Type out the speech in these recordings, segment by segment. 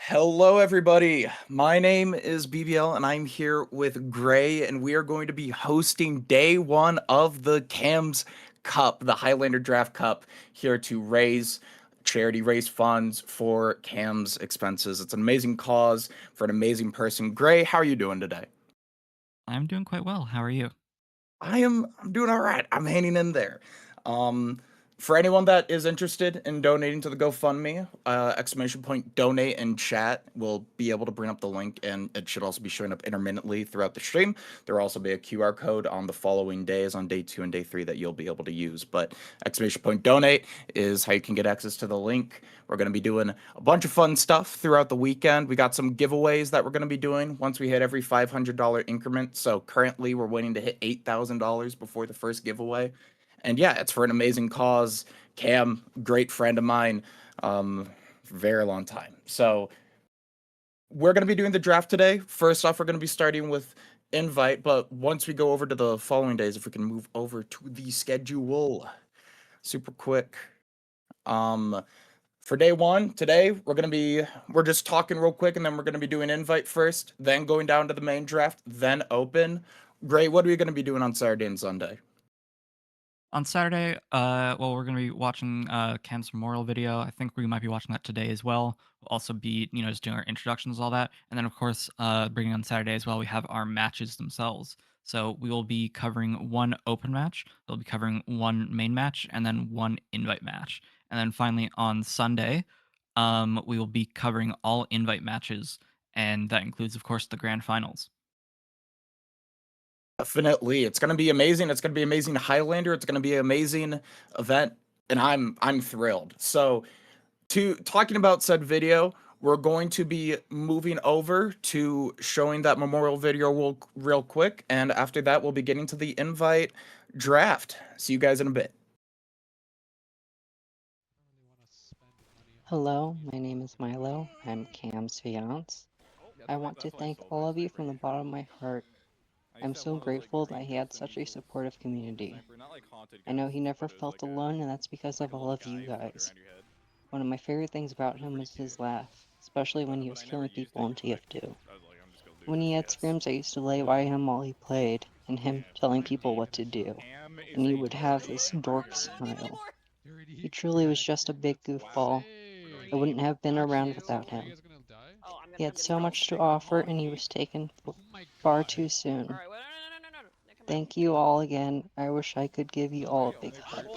Hello, everybody. My name is BBL, and I'm here with Gray, and we are going to be hosting day one of the CAMS Cup, the Highlander Draft Cup, here to raise funds for CAMS expenses. It's an amazing cause for an amazing person. Gray, how are you doing today? I'm doing quite well. How are you? I'm doing all right. I'm hanging in there. Um, for anyone that is interested in donating to the GoFundMe, exclamation point donate in chat. We'll be able to bring up the link, and it should also be showing up intermittently throughout the stream. There will also be a QR code on the following days, on day 2 and day 3, that you'll be able to use. But exclamation point donate is how you can get access to the link. We're going to be doing a bunch of fun stuff throughout the weekend. We got some giveaways that we're going to be doing once we hit every $500 increment. So currently we're waiting to hit $8,000 before the first giveaway. And yeah, it's for an amazing cause. Cam, great friend of mine, for a very long time. So we're going to be doing the draft today. First off, we're going to be starting with invite, but once we go over to the following days, if we can move over to the schedule super quick. For day one, today, we're just talking real quick, and then we're going to be doing invite first, then going down to the main draft, then open. Gray, what are we going to be doing on Saturday and Sunday? On Saturday, we're going to be watching Cam's memorial video. I think we might be watching that today as well. We'll also be, just doing our introductions, all that. And then, of course, bringing on Saturday as well, we have our matches themselves. So we will be covering one open match, we'll be covering one main match, and then one invite match. And then finally on Sunday, we will be covering all invite matches, and that includes, of course, the grand finals. Definitely. It's going to be amazing. It's going to be amazing Highlander. It's going to be an amazing event, and I'm thrilled. So, to talking about said video, we're going to be moving over to showing that memorial video real quick, and after that, we'll be getting to the invite draft. See you guys in a bit. Hello, my name is Milo. I'm Cam's fiance. I want to thank all of you from the bottom of my heart. I'm so grateful that he had such a supportive community. I know he never felt alone, and that's because of all of you guys. One of my favorite things about him was his laugh, especially when he was killing people in TF2. When he had scrims, I used to lay by him while he played, and him telling people what to do, and he would have this dork smile. He truly was just a big goofball. I wouldn't have been around without him. He had so much to offer, and he was taken far too soon. Thank you all again. I wish I could give you all a big hug.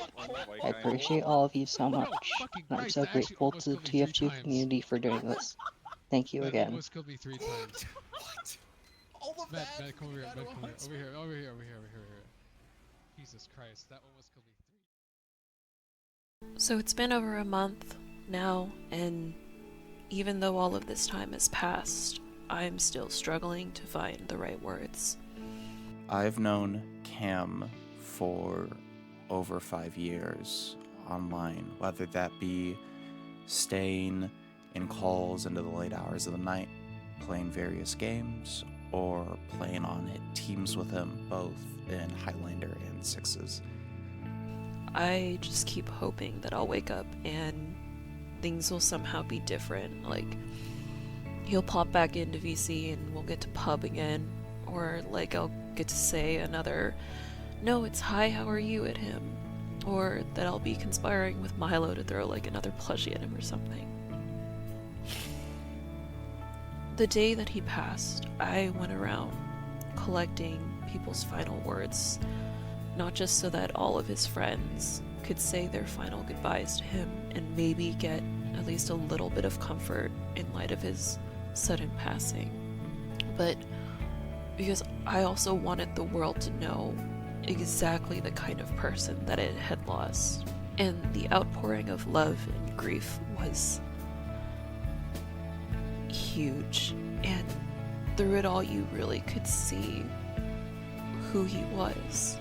I appreciate all of you so much, and I'm so grateful to the TF2 community for doing this. Thank you again. Almost killed me 3 times. What? Matt, come over here, over here. Jesus Christ, that almost killed me 3. So it's been over a month now, and even though all of this time has passed, I'm still struggling to find the right words. I've known Cam for over 5 years online, whether that be staying in calls into the late hours of the night, playing various games, or playing on teams with him, both in Highlander and Sixes. I just keep hoping that I'll wake up and things will somehow be different. Like, he'll pop back into VC and we'll get to pub again. Or, like, I'll get to say another, "No, it's hi, how are you?" at him. Or that I'll be conspiring with Milo to throw, like, another plushie at him or something. The day that he passed, I went around collecting people's final words. Not just so that all of his friends could say their final goodbyes to him and maybe get at least a little bit of comfort in light of his sudden passing, but because I also wanted the world to know exactly the kind of person that it had lost. And the outpouring of love and grief was huge, and through it all you really could see who he was.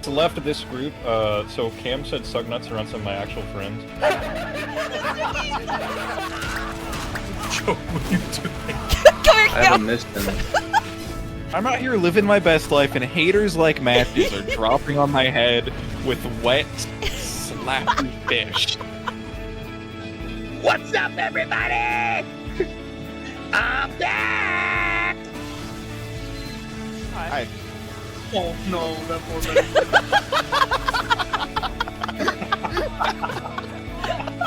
To the left of this group, so Cam said sug nuts around some of my actual friends. Joe, what are you doing? Come here, I have a mission. I'm out here living my best life, and haters like Matthews are dropping on my head with wet, slappy fish. What's up, everybody? I'm back! Hi. Oh no, that poor baby.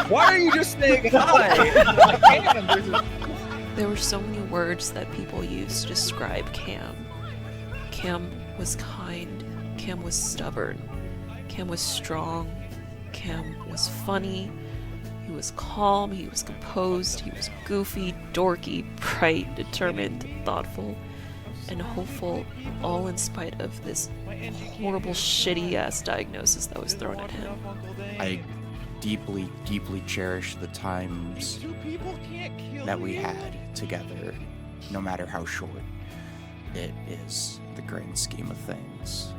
Why are you just saying hi? There were so many words that people used to describe Cam. Cam was kind, Cam was stubborn, Cam was strong, Cam was funny, he was calm, he was composed, he was goofy, dorky, bright, determined, thoughtful, and hopeful, all in spite of this horrible, shitty-ass diagnosis that was thrown at him. I deeply, deeply cherish the times that we had together, no matter how short it is, the grand scheme of things.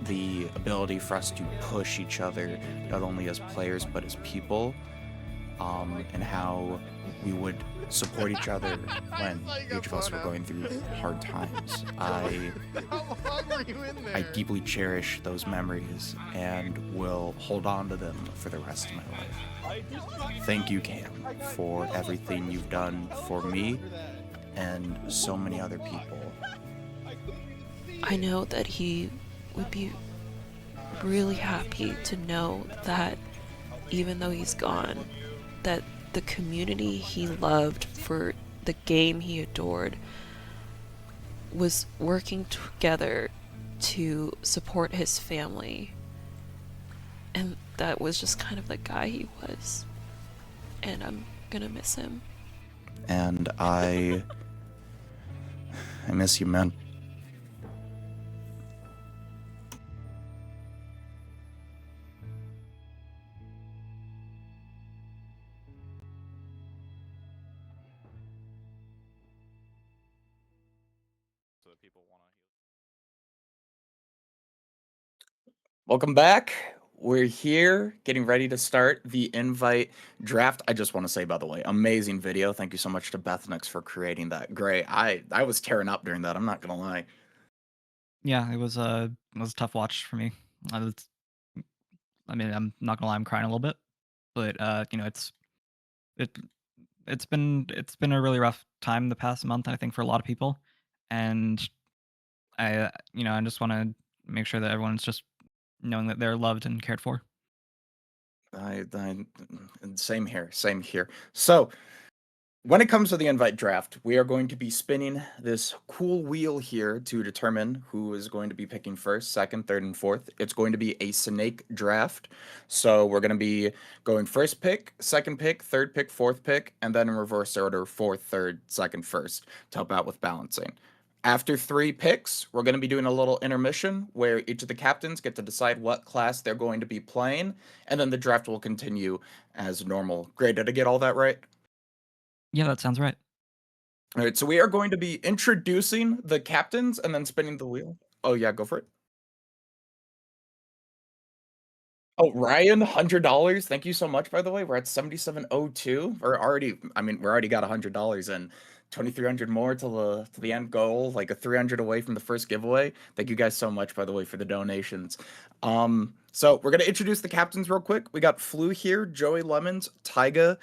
The ability for us to push each other, not only as players, but as people, and how we would support each other when each of us were going through hard times. I deeply cherish those memories and will hold on to them for the rest of my life. Thank you, Cam, for everything you've done for me and so many other people. I know that he would be really happy to know that even though he's gone, that the community he loved for the game he adored was working together to support his family. And that was just kind of the guy he was. And I'm gonna miss him. And I miss you, man. Welcome back. We're here getting ready to start the invite draft. I just want to say, by the way, amazing video. Thank you so much to Bethnicz for creating that. Great. I was tearing up during that. I'm not gonna lie. Yeah, it was a tough watch for me. I mean, I'm not gonna lie, I'm crying a little bit, but you know, it's been a really rough time the past month, I think, for a lot of people, and I just want to make sure that everyone's just knowing that they're loved and cared for. Same here. Same here. So, when it comes to the invite draft, we are going to be spinning this cool wheel here to determine who is going to be picking first, second, third, and fourth. It's going to be a snake draft. So we're going to be going first pick, second pick, third pick, fourth pick, and then in reverse order, fourth, third, second, first to help out with balancing. After 3 picks, we're going to be doing a little intermission where each of the captains get to decide what class they're going to be playing, and then the draft will continue as normal. Great, did I get all that right? Yeah, that sounds right. All right, so we are going to be introducing the captains and then spinning the wheel. Oh yeah, go for it. Oh, Ryan, $100. Thank you so much, by the way. We're at 7702. We're already got $100 and 2,300 more to the end goal, like a 300 away from the first giveaway. Thank you guys so much, by the way, for the donations. So we're gonna introduce the captains real quick. We got Flu here, Joey Lemons, Tyga,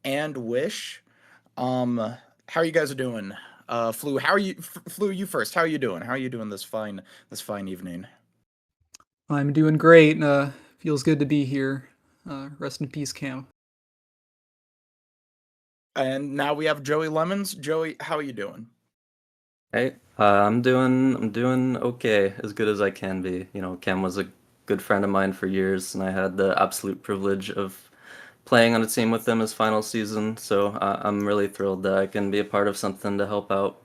and Wish. How are you guys doing? Flu, how are you? Flu, you first. How are you doing? How are you doing this fine evening? I'm doing great. Feels good to be here. Rest in peace, Cam. And now we have Joey Lemons. Joey, how are you doing? Hey, I'm doing okay, as good as I can be. You know, Cam was a good friend of mine for years, and I had the absolute privilege of playing on a team with him his final season. So I'm really thrilled that I can be a part of something to help out.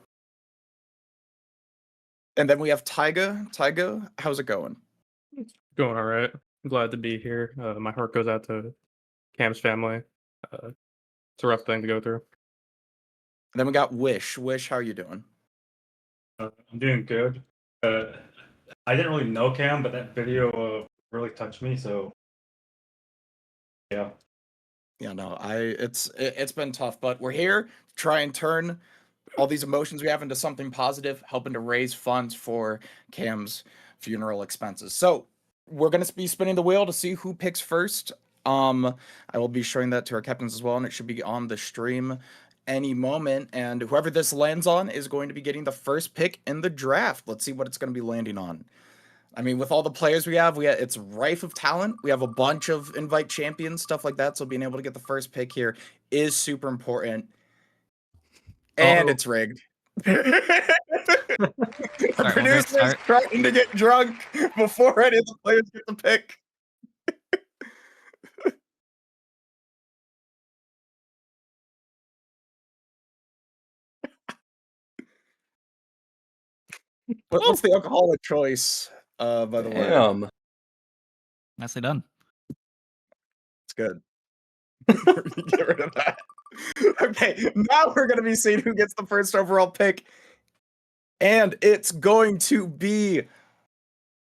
And then we have Tyga. Tyga, how's it going? Going all right. I'm glad to be here. My heart goes out to Cam's family. It's a rough thing to go through. And then we got Wish. Wish, how are you doing? I'm doing good. I didn't really know Cam, but that video really touched me. So, yeah. Yeah, no, it's been tough, but we're here to try and turn all these emotions we have into something positive, helping to raise funds for Cam's funeral expenses. So we're gonna be spinning the wheel to see who picks first. I will be showing that to our captains as well, and it should be on the stream any moment, and whoever this lands on is going to be getting the first pick in the draft. Let's see what it's going to be landing on. I mean, with all the players we have, it's rife of talent. We have a bunch of invite champions, stuff like that. So being able to get the first pick here is super important. And it's rigged. The producer is trying to get drunk before any of the players get the pick. What's the alcoholic choice, by the way? Nicely done. It's good. Get rid of that. Okay, now we're going to be seeing who gets the first overall pick. And it's going to be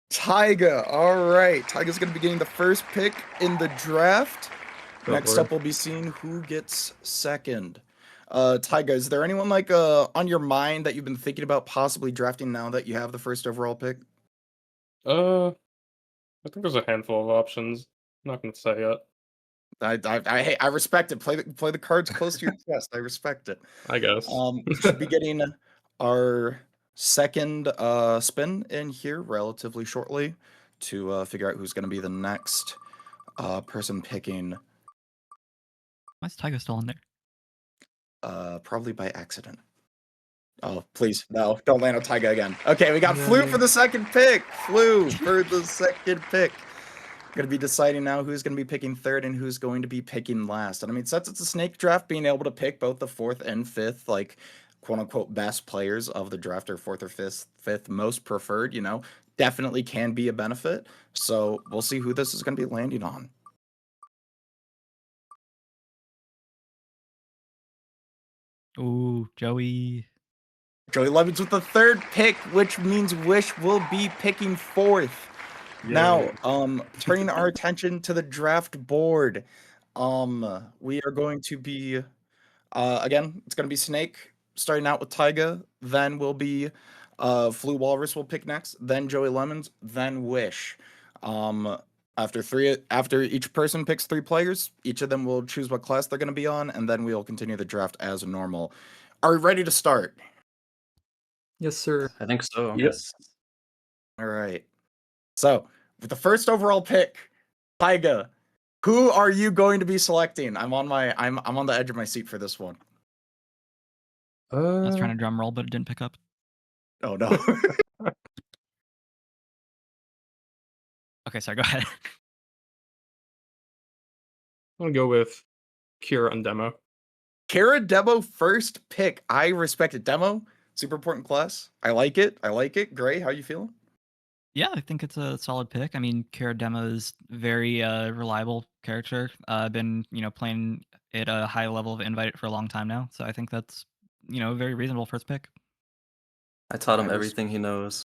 Taiga. All right, Taiga's going to be getting the first pick in the draft. Next up, we'll be seeing who gets second. Taiga, is there anyone like on your mind that you've been thinking about possibly drafting now that you have the first overall pick? I think there's a handful of options. I'm not gonna say yet. I respect it. Play the cards close to your chest. I respect it. I guess. We should be getting our second spin in here relatively shortly to figure out who's going to be the next person picking. Why is Taiga still in there? Probably by accident. Oh, please, no, don't land on Taiga again. Okay, we got Flu for the second pick. Flu for the second pick. Going to be deciding now who's going to be picking third and who's going to be picking last. And I mean, since it's a snake draft, being able to pick both the fourth and fifth, like, quote-unquote, best players of the draft, or fourth or fifth most preferred, you know, definitely can be a benefit. So we'll see who this is going to be landing on. Ooh, Joey. Joey Levin's with the third pick, which means Wish will be picking fourth. Now, turning our attention to the draft board, we are going to be, again, it's going to be Snake, starting out with Taiga, then will be Flu Walrus will pick next, then Joey Lemons, then Wish. After each person picks 3 players, each of them will choose what class they're going to be on, and then we'll continue the draft as normal. Are we ready to start? Yes, sir. I think so. Yes. All right. So, with the first overall pick, Taiga, who are you going to be selecting? I'm on the edge of my seat for this one. I was trying to drum roll, but it didn't pick up. Oh no. Okay, sorry, go ahead. I'm gonna go with Kira and Demo. Kira Demo first pick. I respect it. Demo, super important class. I like it. Gray, how you feeling? Yeah, I think it's a solid pick. I mean, Kira Demo is very reliable character. Been playing at a high level of invite for a long time now, so I think that's a very reasonable first pick. I taught him everything he knows.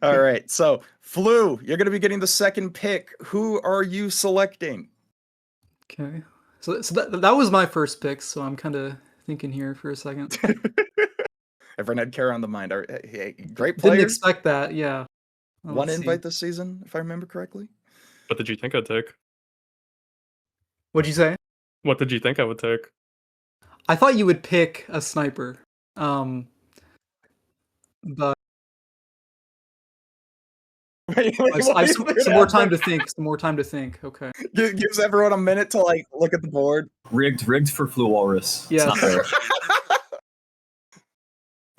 All right, so Flu, you're gonna be getting the second pick. Who are you selecting? Okay, so that was my first pick, so I'm kind of thinking here for a second. Everyone had Kara on the mind. Hey, great players. Didn't expect that, yeah. Well, One invite this season, if I remember correctly. What did you think I'd take? What'd you say? What did you think I would take? I thought you would pick a sniper. But some more time to think. Some more time to think. Okay. Gives everyone a minute to look at the board. Rigged for Flu Walrus. Yeah.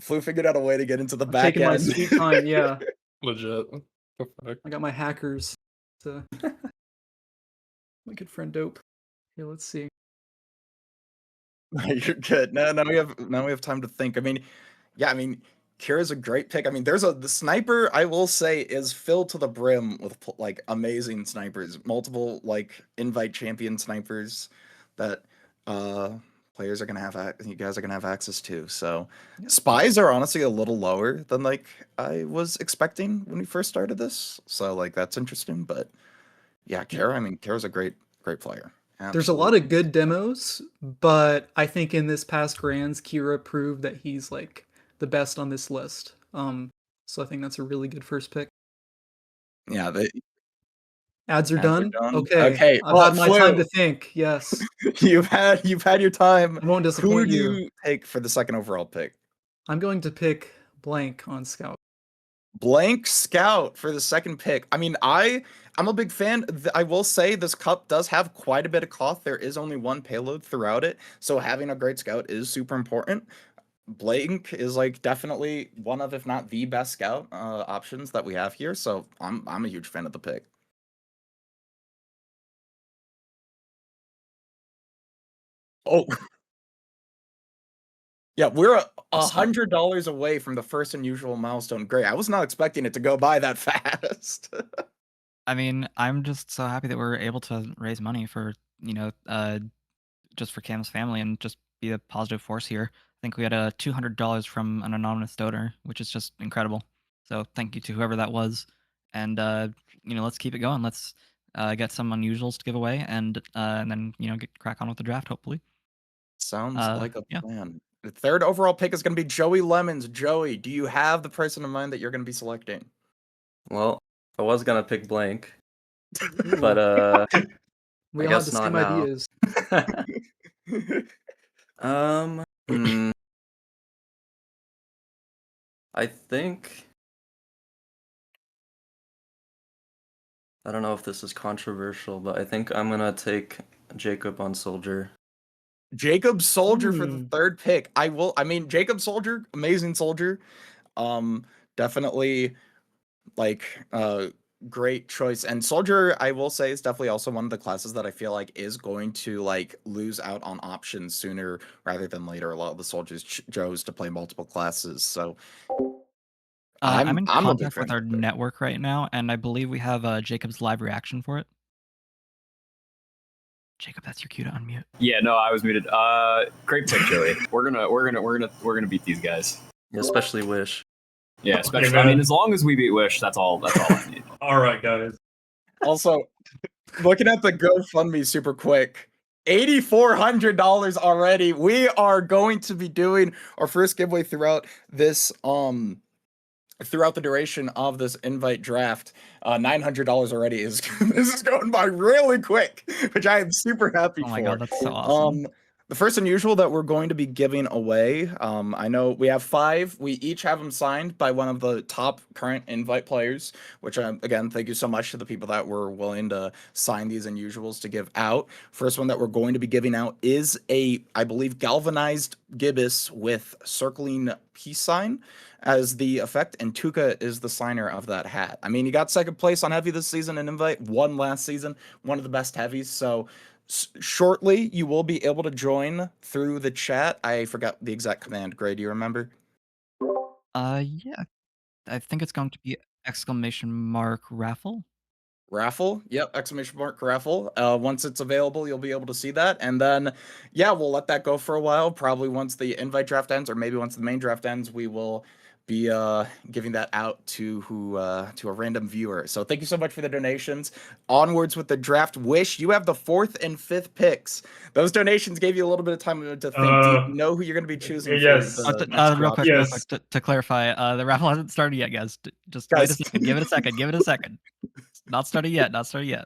Flu figured out a way to get into the back taking end. my sweet time. Yeah. Legit. I got my hackers. My good friend Dope. Here, let's see. You're good. Now we have time to think. I mean, Kira's a great pick. I mean, the sniper, I will say, is filled to the brim with amazing snipers. Multiple invite champion snipers that players are gonna have. You guys are gonna have access to. So spies are honestly a little lower than I was expecting when we first started this. So that's interesting. But yeah, Kira. I mean, Kira's a great player. Absolutely. There's a lot of good demos, but I think in this past Grands, Kira proved that he's the best on this list. So I think that's a really good first pick. Yeah, Ads are Ads are done? done? Okay. Okay, I've well, had my time Flu. to think. Yes. You've had your time. I won't Who disappoint do you. you take for the second overall pick? I'm going to pick blank on Scout. Blank Scout for the second pick. I mean, I'm a big fan. I will say this cup does have quite a bit of cloth. There is only one payload throughout it, so having a great scout is super important. Blank is like definitely one of, if not the best scout options that we have here. So I'm a huge fan of the pick. Oh. Yeah, we're $100 away from the first unusual milestone. Great. I was not expecting it to go by that fast. I mean, I'm just so happy that we're able to raise money for, just for Cam's family and just be a positive force here. I think we had $200 from an anonymous donor, which is just incredible. So thank you to whoever that was, and let's keep it going. Let's get some unusuals to give away, and then get crack on with the draft. Hopefully, Sounds like a yeah. plan. The third overall pick is going to be Joey Lemons. Joey, do you have the person in mind that you're going to be selecting? Well, I was gonna pick blank, but We I all have guess the not same now. ideas. I think I don't know if this is controversial, but I think I'm gonna take Jacob on Soldier. Jacob Soldier for the third pick. I mean, Jacob Soldier, amazing soldier. Definitely like great choice. And Soldier, I will say, is definitely also one of the classes that I feel like is going to like lose out on options sooner rather than later. A lot of the soldiers chose to play multiple classes. So I'm in a big contact fan with of our the pick. network right now, and I believe we have Jacob's live reaction for it. Jacob, that's your cue to unmute. Yeah, no, I was muted. Great pick, Joey. We're gonna beat these guys. Yeah, especially Wish. Yeah, especially. man. I mean, as long as we beat Wish, that's all I need. All right, guys. Also, looking at the GoFundMe super quick, $8,400 already. We are going to be doing our first giveaway throughout this throughout the duration of this invite draft. $900 already is this is going by really quick, which I am super happy for. Oh my god, that's so awesome. The first unusual that we're going to be giving away, I know we have 5. We each have them signed by one of the top current invite players, which again, thank you so much to the people that were willing to sign these unusuals to give out. First one that we're going to be giving out is I believe, galvanized gibbous with circling peace sign as the effect, and Tuca is the signer of that hat. I mean, he got second place on heavy this season in invite, won last season, one of the best heavies. So shortly you will be able to join through the chat. I forgot the exact command. Gray, do you remember? Yeah, I think it's going to be !raffle. Raffle, yep, !raffle. Once it's available, you'll be able to see that, and then yeah, we'll let that go for a while. Probably once the invite draft ends, or maybe once the main draft ends, we will be giving that out to a random viewer. So thank you so much for the donations. Onwards with the draft. Wish, you have the 4th and 5th picks. Those donations gave you a little bit of time to think. Do you know who you're going to be choosing? Yes. For the next Real quick, Yes. to clarify, the raffle hasn't started yet, guys. Just Guys. wait a second. Give it a second. Give it a second. Not started yet. Not started yet.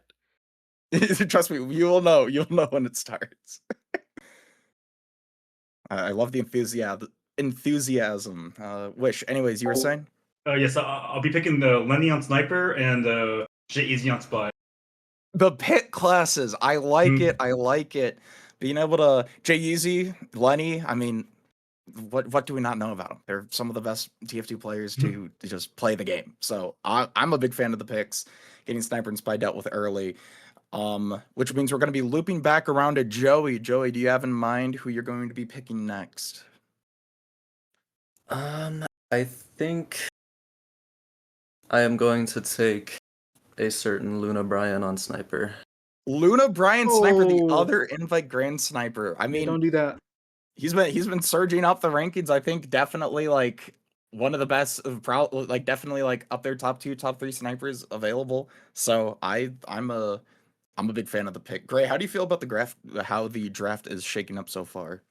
Trust me, you will know. You'll know when it starts. I love the enthusiasm. Wish. Anyways, you were saying? Yes, I'll be picking the Lenny on Sniper and J Easy on Spy. The pit classes. I like it. I like it. Being able to J-Easy, Lenny, I mean, what do we not know about them? They're some of the best TF2 players to just play the game. So I'm a big fan of the picks. Getting Sniper and Spy dealt with early. Which means we're going to be looping back around to Joey. Joey, do you have in mind who you're going to be picking next? I think I am going to take a certain Luna Bryan on Sniper. Luna Bryan Sniper, the Oh. other invite grand sniper. I mean, don't do that. He's been surging up the rankings. I think definitely like one of the best, like definitely like up there top 2, top 3 snipers available. So I'm a big fan of the pick. Gray, how do you feel about how the draft is shaking up so far?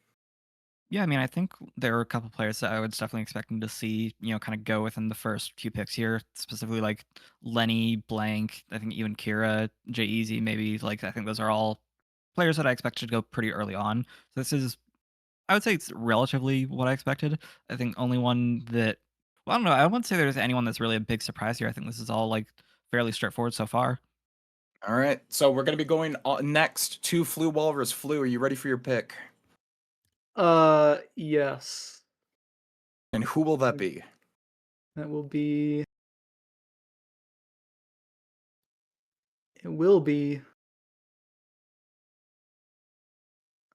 Yeah, I mean, I think there are a couple players that I was definitely expecting to see, kind of go within the first few picks here, specifically like Lenny, Blank, I think even Kira, Jay Easy, maybe. Like, I think those are all players that I expected to go pretty early on. So this is, I would say it's relatively what I expected. I think only one that, well, I don't know, I wouldn't say there's anyone that's really a big surprise here. I think this is all like fairly straightforward so far. All right, so we're gonna be going next to Flu Walrus. Flu, are you ready for your pick? Yes. And who will that be? That will be. It will be.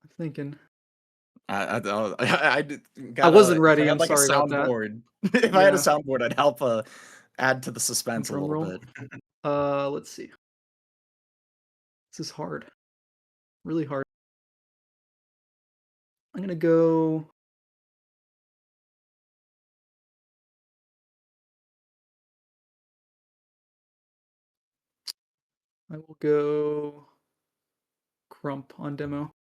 I'm thinking. I wasn't ready, If I had I'm like sorry a about that. soundboard, if I had a Yeah. soundboard, I'd help add to the suspense a Drum little roll. bit. Let's see. This is hard. Really hard. I'm gonna go. I will go. Crump on demo.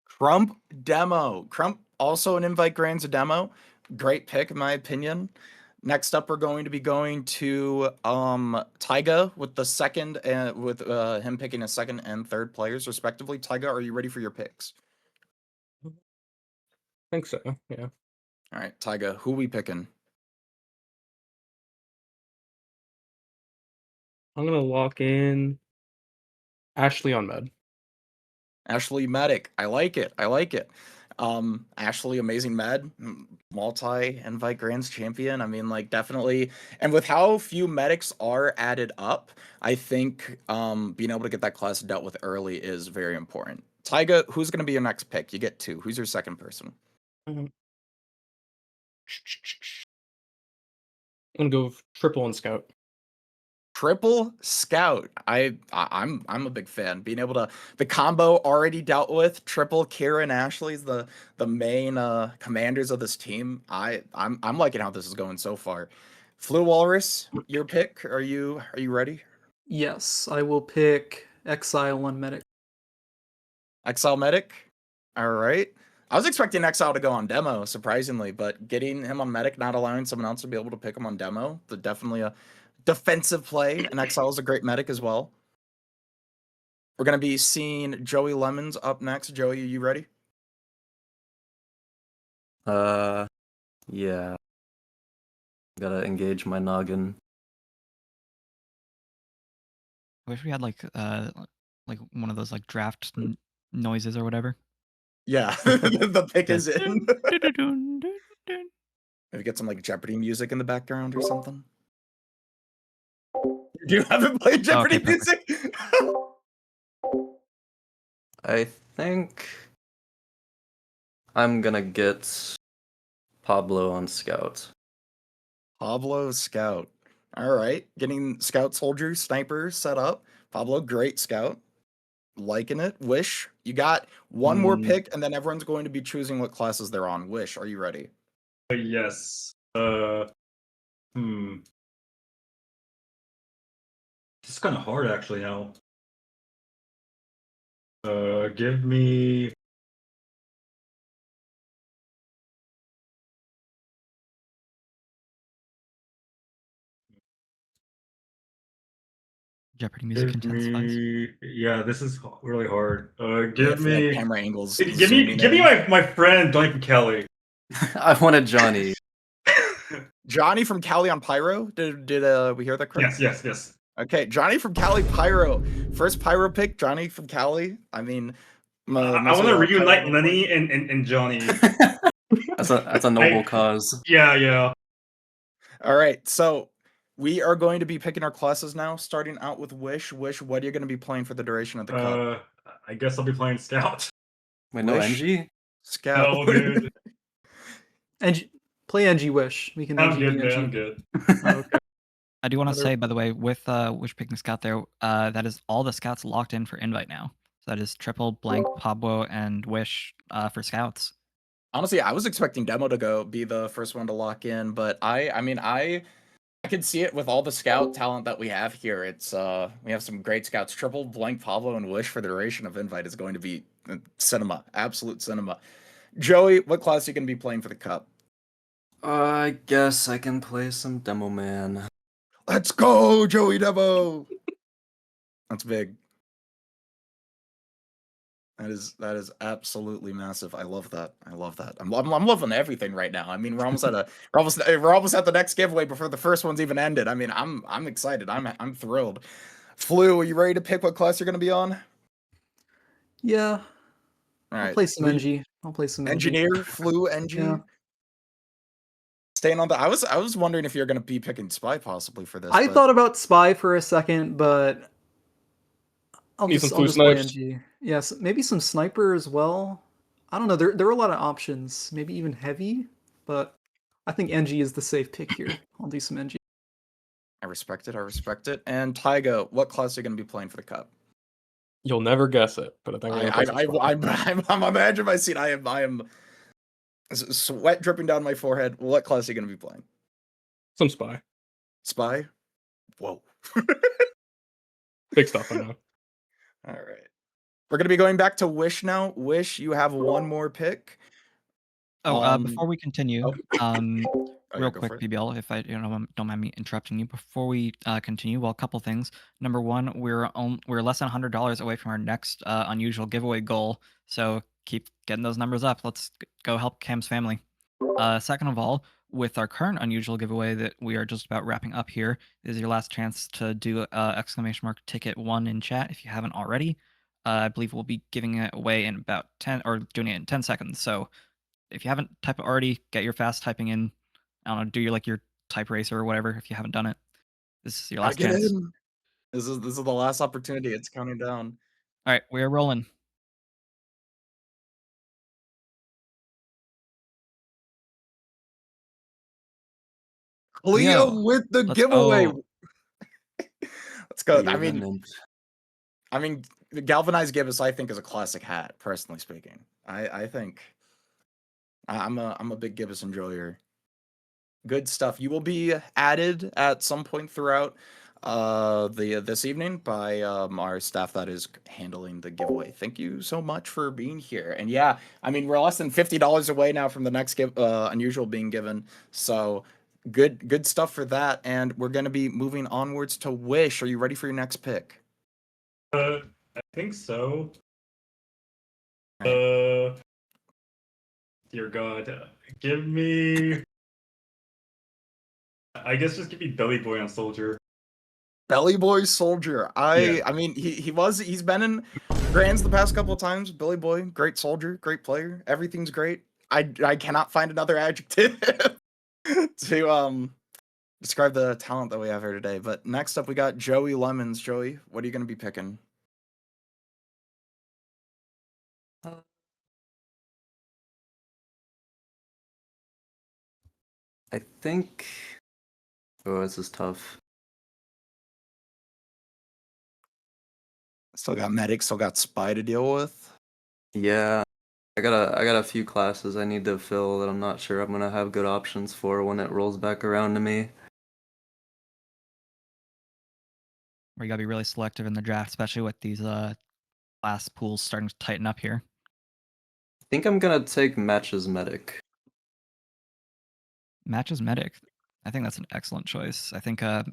Crump demo. Crump also an invite grants a demo. Great pick in my opinion. Next up, we're going to be going to Taiga with the second and with him picking a second and third players respectively. Taiga, are you ready for your picks? I think so. Yeah. All right, Taiga, who we picking? I'm gonna lock in Ashley on med. Ashley Medic. I like it. I like it. Ashley, amazing med, multi-invite grands champion. I mean, like definitely. And with how few medics are added up, I think being able to get that class dealt with early is very important. Taiga, who's going to be your next pick? You get two. Who's your second person? I'm gonna go triple on scout. Triple Scout. I'm a big fan. Being able to the combo already dealt with. Triple Kira and Ashley's the main commanders of this team. I'm liking how this is going so far. Flu Walrus, your pick. Are you ready? Yes, I will pick Exile on Medic. Exile Medic. All right. I was expecting Exile to go on demo, surprisingly, but getting him on Medic, not allowing someone else to be able to pick him on demo, definitely a defensive play, and Exile is a great medic as well. We're going to be seeing Joey Lemons up next. Joey, are you ready? Yeah. Gotta engage my noggin. I wish we had like one of those like draft noises or whatever. Yeah, the pick is in. Dun. Maybe get some like Jeopardy music in the background or something. You haven't played Jeopardy Okay, music? I think I'm gonna get Pablo on scout. Pablo Scout. All right, getting Scout Soldier Sniper set up. Pablo, great Scout. Liking it. Wish, you got one more pick, and then everyone's going to be choosing what classes they're on. Wish, are you ready? Yes. It's kind of hard actually now. Give me. Jeopardy music intensifies. Yeah, this is really hard. Yeah, Give for, like, me. camera angles. Give me my friend Johnny from Kelly. I wanted Johnny. Johnny from Cali on Pyro. Did we hear that correct? Yes. Okay, Johnny from Cali Pyro. First Pyro pick, Johnny from Cali. I mean, I want to reunite Lenny and Johnny. That's a noble cause. Yeah. All right, so we are going to be picking our classes now, starting out with Wish. Wish, what are you going to be playing for the duration of the cup? I guess I'll be playing Scout. Wait, no Wish? NG? Scout. No, dude. Play NG Wish. We can I'm NG good, NG. man. I'm good. Okay. I do want to say, by the way, with Wish picking Scout there, that is all the Scouts locked in for invite now. So that is triple, Blank, Pablo, and Wish for Scouts. Honestly, I was expecting Demo to be the first one to lock in, but I could see it with all the Scout talent that we have here. It's we have some great Scouts. Triple, Blank, Pablo, and Wish for the duration of invite is going to be cinema, absolute cinema. Joey, what class are you going to be playing for the cup? I guess I can play some Demo Man. Let's go, Joey Demo. That's big. That is absolutely massive. I love that. I love that. I'm loving everything right now. I mean, we're almost at the next giveaway before the first one's even ended. I mean, I'm excited. I'm thrilled. Flu, are you ready to pick what class you're going to be on? Yeah. All right. I'll play some NG. I'll play some Engineer, Flu, NG. Yeah. Staying on the. I was wondering if you're going to be picking Spy possibly for this. I thought about Spy for a second, but I'll Need just some flu play snipes. NG. Yes, maybe some sniper as well. I don't know. There are a lot of options. Maybe even heavy, but I think NG is the safe pick here. I'll do some NG. I respect it. I respect it. And Tygo, what class are you going to be playing for the cup? You'll never guess it, but I think we're gonna play some I'm on the edge of my seat. I am sweat dripping down my forehead. What class are you going to be playing? some Spy. Spy? Whoa. Big stuff, I know. All right. We're going to be going back to Wish now. Wish, you have one more pick. Before we continue, yeah, real go quick, for it. PBL, if I don't mind me interrupting you. Before we continue, well, a couple things. Number one, we're less than $100 away from our next unusual giveaway goal, so keep getting those numbers up. Let's go help Cam's family. Second of all, with our current unusual giveaway that we are just about wrapping up here, this is your last chance to do !ticket 1 in chat if you haven't already. I believe we'll be giving it away in about 10 or doing it in 10 seconds. So if you haven't typed it already, get your fast typing in. I don't know, do your type racer or whatever if you haven't done it. This is your last Get chance. in. This is the last opportunity. It's counting down. All right, we're rolling. Leo with the Let's giveaway. go. Let's go. Even I mean, the galvanized gibbous, I think, is a classic hat. Personally speaking, I think I'm a big gibbous enjoyer. Good stuff. You will be added at some point throughout this evening by our staff that is handling the giveaway. Thank you so much for being here. And yeah, I mean, we're less than $50 away now from the next unusual being given. So good stuff for that. And we're going to be moving onwards to Wish. Are you ready for your next pick? I think so. Right. Dear God, give me. I guess just give me Belly Boy on Soldier. Belly Boy Soldier. I mean, he's been in Grands the past couple of times. Billy Boy, great soldier, great player. Everything's great. I cannot find another adjective to describe the talent that we have here today. But next up, we got Joey Lemons. Joey, what are you going to be picking? I think. Oh, this is tough. Still got medic, still got spy to deal with. Yeah, I got a few classes I need to fill that I'm not sure I'm gonna have good options for when it rolls back around to me. Where you gotta be really selective in the draft, especially with these class pools starting to tighten up here. I think I'm gonna take Matches Medic. Matches medic. I think that's an excellent choice. I think I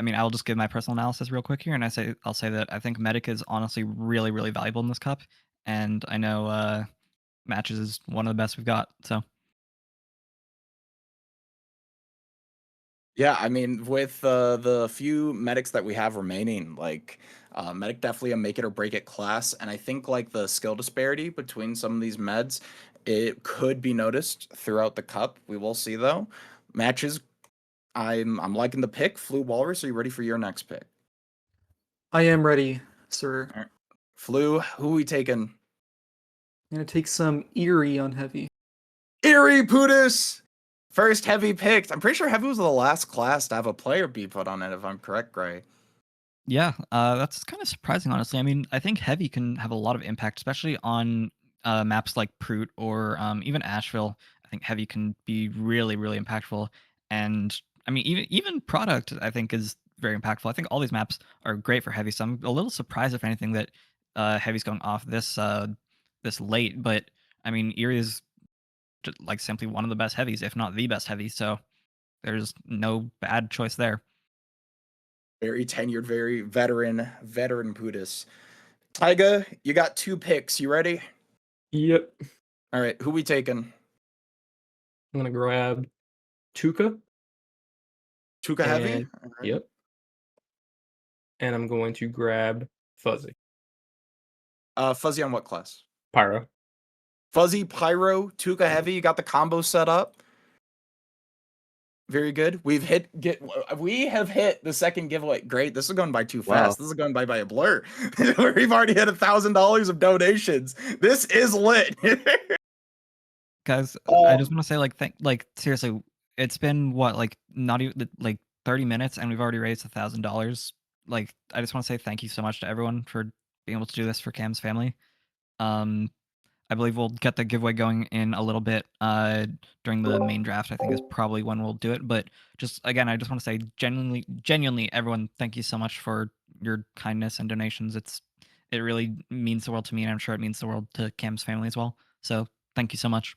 mean, I'll just give my personal analysis real quick here, and I'll say that I think medic is honestly really, really valuable in this cup, and I know matches is one of the best we've got. So Yeah, I mean, with the few medics that we have remaining, like medic definitely a make it or break it class, and I think like the skill disparity between some of these meds, it could be noticed throughout the cup. We will see though. Matches, I'm liking the pick. Flu Walrus, are you ready for your next pick? I am ready, sir. All right. Flu, who we taking? I'm gonna take some Eerie on heavy. Eerie Pudis! First heavy picked. I'm pretty sure heavy was the last class to have a player be put on it, if I'm correct, Gray. yeah, that's kind of surprising, honestly. I mean, I think heavy can have a lot of impact, especially on maps like Proot or even Asheville. I think heavy can be really, really impactful. And I mean, even product, I think, is very impactful. I think all these maps are great for heavy. So I'm a little surprised, if anything, that heavy's going off this this late. But I mean, Erie is like simply one of the best heavies, if not the best heavy. So there's no bad choice there. Very tenured, very veteran Pudis. Taiga, you got 2 picks. You ready? Yep. All right, who we taking? I'm gonna grab Tuca. Tuca heavy? And, All right. yep. And I'm going to grab Fuzzy. Fuzzy on what class? Pyro. Fuzzy, Pyro, Tuca heavy. You got the combo set up. Very good. We have hit the second giveaway. Great. This is going by too fast. Wow. This is going by a blur. We've already hit $1,000 of donations. This is lit. Guys, I just want to say, like seriously, it's been what, like not even like 30 minutes, and we've already raised $1,000. Like, I just want to say thank you so much to everyone for being able to do this for Cam's family. I believe we'll get the giveaway going in a little bit during the main draft. I think is probably when we'll do it. But just again, I just want to say genuinely, everyone, thank you so much for your kindness and donations. It really means the world to me, and I'm sure it means the world to Cam's family as well. So thank you so much.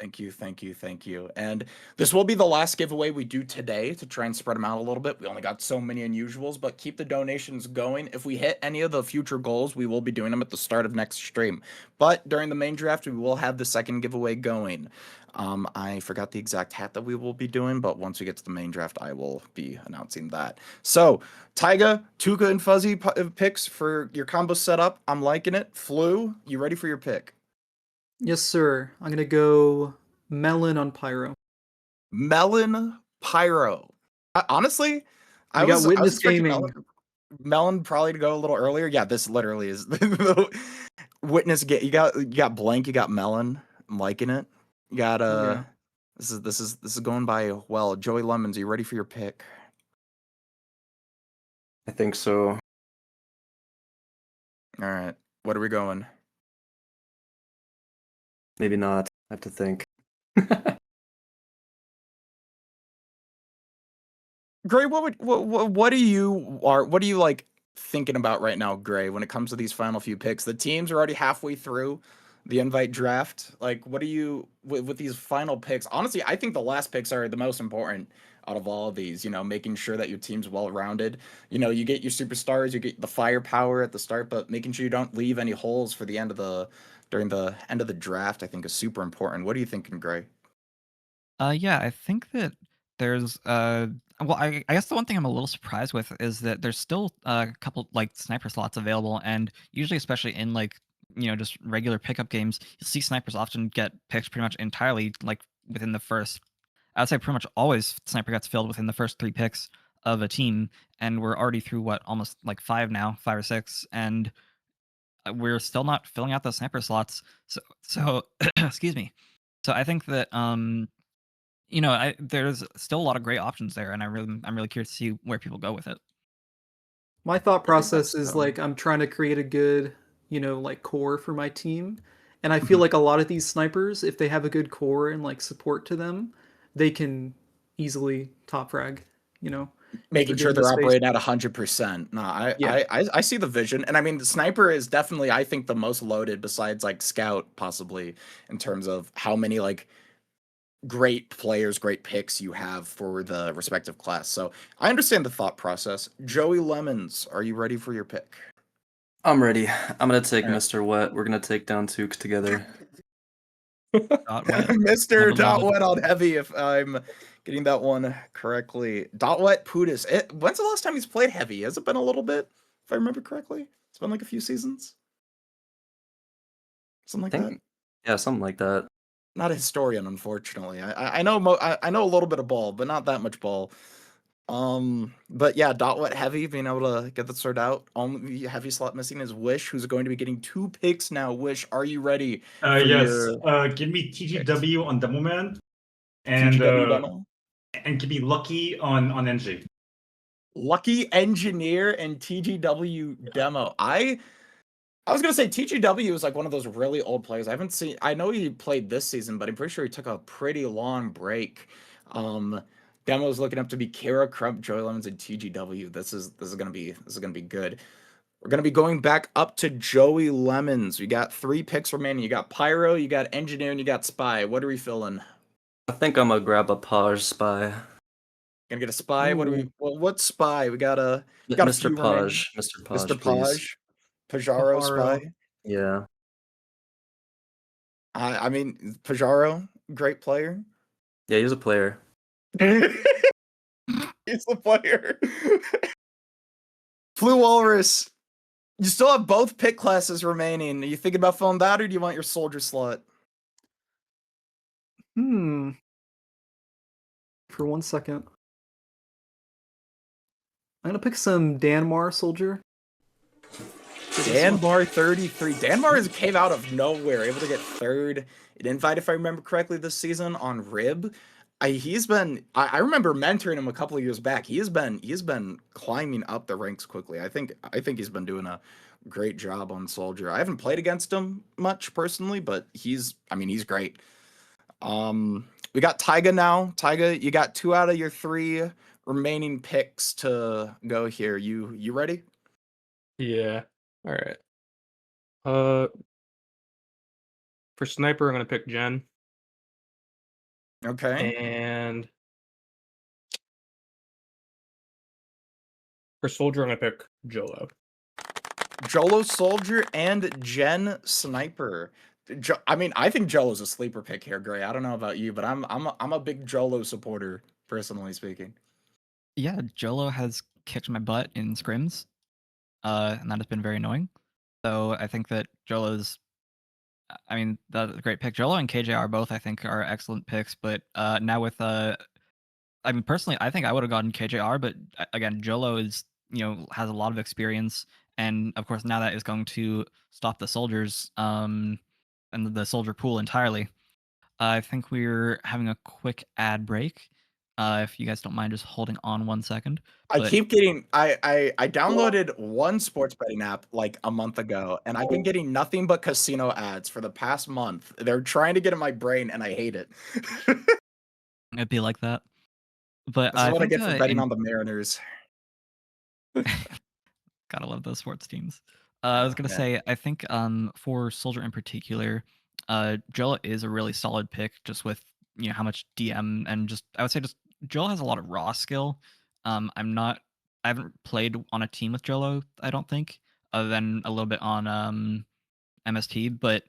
Thank you. And this will be the last giveaway we do today to try and spread them out a little bit. We only got so many unusuals, but keep the donations going. If we hit any of the future goals, we will be doing them at the start of next stream. But during the main draft, we will have the second giveaway going. I forgot the exact hat that we will be doing, but once we get to the main draft, I will be announcing that. So, Taiga, Tuca, and Fuzzy picks for your combo setup. I'm liking it. Flu, you ready for your pick? Yes, sir. I'm gonna go Melon on Pyro. Melon Pyro. Honestly, I We was got Witness expecting Gaming. Melon probably to go a little earlier. Yeah, this literally is Witness. You got Blank. You got Melon. I'm liking it. You got Yeah. This is going by well. Joey Lemons, are you ready for your pick? I think so. All right. What are we going? Maybe not. I have to think. Gray, what do you like thinking about right now, Gray, when it comes to these final few picks? The teams are already halfway through the invite draft. Like, what do you with these final picks? Honestly, I think the last picks are the most important out of all of these, making sure that your team's well-rounded. You get your superstars, you get the firepower at the start, but making sure you don't leave any holes for the during the end of the draft, I think is super important. What are you thinking, Gray? Yeah, I think that there's well, I guess the one thing I'm a little surprised with is that there's still a couple like sniper slots available, and usually, especially in like just regular pickup games, you'll see snipers often get picked pretty much entirely like within the first. I'd say pretty much always sniper gets filled within the first 3 picks of a team, and we're already through what, almost like 5 now, 5 or 6, and we're still not filling out those sniper slots. So excuse me. So I think that there's still a lot of great options there, and I'm really curious to see where people go with it. My thought process that's is like I'm trying to create a good, like core for my team. And I feel Mhm. like a lot of these snipers, if they have a good core and like support to them, they can easily top frag, Making sure given the they're space. operating at 100%. No, Yeah. I see the vision, and I mean the sniper is definitely, I think, the most loaded besides like scout, possibly, in terms of how many like great players, great picks you have for the respective class. So I understand the thought process. Joey Lemons, are you ready for your pick? I'm ready. I'm gonna take Alright. Mr. Wet. We're gonna take down Tukes together. Dot wet. Mr. Never Dot love it. Wet on heavy, if I'm getting that one correctly. Dot Wet Pudis. When's the last time he's played heavy? Has it been a little bit, if I remember correctly? It's been like a few seasons? Something like that? Yeah, something like that. Not a historian, unfortunately. I know I know a little bit of ball, but not that much ball. But yeah, Dot Wet heavy, being able to get that sorted out. Only heavy slot missing is Wish, who's going to be getting 2 picks now. Wish, are you ready? Yes. Give me TGW on Demoman, and TGW demo? and give me Lucky on NG. Lucky Engineer and TGW demo. I was gonna say TGW is like one of those really old players. I know he played this season, but I'm pretty sure he took a pretty long break. Demo's looking up to be Kara Crump, Joy Lemons, and TGW. This is gonna be good. We're going to be going back up to Joey Lemons. We got 3 picks remaining. You got Pyro, you got Engineer, and you got Spy. What are we feeling? I think I'm gonna grab a Paj Spy. Gonna get a Spy? What do we? Ooh. Well, what Spy? We got a few Mr. remaining. Paj. Mr. Paj, Mr. please. Paj. Pajaro Spy. Yeah. I mean, Pajaro, great player. Yeah, he's a player. He's the player. Flu Walrus. You still have both pick classes remaining. Are you thinking about filling that, or do you want your soldier slot? For 1 second. I'm gonna pick some Danmar soldier. Danmar 33. Danmar is came out of nowhere, able to get 3rd in invite, if I remember correctly, this season on Rib. I remember mentoring him a couple of years back. He has been climbing up the ranks quickly. I think he's been doing a great job on Soldier. I haven't played against him much personally, but he's great. We got Taiga now. Taiga, you got 2 out of your 3 remaining picks to go here. You ready? Yeah. All right. For sniper, I'm gonna pick Jen. Okay. And for soldier, I'm gonna pick Jolo. Jolo Soldier and Jen Sniper. I think Jolo's a sleeper pick here, Gray. I don't know about you, but I'm a big Jolo supporter, personally speaking. Yeah, Jolo has kicked my butt in scrims, and that has been very annoying. So I think that Jolo's, that's a great pick. Jolo and KJR both, I think, are excellent picks. But now with, personally, I think I would have gotten KJR, but again, Jolo is, has a lot of experience, and of course now that is going to stop the soldiers, and the soldier pool entirely. I think we're having a quick ad break. If you guys don't mind just holding on 1 second. I keep getting I downloaded one sports betting app like a month ago, and I've been getting nothing but casino ads for the past month. They're trying to get in my brain, and I hate it. It'd be like that. But This is what I think, get for betting on the Mariners. Gotta love those sports teams. I was gonna say, I think for Soldier in particular, Joel is a really solid pick, just with how much DM and just I would say just Joel has a lot of raw skill. I haven't played on a team with Jolo, I don't think, other than a little bit on MST, but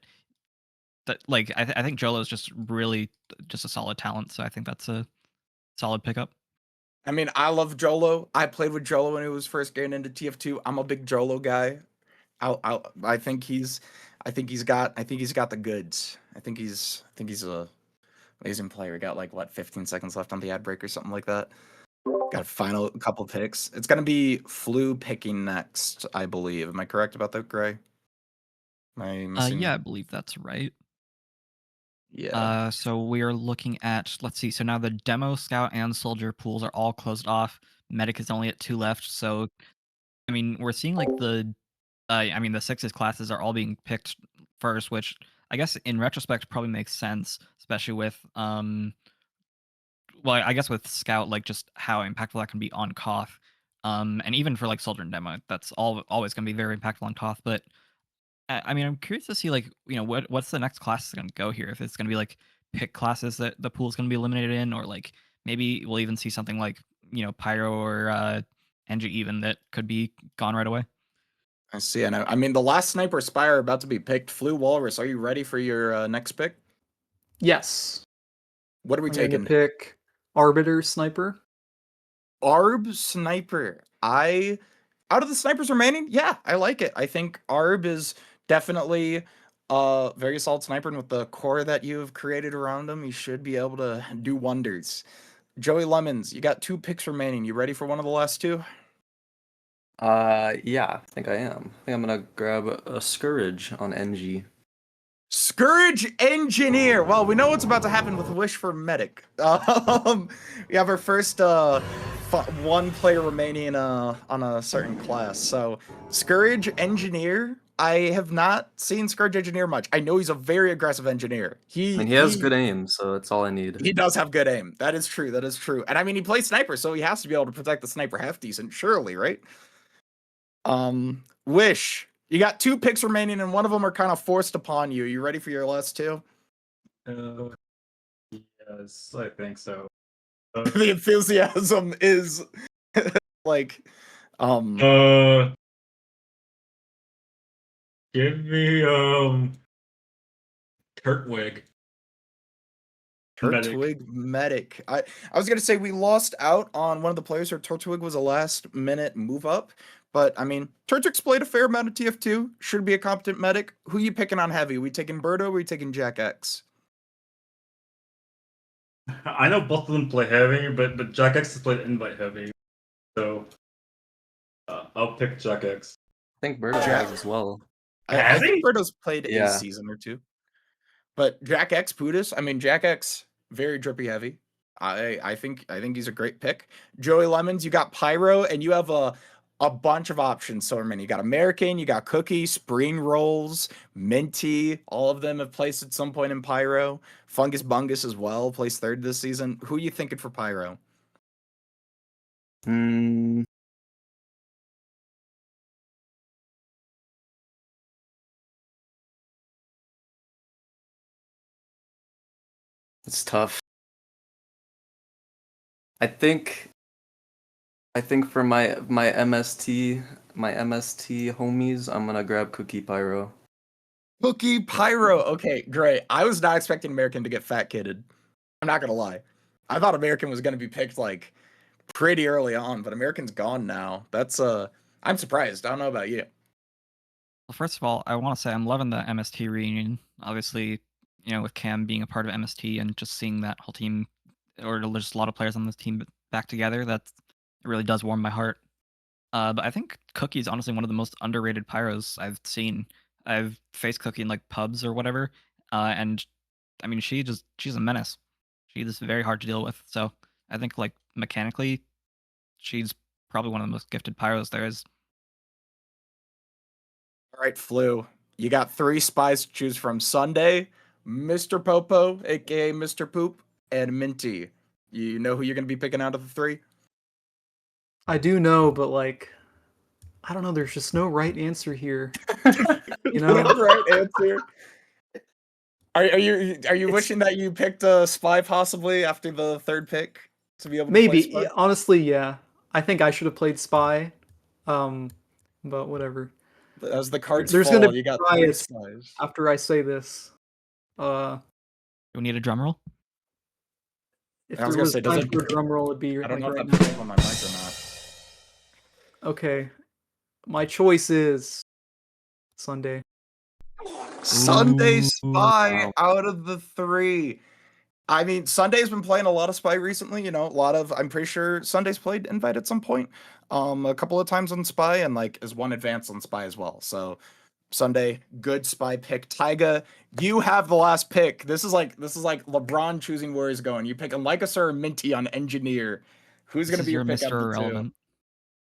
I think Jolo is just really just a solid talent, so I think that's a solid pickup. I mean, I love Jolo. I played with Jolo when he was first getting into TF2. I'm a big Jolo guy. I think he's got the goods. I think he's a amazing player. We got like 15 seconds left on the ad break or something like that. Got a final couple picks. It's gonna be Flu picking next, I believe. Am I correct about that, Gray? Yeah, I believe that's right. Yeah. So we are looking at, let's see. So now the demo, scout, and soldier pools are all closed off. Medic is only at 2 left. So, we're seeing like the 6's classes are all being picked first, which I guess in retrospect probably makes sense, especially with I guess with scout, like just how impactful that can be on Koth, and even for like soldier and demo, that's always going to be very impactful on Koth. But I'm curious to see what's the next class is going to go here. If it's going to be like pick classes that the pool is going to be eliminated in, or like maybe we'll even see something like Pyro or Engie even that could be gone right away. I see. And the last Sniper Spire about to be picked. Flu Walrus, are you ready for your next pick? Yes. What are we taking? Pick Arbiter Sniper. Arb Sniper. Out of the snipers remaining, yeah, I like it. I think Arb is definitely a very solid sniper, and with the core that you've created around him, you should be able to do wonders. Joey Lemons, you got 2 picks remaining. You ready for one of the last 2? Yeah, I think I am. I think I'm gonna grab a Scourge on NG. Scourge Engineer. Well, we know what's about to happen with Wish for Medic. We have our first 1 player remaining on a certain class. So Scourge Engineer. I have not seen Scourge Engineer much. I know he's a very aggressive engineer. He has good aim, so that's all I need. He does have good aim. That is true. That is true. And he plays sniper, so he has to be able to protect the sniper half decent, surely, right? Wish. You got 2 picks remaining, and one of them are kind of forced upon you. You ready for your last 2? Yes, I think so. The enthusiasm is like, give me Kurtwig. Turtwig Medic. I was gonna say we lost out on one of the players, or Turtwig was a last minute move up. But I mean, Turtwig's played a fair amount of TF2. Should be a competent medic. Who you picking on heavy? We taking Birdo or we taking Jack X? I know both of them play heavy, but Jack X has played invite heavy. So I'll pick Jack X. I think Birdo has as well. I think Birdo's played Yeah. a season or 2. But Jack X Pudis, I mean Jack X, very drippy heavy. I think he's a great pick. Joey Lemons, you got Pyro, and you have a bunch of options, Silverman. You got American, you got Cookie, Spring Rolls, Minty. All of them have placed at some point in Pyro. Fungus Bungus as well, placed 3rd this season. Who are you thinking for Pyro? It's tough. I think for my MST homies, I'm gonna grab Cookie Pyro. Cookie Pyro. Okay, great. I was not expecting American to get fat kidded. I'm not gonna lie. I thought American was gonna be picked like pretty early on, but American's gone now. That's I'm surprised. I don't know about you. Well, first of all, I want to say I'm loving the MST reunion. Obviously, with Cam being a part of MST and just seeing that whole team, or just a lot of players on this team back together, it really does warm my heart. But I think Cookie's honestly one of the most underrated pyros I've seen. I've faced Cookie in like pubs or whatever, and I mean she's a menace. She's very hard to deal with. So I think like mechanically, she's probably one of the most gifted pyros there is. All right, Flu. You got 3 spies to choose from: Sunday, Mr. Popo, aka Mr. Poop, and Minty. You know who you're gonna be picking out of the 3? I do know, but like, I don't know. There's just no right answer here. You know, No right answer. Are you wishing that you picked a spy possibly after the 3rd pick to be able to play maybe. spy? Honestly, yeah. I think I should have played spy. But whatever. As the cards There's fall, gonna be you got 3 riots spies. after I say this. Do we need a drum roll? If I was there gonna was say, does time it- for a drum roll, it'd be I don't like know right if that's now. on my mic or not. Okay, my choice is Sunday. Sunday Ooh, spy wow. out of the 3. I mean, Sunday's been playing a lot of spy recently. A lot of. I'm pretty sure Sunday's played invite at some point, a couple of times on spy, and like is one advanced on spy as well. So Sunday, good spy pick. Taiga, you have the last pick. This is like LeBron choosing where he's going. You pick a Lycos or Minty on engineer. Who's This gonna is be your your pick out Mr. of the Irrelevant.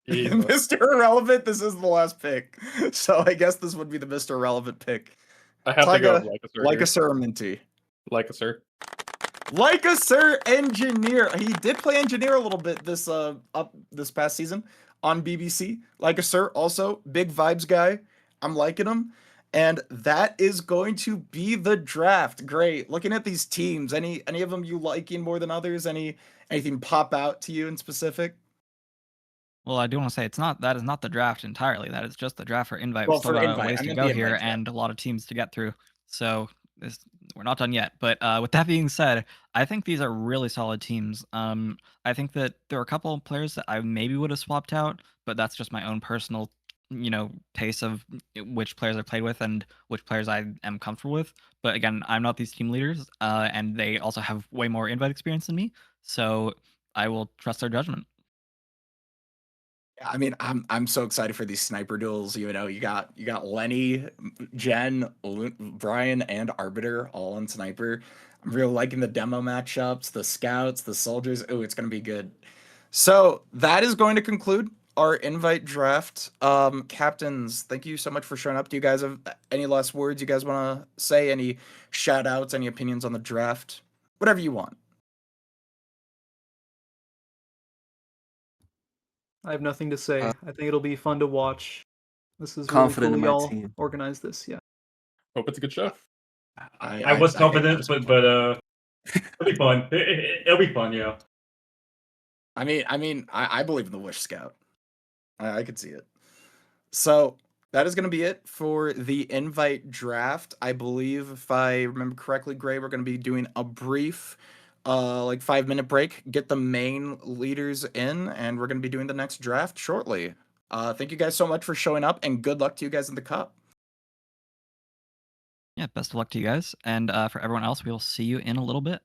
Mr. Irrelevant, this is the last pick. So I guess this would be the Mr. Irrelevant pick. I have to go Taiga, with Lycos or Minty. Lycos. Lycos Engineer. He did play engineer a little bit this past season on BBC. Lycos also big vibes guy. I'm liking him. And that is going to be the draft. Great. Looking at these teams, any of them you liking more than others? Anything pop out to you in specific? Well, I do want to say that is not the draft entirely. That is just the draft for invite. Well, We still for got invite, ways I to meant go the here invite draft. and a lot of teams to get through. So we're not done yet. But with that being said, I think these are really solid teams. I think that there are a couple of players that I maybe would have swapped out, but that's just my own personal, taste of which players I played with and which players I am comfortable with. But again, I'm not these team leaders, and they also have way more invite experience than me. So I will trust their judgment. I mean, I'm so excited for these sniper duels. You got Lenny, Jen, Brian, and Arbiter all on sniper. I'm really liking the demo matchups, the scouts, the soldiers. Oh, it's gonna be good. So that is going to conclude our invite draft. Captains, thank you so much for showing up. Do you guys have any last words you guys want to say? Any shout outs, any opinions on the draft? Whatever you want. I have nothing to say. I think it'll be fun to watch. This is Confident really in cool. my Y'all team. organized this. Yeah. Hope it's a good show. I was confident, but it'll be fun. It'll be fun, yeah. I believe in the Wish Scout. I could see it. So that is going to be it for the invite draft. I believe, if I remember correctly, Gray, we're going to be doing a brief, like 5-minute break, get the main leaders in, and we're going to be doing the next draft shortly. Thank you guys so much for showing up, and good luck to you guys in the cup. Yeah, best of luck to you guys. And for everyone else, we'll see you in a little bit.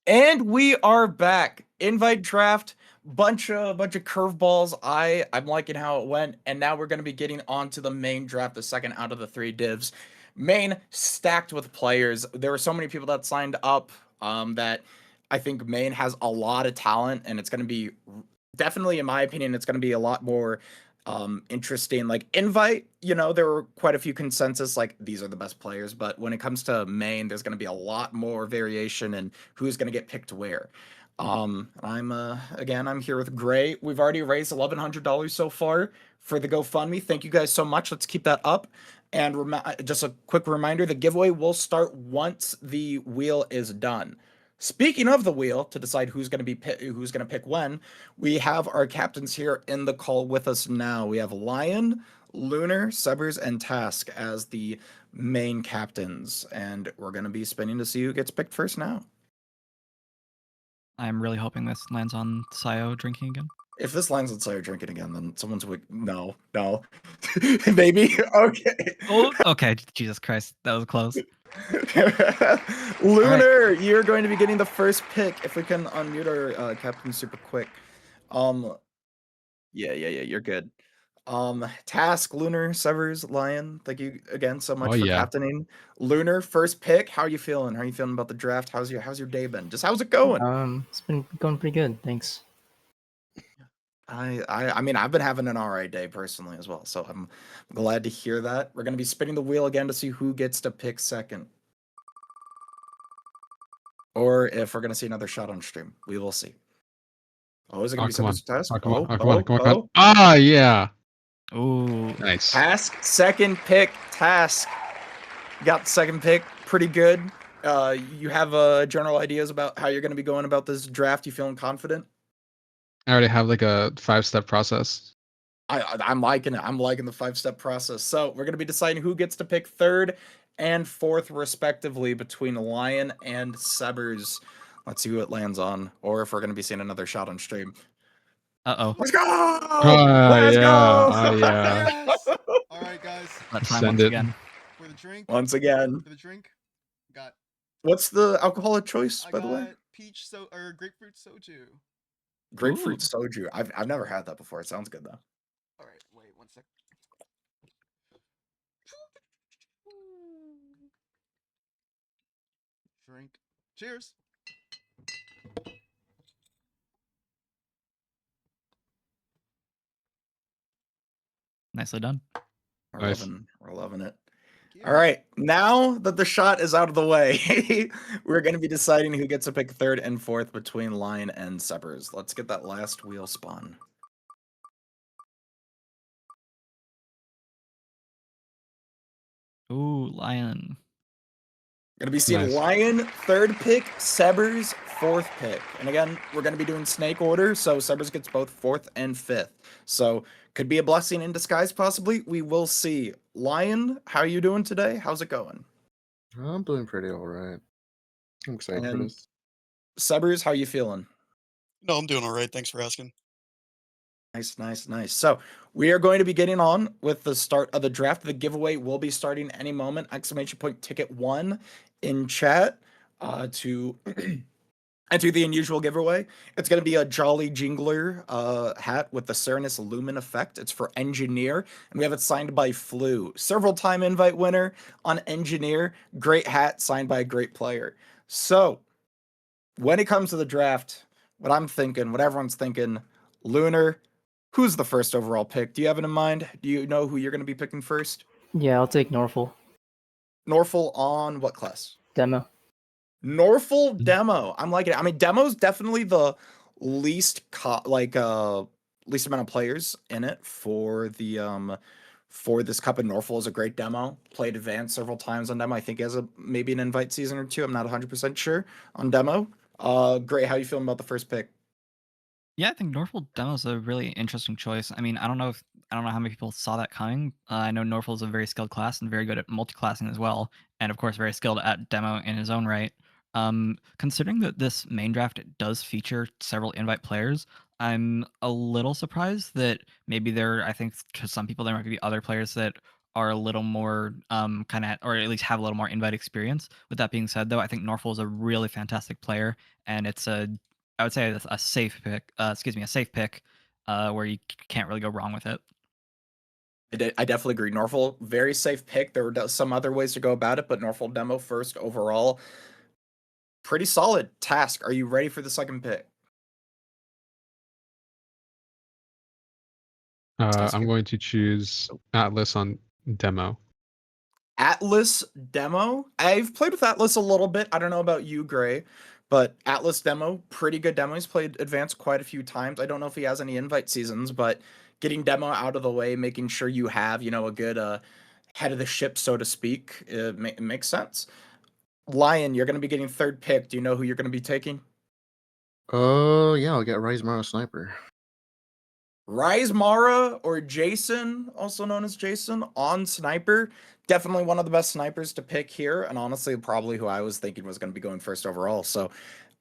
And we are back. Invite draft, bunch of curveballs. I'm liking how it went, and now we're gonna be getting on to the main draft, the second out of the 3 divs. Main stacked with players. There were so many people that signed up that I think main has a lot of talent, and it's gonna be definitely, in my opinion, it's gonna be a lot more interesting. Like invite, there were quite a few consensus like these are the best players, but when it comes to main, there's going to be a lot more variation in who's going to get picked where. I'm here with Gray. We've already raised $1,100 so far for the GoFundMe. Thank you guys so much. Let's keep that up. And just a quick reminder, the giveaway will start once the wheel is done. Speaking of the wheel, to decide who's going to pick when, we have our captains here in the call with us now. We have Lion, Lunar, Subbers, and Task as the main captains, and we're going to be spinning to see who gets picked first now. I'm really hoping this lands on siyo drinking again. If this lands on siyo drinking again, then someone's no. Maybe. Okay. Oh, okay. Jesus Christ, that was close. Lunar, you're going to be getting the first pick. If we can unmute our captain super quick. Yeah, you're good. Task, Lunar, Severs, Lion, thank you again so much for captaining. Lunar, first pick. How are you feeling? How are you feeling about the draft? How's your day been? Just how's it going? It's been going pretty good, thanks. I mean, I've been having an alright day personally as well, so I'm glad to hear that. We're gonna be spinning the wheel again to see who gets to pick second, or if we're gonna see another shot on stream. We will see. Oh, is it gonna be Subbers Task? Come on. Ah, yeah. Ooh, nice. Task, second pick. Task got the second pick. Pretty good. You have general ideas about how you're gonna be going about this draft? You feeling confident? I already have like a 5-step process. I'm liking it. I'm liking the 5-step process. So we're going to be deciding who gets to pick third and fourth, respectively, between Lion and Subbers. Let's see who it lands on, or if we're going to be seeing another shot on stream. Uh-oh. Let's go! Let's go! Yes! All right, guys. Let's time Send once it. again. For the drink. Once again. For the drink. Got. What's the alcoholic choice, by the way? Peach or grapefruit soju. Grapefruit soju. I've never had that before. It sounds good though. All right, wait 1 sec. Drink. Cheers. Nicely done. We're loving it. All right, now that the shot is out of the way, we're going to be deciding who gets to pick third and fourth between Lion and Subbers. Let's get that last wheel spun. Ooh, Lion. Going to be seeing Lion third pick, Subbers fourth pick. And again, we're going to be doing snake order, so Subbers gets both fourth and fifth. So could be a blessing in disguise, possibly. We will see. Lion, how are you doing today? How's it going? I'm doing pretty all right. I'm excited for this. Subbers, how are you feeling? No, I'm doing all right. Thanks for asking. Nice. So we are going to be getting on with the start of the draft. The giveaway will be starting any moment. Ticket 1 in chat to enter the unusual giveaway. It's going to be a Jolly Jingler hat with the Serenus Lumen effect. It's for Engineer, and we have it signed by Flu. Several-time invite winner on Engineer. Great hat signed by a great player. So when it comes to the draft, what I'm thinking, what everyone's thinking, Lunar, who's the first overall pick? Do you have it in mind? Do you know who you're going to be picking first? Yeah, I'll take Norful. Norful on what class? Demo. Norful Demo. I'm liking it. I mean, Demo's definitely the least amount of players in it for the for this cup, and Norful is a great demo. Played advanced several times on Demo. I think he has maybe an invite season or two. I'm not 100% sure on Demo. Great. How you feeling about the first pick? Yeah, I think Norful Demo is a really interesting choice. I mean, I don't know how many people saw that coming. I know Norful is a very skilled class and very good at multi-classing as well, and of course very skilled at Demo in his own right. Considering that this main draft does feature several invite players, I'm a little surprised that maybe I think to some people there might be other players that are a little more kind of, or at least have a little more invite experience. With that being said, though, I think Norfolk is a really fantastic player, and it's I would say a safe pick. Excuse me, a safe pick, where you can't really go wrong with it. I definitely agree. Norfolk, very safe pick. There were some other ways to go about it, but Norfolk demo first overall. Pretty solid task. Are you ready for the second pick? I'm going to choose Atlas on demo. Atlas demo. I've played with Atlas a little bit. I don't know about you, Gray, but Atlas demo, pretty good demo. He's played advanced quite a few times. I don't know if he has any invite seasons, but getting demo out of the way, making sure you have, a good head of the ship, so to speak, it makes sense. Lion, you're going to be getting third pick. Do you know who you're going to be taking? Yeah, I'll get Rise Mara Sniper. Rise Mara, or Jason, also known as Jason, on Sniper. Definitely one of the best snipers to pick here, and honestly, probably who I was thinking was going to be going first overall. So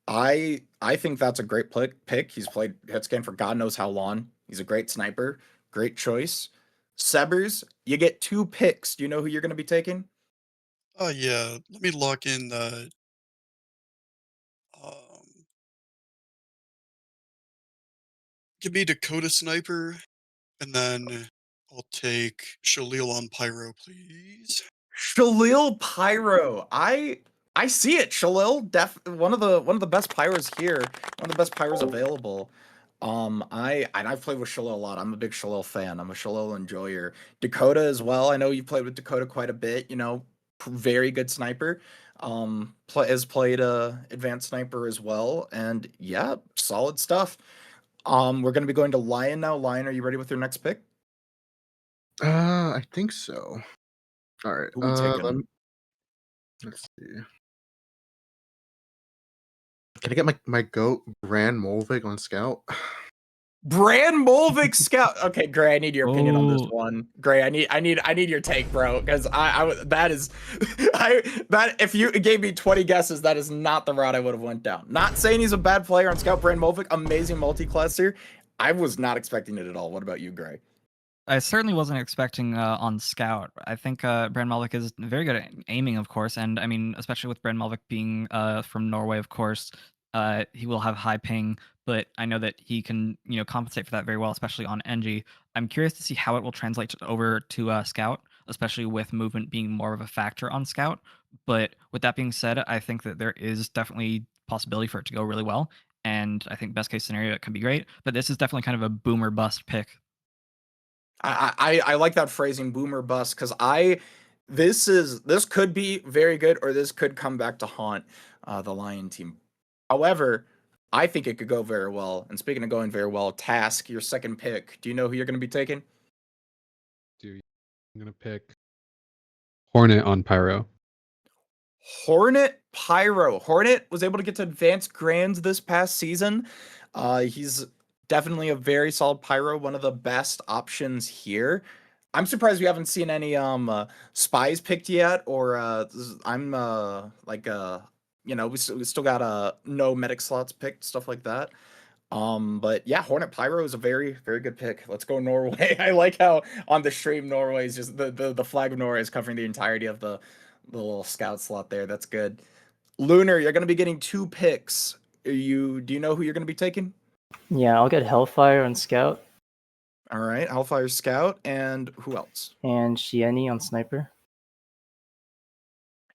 I think that's a great pick. He's played hitscan for God knows how long. He's a great sniper. Great choice. Sebers, you get 2 picks. Do you know who you're going to be taking? Yeah. Let me lock in give me Dakota Sniper, and then I'll take Shalil on Pyro, please. Shalil Pyro. I see it. Shalil, one of the best pyros here, one of the best pyros available. I've played with Shalil a lot. I'm a big Shalil fan. I'm a Shalil enjoyer. Dakota as well. I know you played with Dakota quite a bit. Very good sniper. Has played advanced sniper as well, and yeah, solid stuff. We're gonna be going to Lion now. Lion, are you ready with your next pick? I think so. All right. Who we taking? Let's see. Can I get my goat Brand Molvig on Scout? Brand Molvik Scout. Okay, Gray, I need your opinion on this Oh. one. Gray, I need your take, bro, because that is if you gave me 20 guesses, that is not the route I would have went down. Not saying he's a bad player on Scout. Brand Molvik, amazing multi-classer. I was not expecting it at all. What about you, Gray? I certainly wasn't expecting on Scout. I think Brand Malvik is very good at aiming, of course, and I mean, especially with Brand Malvik being from Norway, of course, he will have high ping, but I know that he can, compensate for that very well, especially on NG. I'm curious to see how it will translate over to Scout, especially with movement being more of a factor on Scout. But with that being said, I think that there is definitely possibility for it to go really well, and I think best case scenario it could be great. But this is definitely kind of a boomer bust pick. I like that phrasing, boomer bust, because this could be very good, or this could come back to haunt the Lion team. However, I think it could go very well. And speaking of going very well, Task, your second pick. Do you know who you're going to be taking? I'm gonna pick Hornet on Pyro. Hornet Pyro. Hornet was able to get to advanced grands this past season. He's definitely a very solid pyro, one of the best options here. I'm surprised we haven't seen any spies picked yet, or I'm we still got no medic slots picked, stuff like that. But yeah, Hornet Pyro is a very, very good pick. Let's go Norway. I like how on the stream Norway is just the flag of Norway is covering the entirety of the little scout slot there. That's good. Lunar, you're gonna be getting 2 picks. Do you know who you're gonna be taking? Yeah, I'll get Hellfire on Scout. All right, Hellfire Scout, and who else? And Shieni on Sniper.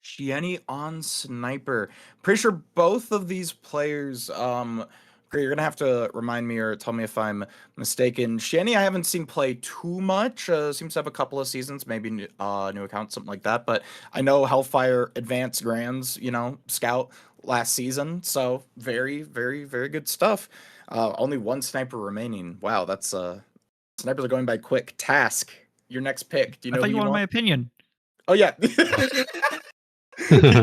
Shieni on Sniper. Pretty sure both of these players, Gray, you're gonna have to remind me or tell me if I'm mistaken. Shieni, I haven't seen play too much. Seems to have a couple of seasons, maybe new account, something like that. But I know Hellfire Advanced Grands, Scout last season. So very, very, very good stuff. Only 1 sniper remaining. Wow, that's snipers are going by quick. Task, your next pick. Do you know I thought who you wanted want? my opinion. Oh yeah.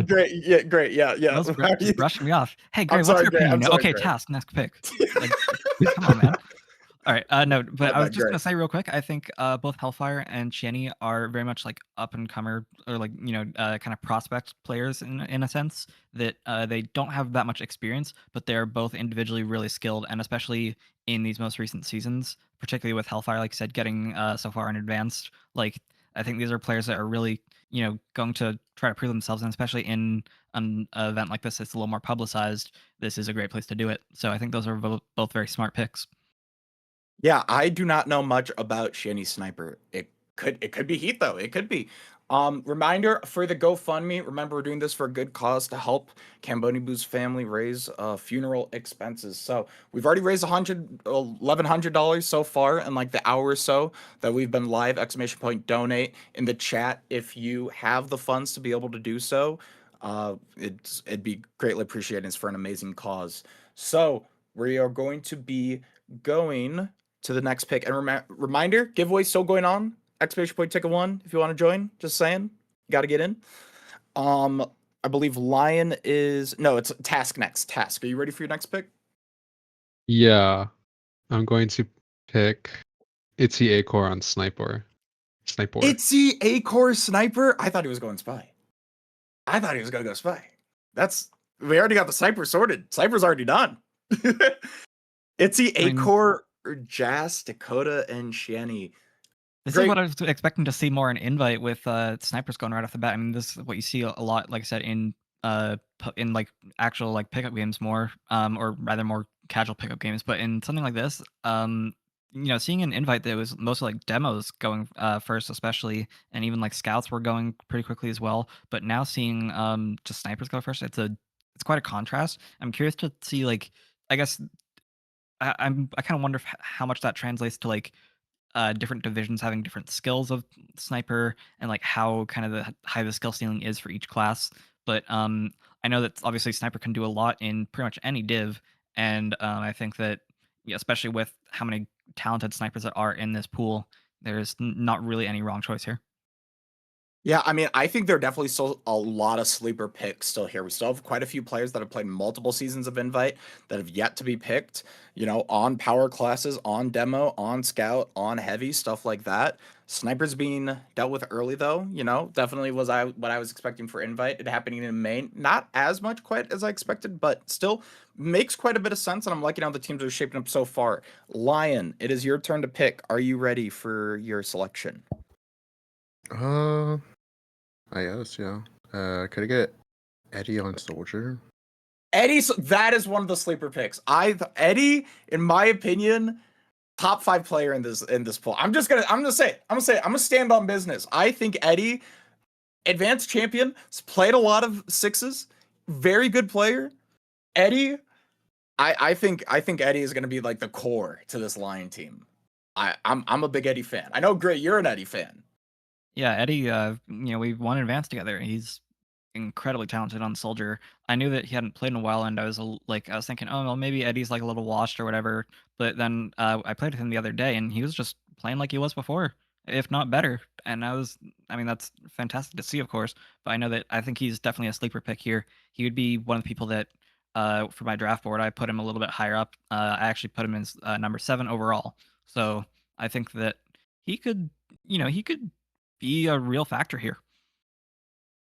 Great, yeah. That was just brushing me off. Hey, Gray, I'm what's sorry, your Gray, I'm opinion? sorry, Okay, Gray. Task, next pick. Like, come on, man. All right, no, but I was bad, just Gray. gonna say real quick. I think both Hellfire and Shieni are very much like up and comer, or like kind of prospect players in a sense that they don't have that much experience, but they're both individually really skilled, and especially in these most recent seasons, particularly with Hellfire, like I said, getting so far in advanced, like I think these are players that are really, going to try to prove themselves, and especially in an event like this, it's a little more publicized. This is a great place to do it. So I think those are both very smart picks. Yeah, I do not know much about Shanny Sniper. It could be Heat though. It could be. Reminder for the GoFundMe. Remember, we're doing this for a good cause to help Cambonibu's family raise funeral expenses. So we've already raised $1,100 so far in like the hour or so that we've been live. ! Donate in the chat if you have the funds to be able to do so. It'd be greatly appreciated. It's for an amazing cause. So we are going to be going to the next pick. And reminder, giveaway still going on. ! Ticket 1 if you want to join. Just saying. Got to get in. I believe Lion is it's Task next. Task. Are you ready for your next pick? Yeah. I'm going to pick Itzy Acor on Sniper. Itzy Acor Sniper? I thought he was going Spy. I thought he was going to go Spy. We already got the Sniper sorted. Sniper's already done. Itzy Acor, Jas, Dakota, and Shanny. This is what I was expecting to see more in Invite with snipers going right off the bat. I mean, this is what you see a lot, like I said, in like actual like pickup games more, or rather more casual pickup games. But in something like this, seeing an Invite that was mostly like demos going first, especially, and even like scouts were going pretty quickly as well. But now seeing just snipers go first, it's quite a contrast. I'm curious to see, like, I guess I kind of wonder how much that translates to like different divisions having different skills of sniper, and like how kind of high the skill ceiling is for each class. But I know that obviously sniper can do a lot in pretty much any div, and I think that especially with how many talented snipers that are in this pool, there's not really any wrong choice here. Yeah, I mean, I think there are definitely still a lot of sleeper picks still here. We still have quite a few players that have played multiple seasons of Invite that have yet to be picked, on power classes, on demo, on scout, on heavy, stuff like that. Snipers being dealt with early though, definitely was what I was expecting for Invite. It happening in main, not as much quite as I expected, but still makes quite a bit of sense, and I'm liking how the teams are shaping up so far. Lion, it is your turn to pick. Are you ready for your selection? I guess, yeah. Could I get Eddie on Soldier? Eddie, that is one of the sleeper picks. Eddie, in my opinion, top 5 player in this poll. I'm gonna stand on business. I think Eddie, advanced champion, has played a lot of 6s, very good player. Eddie, I think Eddie is gonna be like the core to this Lion team. I'm a big Eddie fan. I know, Gray, you're an Eddie fan. Yeah, Eddie, we won advanced together. He's incredibly talented on Soldier. I knew that he hadn't played in a while, and I was thinking, oh, well, maybe Eddie's like a little washed or whatever. But then I played with him the other day, and he was just playing like he was before, if not better. And that's fantastic to see, of course. But I think he's definitely a sleeper pick here. He would be one of the people that, for my draft board, I put him a little bit higher up. I actually put him as number 7 overall. So I think that he could be a real factor here.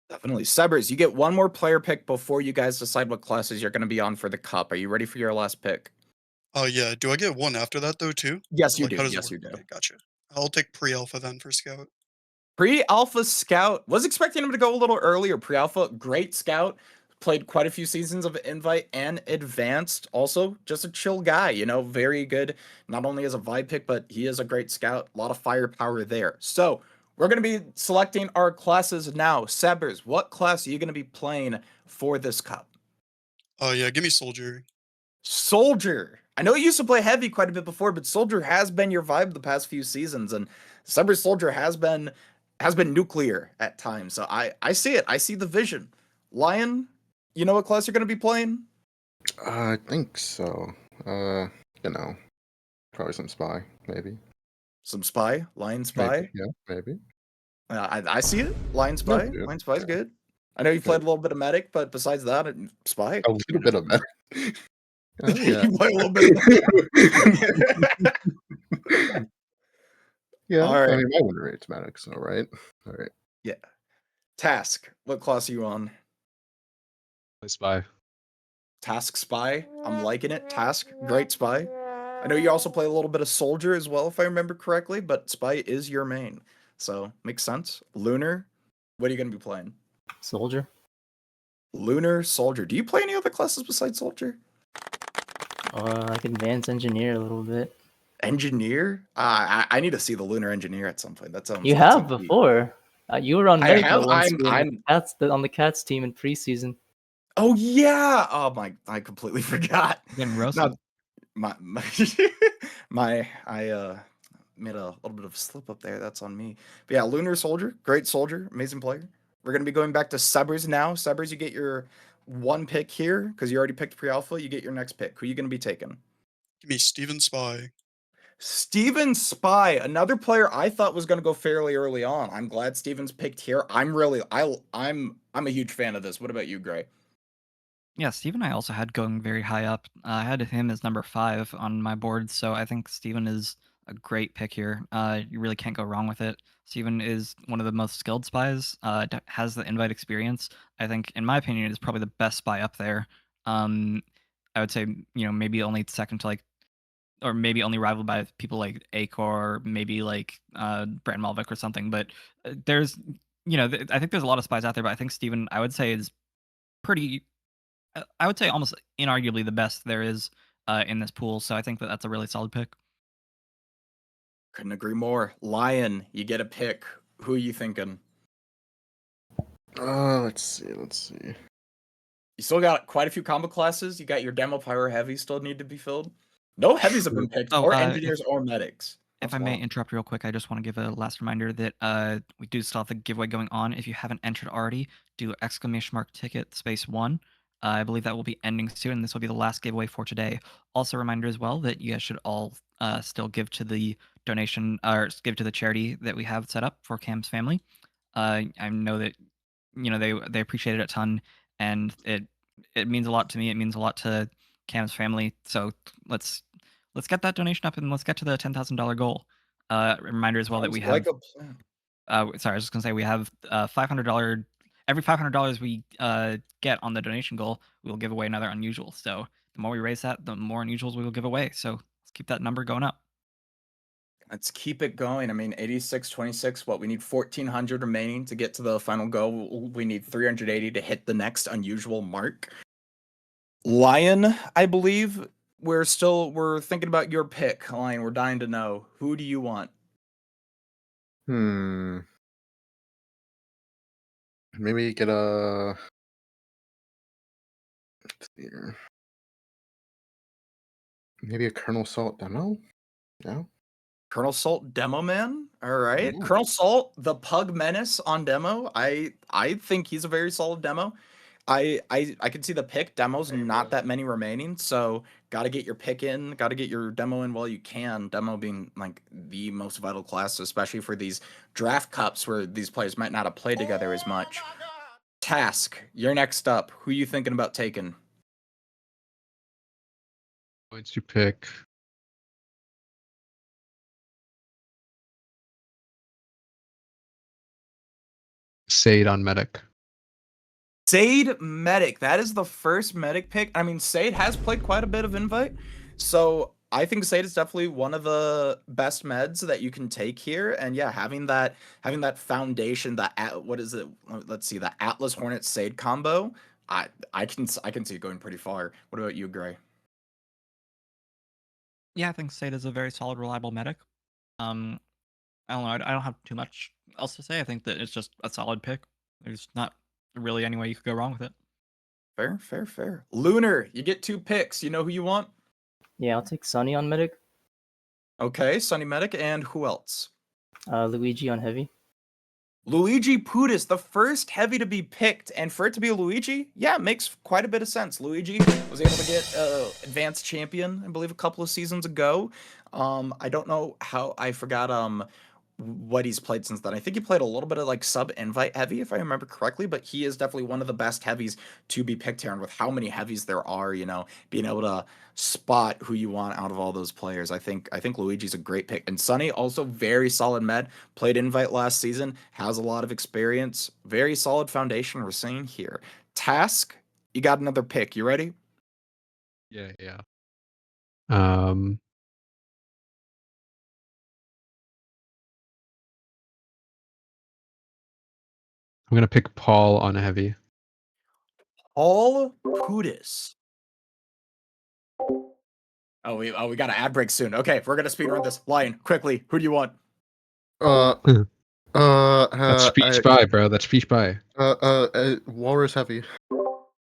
Definitely. Sebers, you get one more player pick before you guys decide what classes you're going to be on for the cup. Are you ready for your last pick? Oh, yeah. Do I get one after that, though, too? Yes, you do. How does it Yes, work? you do. Okay, gotcha. I'll take pre-alpha then for scout. Pre-alpha scout. Was expecting him to go a little earlier. Pre-alpha, great scout. Played quite a few seasons of Invite and Advanced. Also, just a chill guy, very good. Not only as a vibe pick, but he is a great scout. A lot of firepower there. So, we're going to be selecting our classes now. Sebers, what class are you going to be playing for this cup? Oh, yeah. Give me Soldier. Soldier. I know you used to play heavy quite a bit before, but Soldier has been your vibe the past few seasons, and Sebers Soldier has been nuclear at times. So I see it. I see the vision. Lion, you know what class you're going to be playing? I think so. Probably some Spy, maybe. Some Spy? Lion Spy? Maybe. Yeah, maybe. I see it. Lion Spy. Yeah, Lion Spy's good. I know you played a little bit of Medic, but besides that, Spy. A little bit of Medic. Oh, yeah. You play a little bit of Yeah, all right. I mean, my win rate's Medic, so right? All right. Yeah. Task, what class are you on? Play Spy. Task Spy. I'm liking it. Task, great Spy. I know you also play a little bit of Soldier as well, if I remember correctly, but Spy is your main. So makes sense. Lunar, what are you gonna be playing? Soldier. Lunar, Soldier. Do you play any other classes besides Soldier? Like advanced engineer a little bit. Engineer? I need to see the Lunar Engineer at some point. That sounds. You that have sounds neat. before. You were on I medical have. once I'm. on the Cats team in preseason. Oh yeah. Oh my. I completely forgot. Getting roasted. No, I made a little bit of a slip up there. That's on me. But yeah, Lunar Soldier, great soldier, amazing player. We're gonna be going back to Subbers now. Subbers, you get your one pick here because you already picked pre-alpha. You get your next pick. Who are you gonna be taking? Give me Steven Spy. Steven Spy, another player I thought was going to go fairly early on. I'm glad Steven's picked here. I'm a huge fan of this. What about you, Gray? Yeah, Steven I also had going very high up. I had him as number 5 on my board, so I think Steven is a great pick here. You really can't go wrong with it. Steven is one of the most skilled spies, has the invite experience. I think, in my opinion, is probably the best spy up there. I would say, maybe only second to or maybe only rivaled by people like Acor, maybe like Brent Malvik or something. But there's, I think there's a lot of spies out there, but I think Steven, I would say, is pretty. I would say almost inarguably the best there is in this pool. So I think that's a really solid pick. Couldn't agree more. Lion, you get a pick. Who are you thinking? Let's see. You still got quite a few combo classes. You got your demo pyro heavies still need to be filled. No heavies have been picked, or engineers or medics. If I may interrupt real quick, I just want to give a last reminder that we do still have the giveaway going on. If you haven't entered already, do !ticket !1. I believe that will be ending soon, and this will be the last giveaway for today. Also, a reminder as well that you guys should all still give to the donation or give to the charity that we have set up for Cam's family. I know that they appreciate it a ton, and it means a lot to me. It means a lot to Cam's family. So let's get that donation up and let's get to the $10,000 goal. Reminder as well that we have. Like a plan. Sorry, I was just gonna say we have $500. Every $500 we get on the donation goal, we will give away another unusual. So the more we raise that, the more unusuals we will give away. So let's keep that number going up. Let's keep it going. I mean, 86-26. What we need 1,400 remaining to get to the final goal. We need 380 to hit the next unusual mark. Lion, I believe we're thinking about your pick. Lion, we're dying to know. Who do you want? Maybe get a. Let's see here. Maybe a Colonel Salt demo. Yeah. Colonel Salt demo man. All right. Yeah. Colonel Salt, the Pug Menace on demo. I think he's a very solid demo. I can see the pick. Demos not that many remaining, so gotta get your pick in, gotta get your demo in while you can. Demo being like the most vital class, especially for these draft cups where these players might not have played together as much. Task, you're next up. Who you thinking about taking? Going to pick Sade on medic. Sade medic. That is the first medic pick. I mean, Sade has played quite a bit of invite, so I think Sade is definitely one of the best meds that you can take here. And yeah, having that foundation, what is it? Let's see, the Atlas Hornet Sade combo. I can see it going pretty far. What about you, Gray? Yeah, I think Sade is a very solid, reliable medic. I don't know. I don't have too much else to say. I think that it's just a solid pick. There's not really any way you could go wrong with it. Fair. Lunar, you get 2 picks. You know who you want? Yeah, I'll take Sunny on medic. Okay, Sunny medic, and who else? Luigi on heavy. Luigi Putis, the first heavy to be picked, and for it to be a Luigi, yeah, it makes quite a bit of sense. Luigi was able to get advanced champion, I believe, a couple of seasons ago. I don't know how, I forgot what he's played since then. I think he played a little bit of like sub-invite heavy, if I remember correctly, but he is definitely one of the best heavies to be picked here. And with how many heavies there are, being able to spot who you want out of all those players, I think Luigi's a great pick. And Sunny, also very solid med, played invite last season, has a lot of experience, very solid foundation we're seeing here. Task, you got another pick. You ready? Yeah. I'm gonna pick Paul on heavy. Paul Pudis. Oh, we got an ad break soon. Okay, we're gonna speedrun this. Lion, quickly, who do you want? That's speech by, bro. That's speech by. Walrus heavy.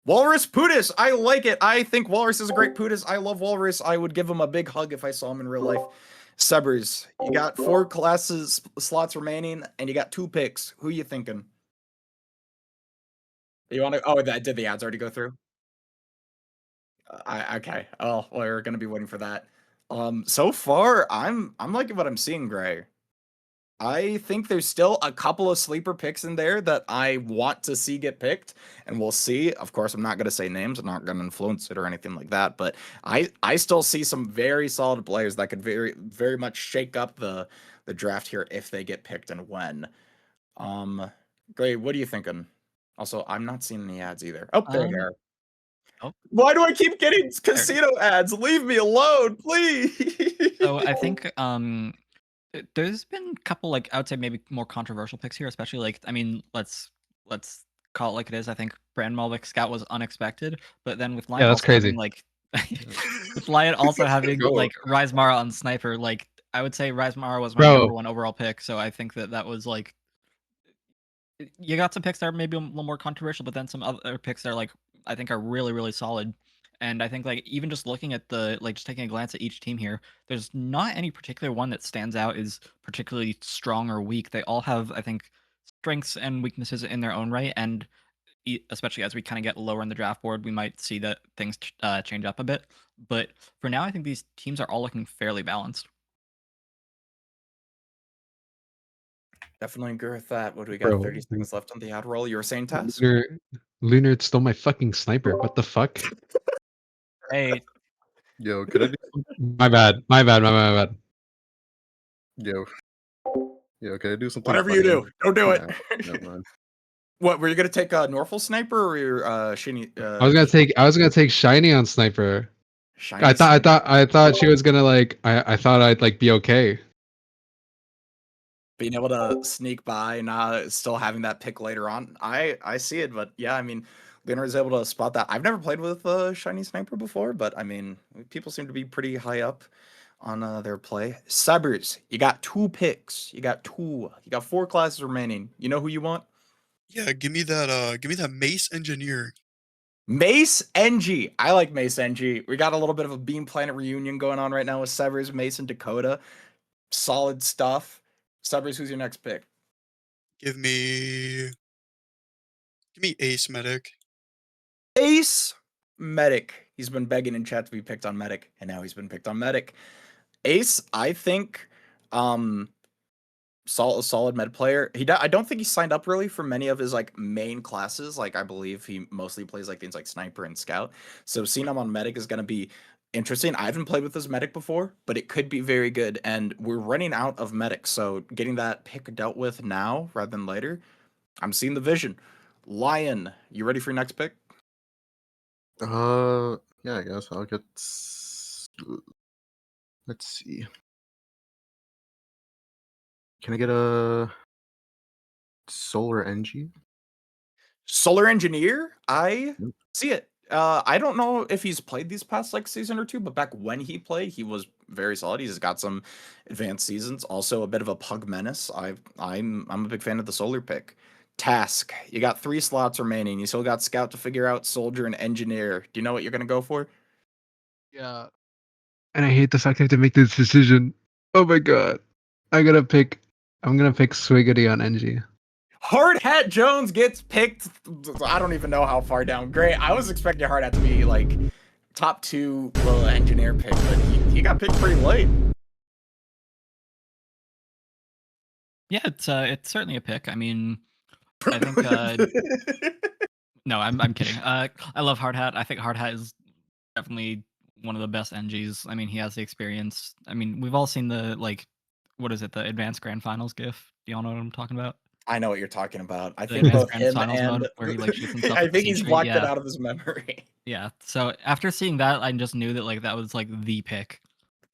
Walrus Pudis, I like it. I think Walrus is a great Pudis. I love Walrus. I would give him a big hug if I saw him in real life. Subbers, you got 4 classes slots remaining, and you got 2 picks. Who you thinking? You want to? Oh, did the ads already go through? Okay. Oh, well, we're gonna be waiting for that. So far, I'm liking what I'm seeing, Gray. I think there's still a couple of sleeper picks in there that I want to see get picked, and we'll see. Of course, I'm not going to say names. I'm not going to influence it or anything like that, but I still see some very solid players that could very much shake up the draft here if they get picked and when. Gray, what are you thinking? Also, I'm not seeing any ads either. Oh, there you are. Oh. Why do I keep getting casino ads? Leave me alone, please. So I think there's been a couple, like, I would say maybe more controversial picks here, especially, like, I mean, let's call it like it is. I think Brand Malvik Scout was unexpected, but then with Lion Yeah, that's also crazy. having, like, with Lion also having like Rise Mara on Sniper, like, I would say Rise Mara was my number 1 overall pick, so I think that was like, you got some picks that are maybe a little more controversial, but then some other picks that are, like, I think are really solid. And I think, like, even just looking at just taking a glance at each team here, there's not any particular one that stands out as particularly strong or weak. They all have, I think, strengths and weaknesses in their own right, and especially as we kind of get lower in the draft board, we might see that things change up a bit. But for now, I think these teams are all looking fairly balanced. Definitely agree with that. What do we got? Bro. 30 seconds left on the ad roll. You were saying, Tess? Lunar stole my fucking sniper. What the fuck? Hey. Yo, could I do My bad. My bad. Yo, can I do something? Whatever you do, don't do it. Nah, never mind. What, were you gonna take a Norfolk sniper or your Shiny? I was gonna take Shiny on sniper. Shiny I thought she was gonna like. I thought I'd like be okay. Being able to sneak by, not still having that pick later on. I see it, but yeah, I mean, Lunar is able to spot that. I've never played with Shiny Sniper before, but I mean, people seem to be pretty high up on their play. Subbers, you got 2 picks. You got 2. You got 4 classes remaining. You know who you want? Yeah, give me that Mace Engineer. Mace NG. I like Mace NG. We got a little bit of a Beam Planet reunion going on right now with Severs, Mace, and Dakota. Solid stuff. Severs, who's your next pick? Give me Ace Medic. Ace Medic. He's been begging in chat to be picked on Medic, and now he's been picked on Medic. Ace, I think, solid med player. I don't think he signed up really for many of his like main classes. Like, I believe he mostly plays like things like Sniper and Scout. So seeing him on Medic is going to be interesting. I haven't played with this Medic before, but it could be very good. And we're running out of Medics, so getting that pick dealt with now rather than later, I'm seeing the vision. Lion, you ready for your next pick? Yeah, I guess I'll get. Let's see. Can I get a Solar NG? Solar Engineer? I see it. I don't know if he's played these past like season or 2, but back when he played, he was very solid. He's got some advanced seasons. Also a bit of a pug menace. I'm a big fan of the Solar pick. Task. You got 3 slots remaining. You still got Scout to figure out, Soldier, and Engineer. Do you know what you're gonna go for? Yeah. And I hate the fact I have to make this decision. Oh my god. I'm gonna pick Swiggity on NG. Hard Hat Jones gets picked. I don't even know how far down. Great. I was expecting Hard Hat to be like top 2 engineer pick, but he got picked pretty late. Yeah, it's certainly a pick. I mean, I think no, I'm kidding. I love Hard Hat. I think Hard Hat is definitely one of the best NGs. I mean, he has the experience. I mean, we've all seen the what is it, the Advanced Grand Finals GIF? Do y'all know what I'm talking about? I know what you're talking about. I The think Advanced both Grand him Finals and mode where he like shoots himself. I with think the he's C3, blocked it yeah. out of his memory. Yeah. So after seeing that, I just knew that like that was like the pick.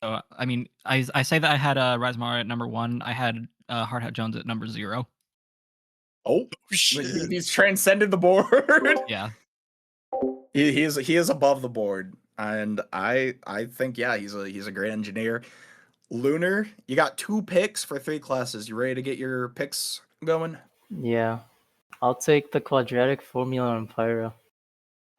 So I mean, I say that I had Rise Mara at number 1. I had Hard Hat Jones at number 0. Oh, shit. he's transcended the board. Yeah. He is above the board, and I think he's a great engineer. Lunar, you got 2 picks for 3 classes. You ready to get your picks going? Yeah. I'll take the quadratic formula on Pyro.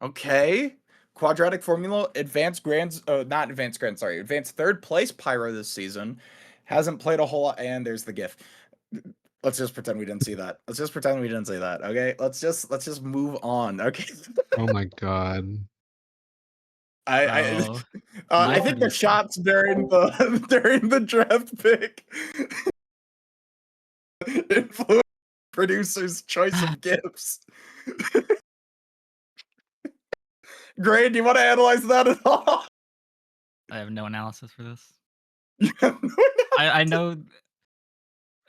Okay. Quadratic formula, advanced 3rd place Pyro this season. Hasn't played a whole lot, and there's the GIF. Let's just pretend we didn't see that. Let's just pretend we didn't say that. Okay. Let's just move on. Okay. Oh my god. I Oh. I think the shots during the draft pick influence producer's choice of gifts. Gray, do you want to analyze that at all? I have no analysis for this. I know.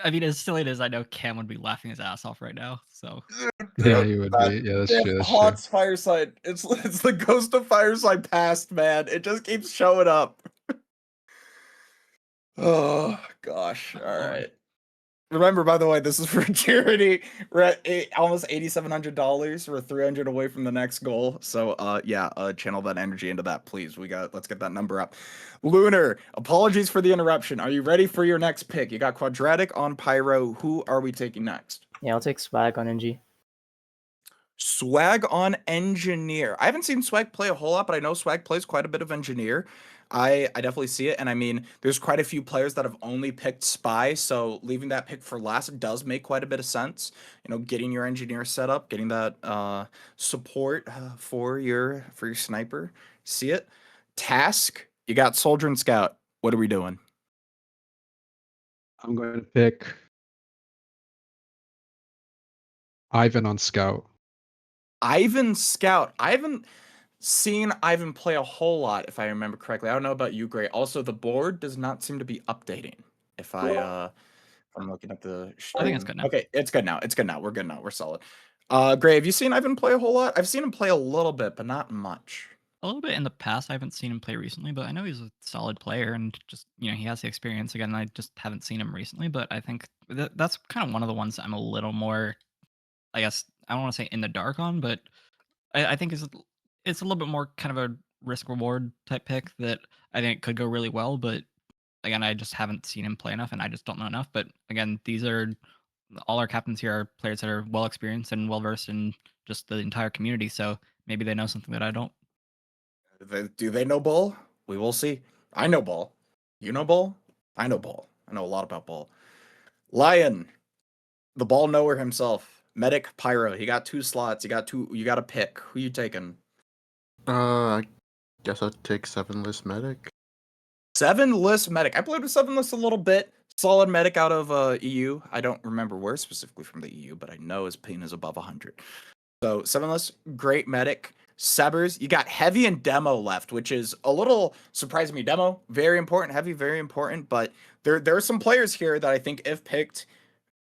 I mean, as silly as I know, Cam would be laughing his ass off right now. So Yeah, you would be. Yeah, that's true. That's true. Haunts Fireside. It's the ghost of Fireside Past, man. It just keeps showing up. Oh gosh. All right. Remember, by the way, this is for charity. We're at almost $8,700. We're 300 away from the next goal. So, channel that energy into that, please. Let's get that number up. Lunar, apologies for the interruption. Are you ready for your next pick? You got quadratic on Pyro. Who are we taking next? Yeah, I'll take Swag on NG. Swag on Engineer. I haven't seen Swag play a whole lot, but I know Swag plays quite a bit of Engineer. I definitely see it, and I mean, there's quite a few players that have only picked Spy, so leaving that pick for last does make quite a bit of sense. You know, getting your Engineer set up, getting that support for your sniper. See it? Task, you got Soldier and Scout. What are we doing? I'm going to pick Ivan on Scout. Ivan Scout. I haven't seen Ivan play a whole lot, if I remember correctly. I don't know about you, Gray. Also, the board does not seem to be updating. If I'm looking at the stream. I think it's good now. Okay, it's good now. It's good now. We're good now. We're solid. Gray, have you seen Ivan play a whole lot? I've seen him play a little bit, but not much. A little bit in the past. I haven't seen him play recently, but I know he's a solid player and just, he has the experience. Again, I just haven't seen him recently, but I think that's kind of one of the ones I'm a little more, I guess, I don't want to say in the dark on, but I think it's a little bit more kind of a risk reward type pick that I think could go really well. But again, I just haven't seen him play enough, and I just don't know enough. But again, all our captains here are players that are well experienced and well versed in just the entire community. So maybe they know something that I don't. Do they know Bull? We will see. I know Bull. You know Bull? I know Bull. I know a lot about Bull. Lion, the ball knower himself. Medic, Pyro. He got 2 slots. You got to pick. Who you taking? I guess I'll take 7-list medic. 7-list medic. I played with 7-list a little bit. Solid medic out of EU. I don't remember where specifically from the EU, but I know his ping is above 100. So 7-list, great medic. Sebers, you got heavy and demo left, which is a little surprising me. Demo, very important. Heavy, very important. But there are some players here that I think, if picked,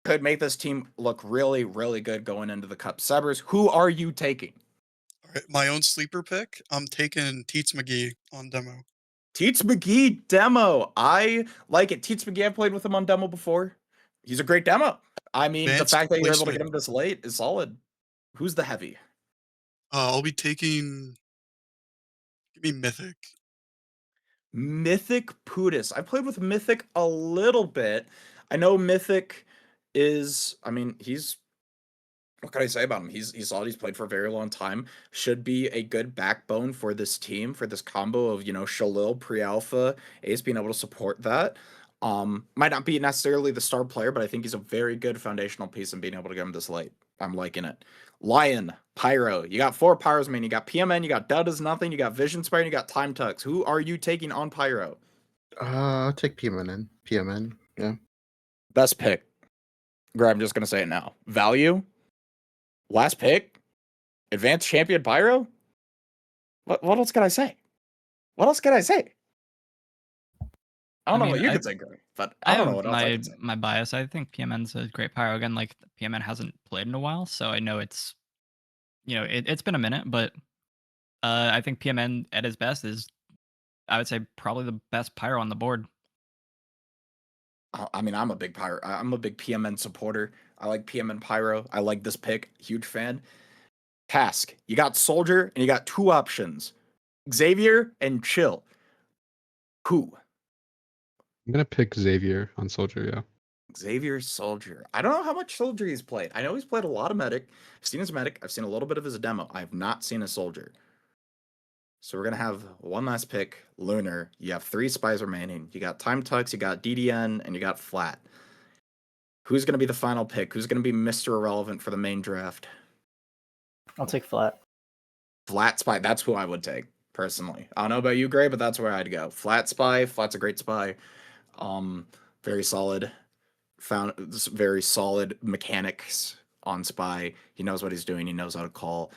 could make this team look really, really good going into the Cup. Sebers, who are you taking? All right, my own sleeper pick. I'm taking Teets McGee on demo. Teets McGee demo. I like it. Teets McGee, I've played with him on demo before. He's a great demo. I mean, the fact that you're able to get him this late is solid. Who's the heavy? I'll be taking. Give me Mythic. Mythic Pudis. I played with Mythic a little bit. I know Mythic is. I mean, he's. What can I say about him? He's solid. He's played for a very long time. Should be a good backbone for this team, for this combo of, Shalil, pre-alpha, Ace being able to support that. Might not be necessarily the star player, but I think he's a very good foundational piece in being able to get him this late. I'm liking it. Lion, Pyro. You got 4 Pyros, man. You got PMN, you got Does Nothing, you got Vision Spire, and you got Time Tux. Who are you taking on Pyro? I'll take PMN. PMN, yeah. Best pick. Greg, I'm just going to say it now. Value? Last pick? Advanced Champion Pyro? What else can I say? What else can I say? I don't know what you could say, Greg, but I don't know what else I can say. My bias, I think PMN's a great Pyro. Again, like, PMN hasn't played in a while, so I know it's, it's been a minute, but I think PMN at his best is, I would say, probably the best Pyro on the board. I mean, I'm a big Pyro. I'm a big PMN supporter. I like PMN Pyro. I like this pick. Huge fan. Task. You got Soldier and you got two options. Xavier and Chill. Who? I'm gonna pick Xavier on Soldier. Yeah. Xavier Soldier. I don't know how much Soldier he's played. I know he's played a lot of Medic. I've seen his Medic. I've seen a little bit of his demo. I have not seen a Soldier. So we're going to have one last pick. Lunar. You have 3 spies remaining. You got Time Tux, you got DDN, and you got Flat. Who's going to be the final pick? Who's going to be Mr. Irrelevant for the main draft? I'll take Flat. Flat Spy. That's who I would take, personally. I don't know about you, Gray, but that's where I'd go. Flat Spy. Flat's a great spy. Very solid. Found very solid mechanics on Spy. He knows what he's doing. He knows how to call.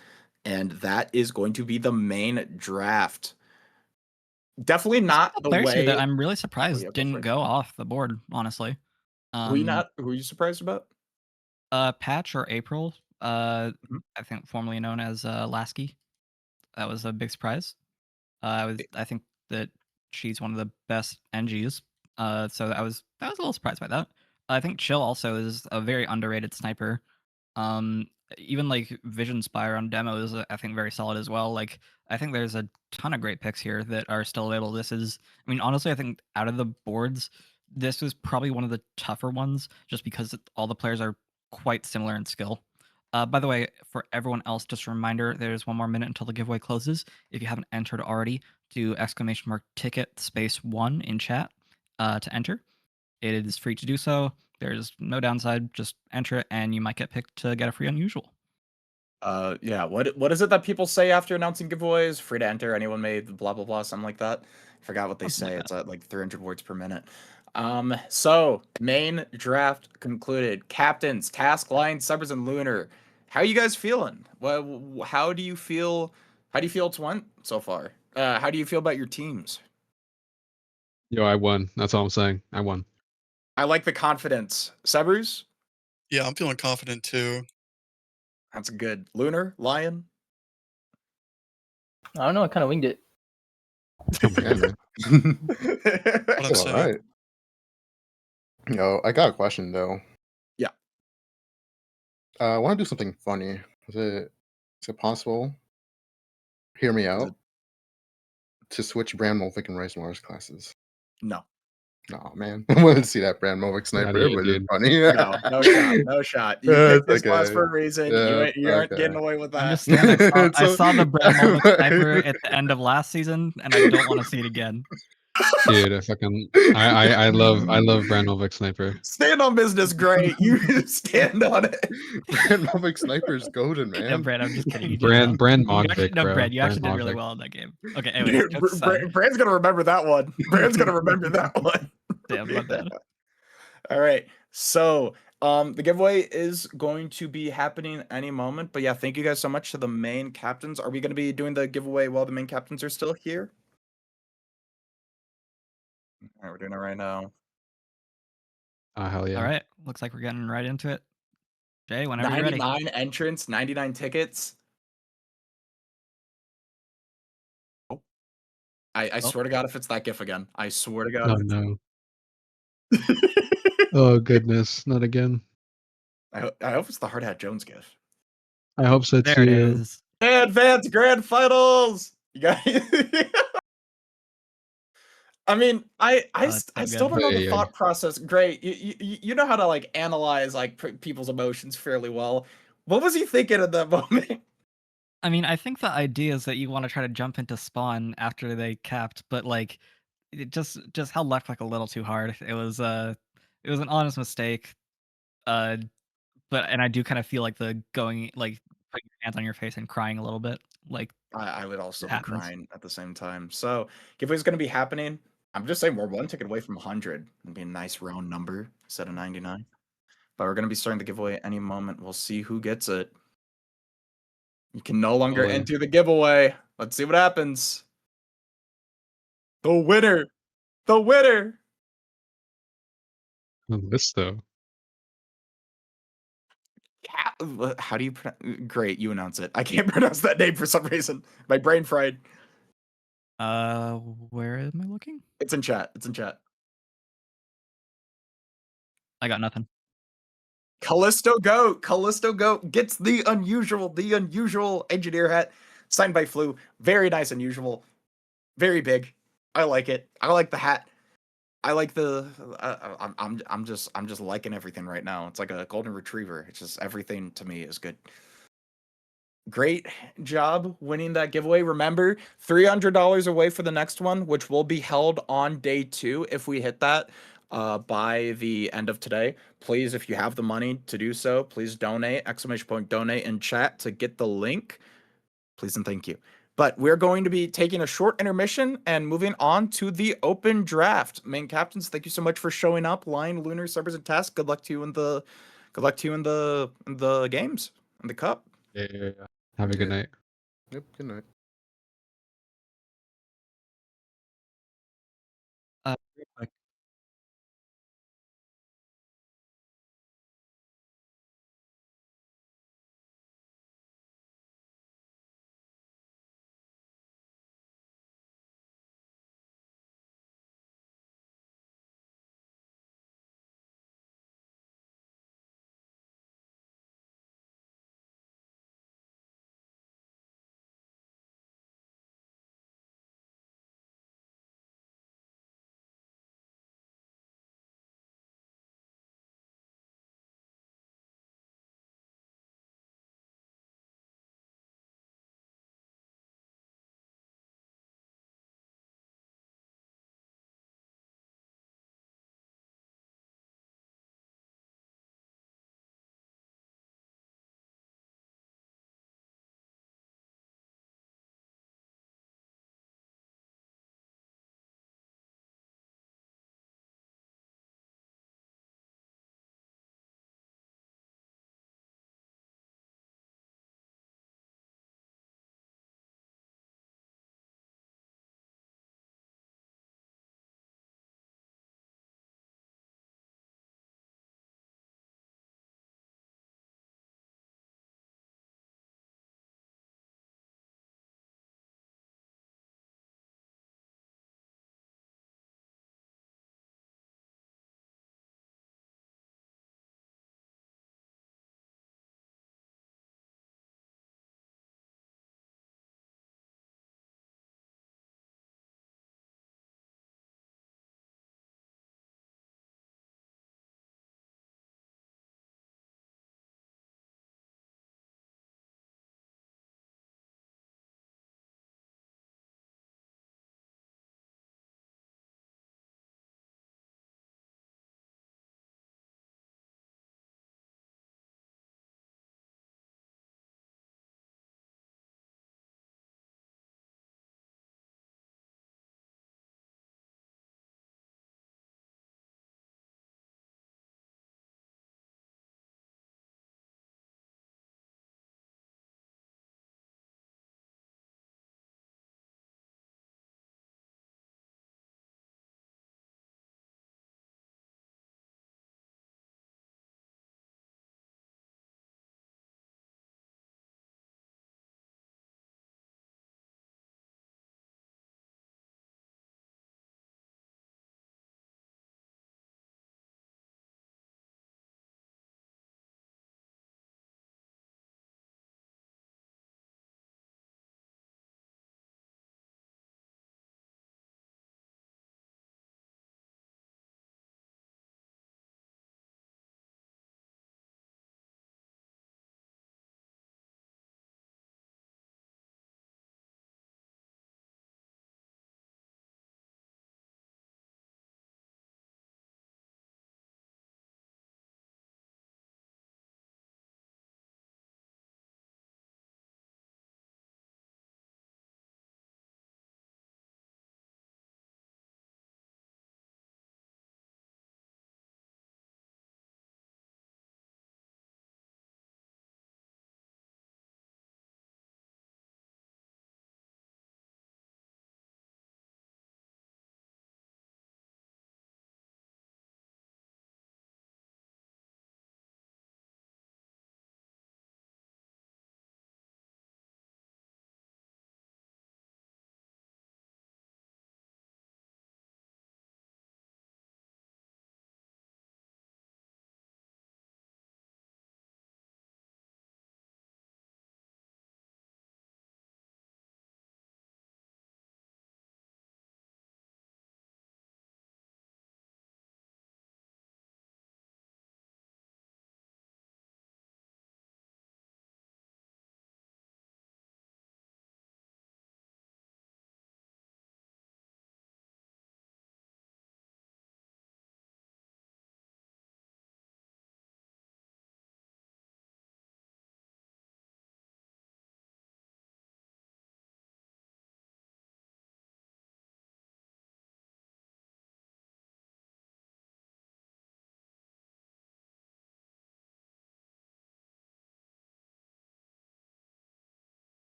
And that is going to be the main draft. Definitely not the Players here way that I'm really surprised yeah, go didn't for it. go off the board, honestly. Who are you surprised about? Patch or April, I think formerly known as Lasky. That was a big surprise. I think that she's one of the best NGs. So I was a little surprised by that. I think Chill also is a very underrated sniper. Even like Vision Spire on demo is I think very solid as well. Like I think there's a ton of great picks here that are still available. This is, I mean, honestly, I think out of the boards, this was probably one of the tougher ones, just because all the players are quite similar in skill. By the way, for everyone else, just a reminder, there's 1 more minute until the giveaway closes. If you haven't entered already, do !ticket1 in chat to enter. It is free to do so. There's no downside. Just enter it, and you might get picked to get a free unusual. Yeah. What is it that people say after announcing giveaways? Free to enter. Anyone made blah blah blah, something like that. I forgot what they say. It's at like 300 words per minute. So main draft concluded. Captains, Task, Lion, Subbers, and Lunar. How are you guys feeling? Well, how do you feel? How do you feel it's went so far? How do you feel about your teams? Yo, I won. That's all I'm saying. I won. I like the confidence. Subbers? Yeah, I'm feeling confident too. That's good. Lunar, Lion. I don't know. I kind of winged it. Yeah, man. What I'm All saying. right. Yo, I got a question though. Yeah. I want to do something funny. Is it possible? Hear me out. To switch Brand Molvik and Rice Mars classes. No. Oh man, I wanted to see that Brand Molvik sniper, here, but it's dude. funny. No, no shot, no shot. You Yeah, picked this it's class okay. for a reason. Yeah, You aren't okay. getting away with that. Understand, I So- saw the Brand Molvik sniper at the end of last season, and I don't want to see it again. Dude, I love Brand Molvik sniper. Stand on business, Gray. You stand on it. Brand Molvik sniper's golden, man. No, Brand, I'm just kidding. You did Brand well. You Molvik, actually, no, bro. Brand, you actually Brand did really Molvik. well in that game. Okay, anyway, Dude, Brand's gonna remember that one. Brand's gonna remember that one. Damn, my bad. All right. So the giveaway is going to be happening any moment. But yeah, thank you guys so much to the main captains. Are we gonna be doing the giveaway while the main captains are still here? All right, we're doing it right now. Hell yeah. All right, looks like we're getting right into it. Jay, whenever you're ready. 99 entrants, 99 tickets. Oh. I swear to God, if it's that GIF again. I swear to God. Oh no. Oh goodness, not again. I hope it's the Hard Hat Jones GIF. I hope so There too. it is. Advance Grand Finals! You guys. I mean, I so still good. don't know the Yeah. thought process. Great, you know how to like analyze like people's emotions fairly well. What was he thinking at that moment? I mean, I think the idea is that you want to try to jump into spawn after they capped, but like, it just held left like a little too hard. It was an honest mistake. And I do kind of feel like the going like putting your hands on your face and crying a little bit. Like I would also be happens. crying at the same time. So giveaway's going to be happening. I'm just saying we're 1 ticket away from 100. It'd be a nice round number instead of 99. But we're going to be starting the giveaway any moment. We'll see who gets it. You can no longer Boy. enter the giveaway. Let's see what happens. The winner. The winner. This though. How do you pronounce? Great, you announce it. I can't pronounce that name for some reason. My brain fried. Where am I looking? It's in chat. It's in chat. I got nothing. Callisto Goat gets the unusual engineer hat signed by Flu. Very nice, unusual, very big. I like it. I like the hat. I like the. I'm just liking everything right now. It's like a golden retriever. It's just everything to me is good. Great job winning that giveaway. Remember, $300 away for the next one, which will be held on day 2 if we hit that by the end of today. Please, if you have the money to do so, please donate, !donate in chat to get the link. Please and thank you. But we're going to be taking a short intermission and moving on to the open draft. Main captains, thank you so much for showing up. Lion, Lunar, Subbers, and Task. Good luck to you in the games, in the cup. Yeah. Have a good night. Yep, good night. Real quick.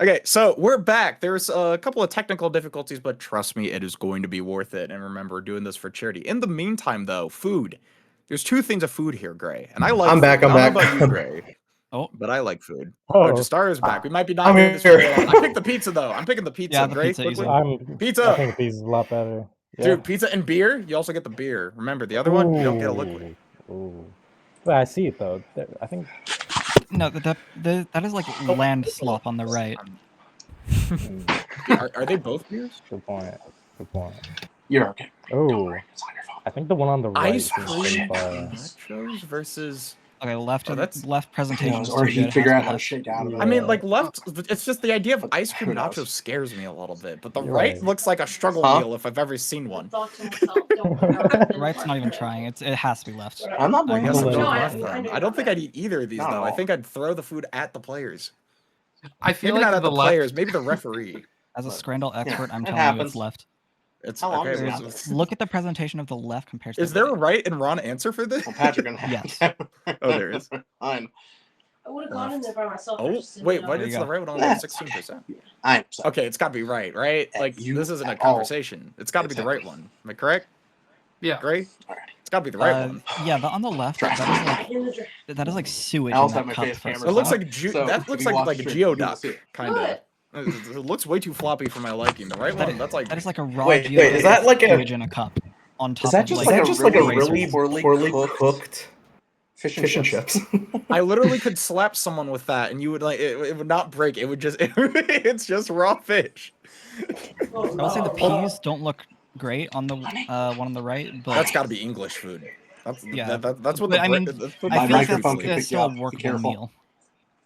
Okay, so we're back. There's a couple of technical difficulties, but trust me, it is going to be worth it. And remember, we're doing this for charity. In the meantime, though, food. There's two things of food here, Gray, and I like. I'm food. back. I'm I don't back. know about you, Gray. Oh, but I like food. Oh. Oh, Justara's back. We might be not I'm doing this here. for very long. I picked the pizza though. I'm picking the pizza. Yeah, the Gray, pizza, quickly. easy. Pizza. I think pizza's a lot better. Yeah. Dude, pizza and beer. You also get the beer. Remember, the other one you don't get a liquid. Ooh. But I see it though. I think. No, that is like land slop on the right. Are they both beers? Good point. Good point. You're okay. Oh. I think the one on the right. Ice is cream by- nachos versus. Okay, left. Oh, that's left presentation. Or he figure out how to shake out of it. I mean, like left. It's just the idea of ice cream nachos scares me a little bit. But the You're right right. looks like a struggle meal if I've ever seen one. Right's not even trying. It has to be left. I'm not I blaming guess I'm the going left. left then. I don't think I'd eat either of these Not at though. I all. think I'd throw the food at the players. I feel Maybe like not at the the left- players. Maybe the referee. As a Scrandle expert, I'm it telling you happens. it's left. It's How long okay. does it it's- happen? it's- Look at the presentation of the left compared to Is the there a right. right and wrong answer for this? Well, Patrick and Yes. Oh, there is. Fine. I would have gone in there by myself. Oh, wait, why There did you the go. right one only have 16%? I'm sorry. Okay, it's got to be right, right? Like, you this isn't a at all. conversation. It's got to be the right one. Am I correct? Yeah. Gray? It's got to be the right one. Yeah, the on the left. That is like sewage I in also that have my cup. face first camera of It looks all. like So, that if looks you like watch a the stream, you will see geoduck, it. kind of. It looks way too floppy for my liking. The right one, that's like that is like a raw Wait, geoduck is that like a- sewage in a cup on top Is that of just like, like a razor. really poorly cooked fish and chips? I literally could slap someone with that, and you would like it would not break. It would just it's just raw fish. I will say the peas don't look great on the one on the right, but That's got to be English food. That's Yeah, that's what but the I mean, that's what I the feel like British microphone people can eat. pick it's still a Be workable careful. meal.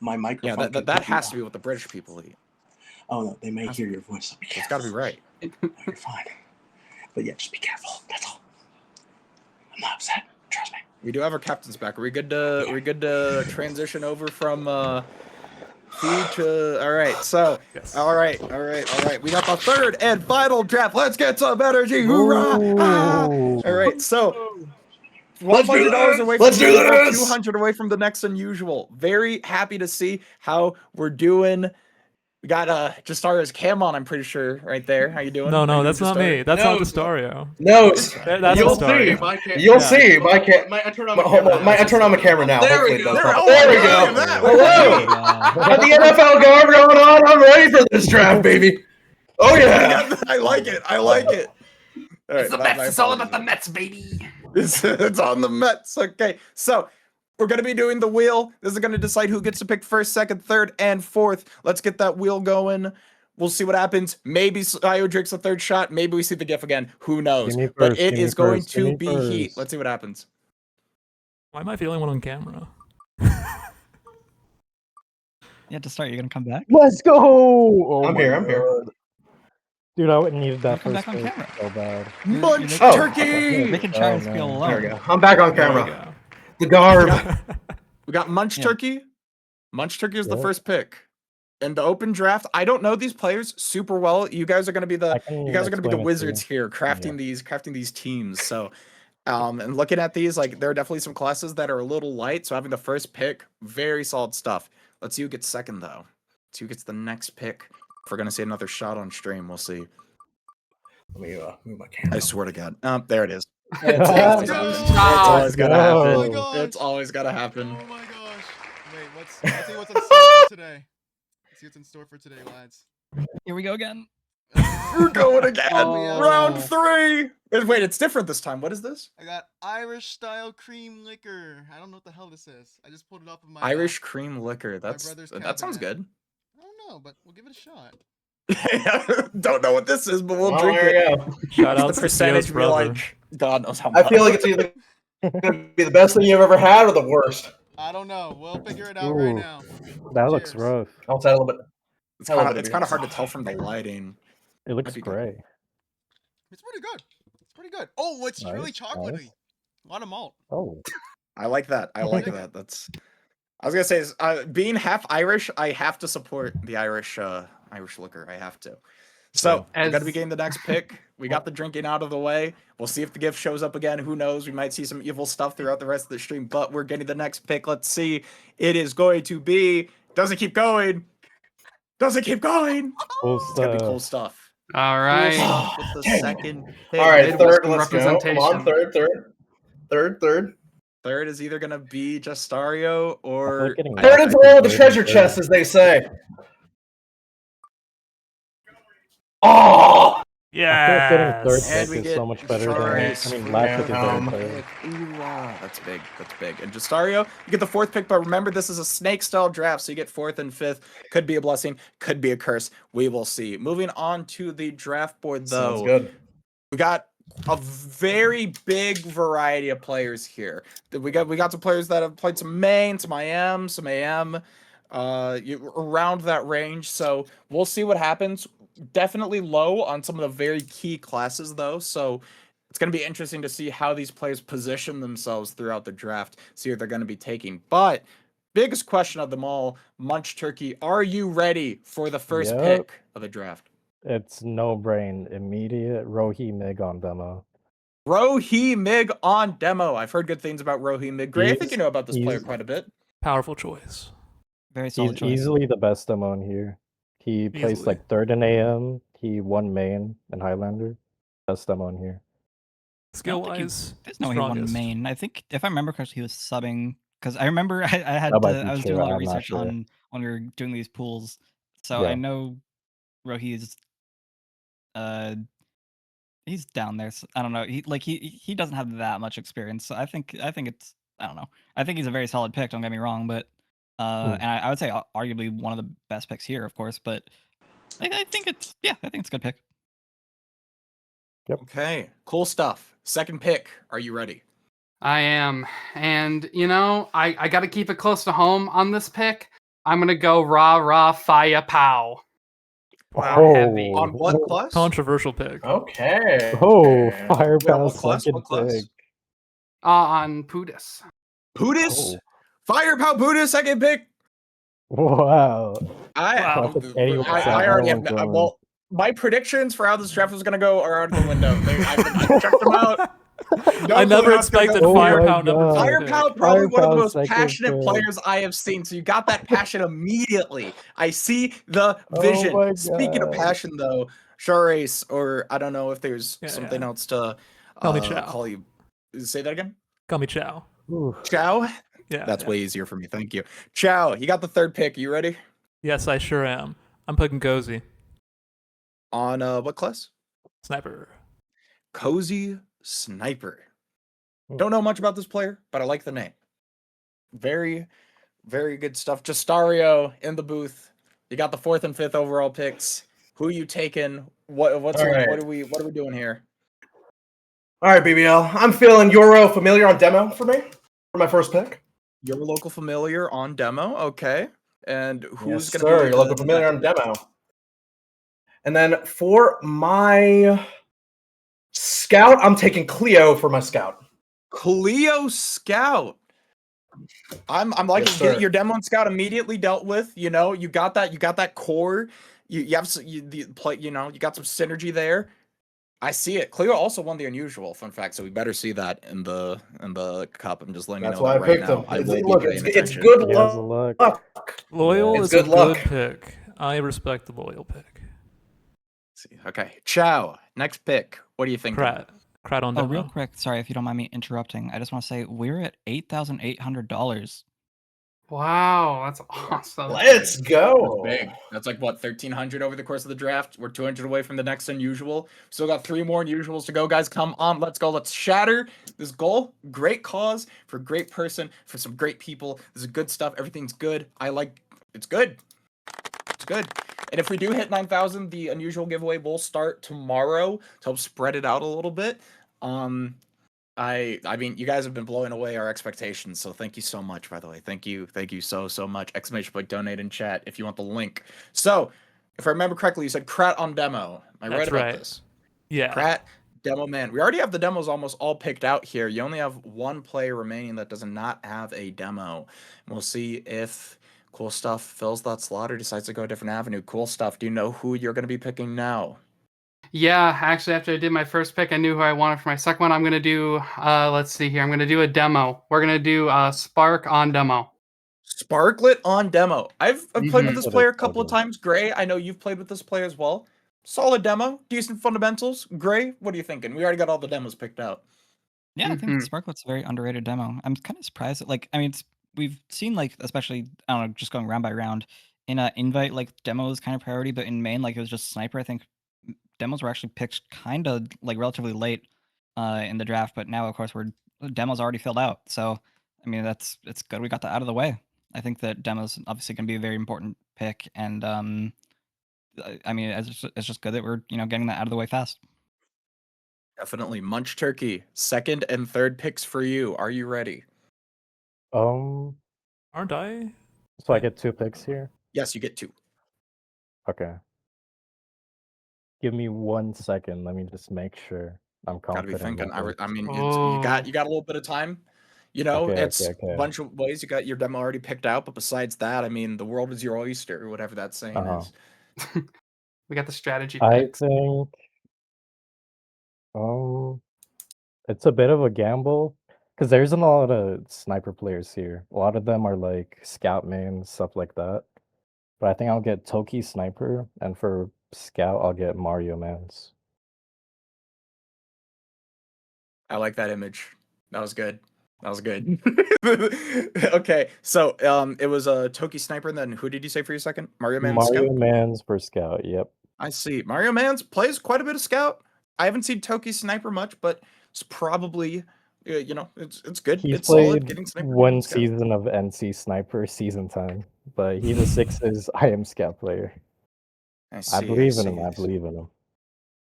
My Yeah, microphone. that can that pick you has up. to be what the British people eat. Oh no, they may hear your voice. So be It's careful. got to be right. No, you're fine. But yeah, just be careful. That's all. I'm not upset. Trust me. We do have our captains back. Are we good to transition over from food to all right, so all right. We got the third and final draft. Let's get some energy. Hoorah! Ah! All right, so Let's do $100 this! away Let's from do the usual, this! 200 away from the next unusual. Very happy to see how we're doing. We got Justara's cam on, I'm pretty sure, right there. How you doing? No, How you that's not Justara? me. That's not Dastario. No, That's you'll Dastario. see. You'll see. My I turn on my Hold camera. on. I turn on my camera now. There Hopefully we it go. does There- something. oh, There we look go. at that. Hello. Got the NFL guard going on. I'm ready for this draft, baby. Oh yeah. I like it. All right, It's the my Mets. It's all about the apologies. Mets, baby. It's on the Mets. Okay, so we're gonna be doing the wheel. This is gonna decide who gets to pick first, second, third, and fourth. Let's get that wheel going. We'll see what happens. Maybe Io drinks a third shot. Maybe we see the GIF again. Who knows? Give me But first, it give me is going first, give to me be heat. first. Let's see what happens. Why am I the only one on camera? Yeah, to start, you're gonna come back. Let's go! Oh I'm my here. I'm here. God. Dude, I wouldn't need that Come first back on pick camera. so bad. Munch Oh, turkey. Making Oh, Charles no. feel alone. There we go. I'm back on There we camera. go. The garb. We got Munch Yeah. turkey. Munch turkey is the Yeah. first pick. In the open draft, I don't know these players super well. You guys are gonna be I can you guys are gonna be the explain it to wizards you. here, crafting these teams. So, and looking at these, like there are definitely some classes that are a little light. So having the first pick, very solid stuff. Let's see who gets second though. Let's see who gets the next pick. If we're gonna see another shot on stream, we'll see. Let me move my camera. I swear to God. There it is. Let's It's go. always gotta Let's happen. go. Oh my gosh. It's always gotta happen. Oh my gosh. Wait, let's see what's in store for today. Let's see what's in store for today, lads. Here we go again. We're going again. Oh. Round 3. Wait, it's different this time. What is this? I got Irish style cream liquor. I don't know what the hell this is. I just pulled it off of my Irish cream liquor. brother's That sounds cabinet. good. I don't know, but we'll give it a shot. Don't know what this is, but we'll Well, drink there it. you go. Shout out The to percentage Theo's we brother. like. God knows how I much. feel like it's either gonna be the best thing you've ever had or the worst. I don't know. We'll figure it out right Ooh, now. that looks Cheers. rough. I'll say a little bit. It's Hell of kind a of beer. hard to tell from the lighting. It looks Might be good. gray. It's pretty good. It's pretty good. Oh, it's really Nice, chocolatey. nice. A lot of malt. Oh, I like that. I like that. That's. I was gonna say, being half Irish, I have to support the Irish liquor. I have to. So we're gonna be getting the next pick. We got the drinking out of the way. We'll see if the gift shows up again. Who knows? We might see some evil stuff throughout the rest of the stream. But we're getting the next pick. Let's see. It is going to be. Doesn't keep going. Does it keep going? Cool It's gonna be stuff. cool stuff. All right. Cool stuff with the second pick. All right, Midwestern third. Let's go. Come on, third. Third is either gonna be Justario or Third is the one with the treasure chest, as they say. Oh! I feel like getting third And we pick is get so much better than Laxson is third pick. Ooh, that's big. That's big. And Justario, you get the fourth pick, but remember this is a snake style draft, so you get fourth and fifth. Could be a blessing, could be a curse. We will see. Moving on to the draft board, though. Sounds good. We got a very big variety of players here. We got some players that have played some main, some IM, some AM, around that range. So we'll see what happens. Definitely low on some of the very key classes, though. So it's going to be interesting to see how these players position themselves throughout the draft, see what they're going to be taking. But biggest question of them all, Munch Turkey, are you ready for the first pick of the draft? It's no brain. Immediate Rohi Mig on demo. Rohi Mig on demo. I've heard good things about Rohi Mig. Gray, I think you know about this player quite a bit. Powerful choice. Very solid choice. Easily the best demo in here. He placed like third in AM. He won main and Highlander. Best demo in here. Skill wise, there's no way he won main. I think if I remember correctly, he was subbing because I remember I was doing a lot of research on when we were doing these pools. So I know Rohi's he's down there. So I don't know. He doesn't have that much experience. So I think it's I don't know. I think he's a very solid pick. Don't get me wrong, but and I would say arguably one of the best picks here, of course. But I think it's a good pick. Yep. Okay, cool stuff. Second pick. Are you ready? I am. And, I got to keep it close to home on this pick. I'm going to go rah, fire, pow. Wow. Heavy. On what class? Controversial pick. Okay. Oh, firepower what class? second What class? pick. On Pudis. Pudis? Firepower Pudis, second pick. Wow. I already have. Well, my predictions for how this draft was going to go are out of the window. I checked them out. I never expected Firepower number 2. Firepower probably one of the most second passionate pick. players I have seen. So you got that passion immediately. I see the vision. my Speaking of God. passion, though, Sharace, or I don't know if there's something else to Call me Chow. call you. Say that again. Call me Chow. Chow. Yeah, that's way easier for me. Thank you, Chow. You got the third pick. You ready? Yes, I sure am. I'm picking Cozy. On what class? Sniper. Cozy Sniper. Don't know much about this player, but I like the name. Very, very good stuff. Justario in the booth. You got the 4th and 5th overall picks. Who you taking? What are we doing here? All right, BBL. I'm feeling Euro Familiar on demo for me for my first pick. Your local familiar on demo, okay. And who's Yes, going to sir. be Your local familiar on demo? And then for my scout, I'm taking Cleo for my scout. Cleo Scout. I'm liking Yes, your demo and scout immediately dealt with. You got that core. You got some synergy there. I see it. Cleo also won the unusual, fun fact, so we better see that in the cup. I'm just letting you know why that I right picked now. him. I will Look, be paying it's attention. good luck. Loyal It's is good a luck. good pick. I respect the loyal pick. Okay, Chow. Next pick. What do you think? Krat on Oh, demo. real quick. Sorry if you don't mind me interrupting. I just want to say we're at $8,800. Wow, that's awesome. Let's go. That's big. That's like what, 1,300 over the course of the draft. We're 200 away from the next unusual. Still got 3 more unusuals to go, guys. Come on, let's go. Let's shatter this goal. Great cause for a great person, for some great people. This is good stuff. Everything's good. It's good. It's good. And if we do hit 9,000, the unusual giveaway will start tomorrow to help spread it out a little bit. I mean, you guys have been blowing away our expectations, so thank you so much, by the way. Thank you so much. Exclamation point donate in chat if you want the link. So, if I remember correctly, you said Krat on demo. Am I right about this? Yeah. Krat, demo man. We already have the demos almost all picked out here. You only have one player remaining that does not have a demo. And we'll see if Coolstuff fills that slot or decides to go a different avenue. Coolstuff, do you know who you're going to be picking now? Yeah, actually, after I did my first pick, I knew who I wanted for my second one. I'm going to do, let's see here. I'm going to do a demo. We're going to do Spark on demo. Sparklet on demo. I've played with this Sparklet player a is so couple of good. times. Gray, I know you've played with this player as well. Solid demo, decent fundamentals. Gray, what are you thinking? We already got all the demos picked out. Yeah, I think Sparklet's a very underrated demo. I'm kind of surprised that, like, I mean, we've seen, like, especially, I don't know, just going round by round, in invite, like, demo is kind of priority, but in main, like, it was just sniper. I think demos were actually picked kind of, like, relatively late in the draft, but now, of course, demos already filled out. So, I mean, it's good we got that out of the way. I think that demos obviously going to be a very important pick, and I mean, it's just good that we're, getting that out of the way fast. Definitely. Munch Turkey, second and third picks for you. Are you ready? Um, Aren't I? so I get 2 picks here? Yes, you get 2. Okay. Give me 1 second. Let me just make sure I'm Gotta be confident. thinking. I mean, Oh. you got a little bit of time. You know, Okay, it's okay. a bunch of ways. You got your demo already picked out, but besides that, I mean, the world is your oyster, or whatever that saying is. We got the strategy I picks. think it's a bit of a gamble because there's a lot of sniper players here. A lot of them are like scout mains, stuff like that. But I think I'll get Toki sniper, and for scout, I'll get Mario mans. I like that image. That was good. That was good. Okay, so it was a Toki sniper, and then who did you say for your second? Mario Man Mario Scout. mans for scout. Yep. I see. Mario Man's plays quite a bit of scout. I haven't seen Toki sniper much, but it's probably it's good. He's It's solid. played Getting sniper. one Scout. season of NC Sniper season 10, but he's a 6's I am scout player. I believe in him. I believe in him.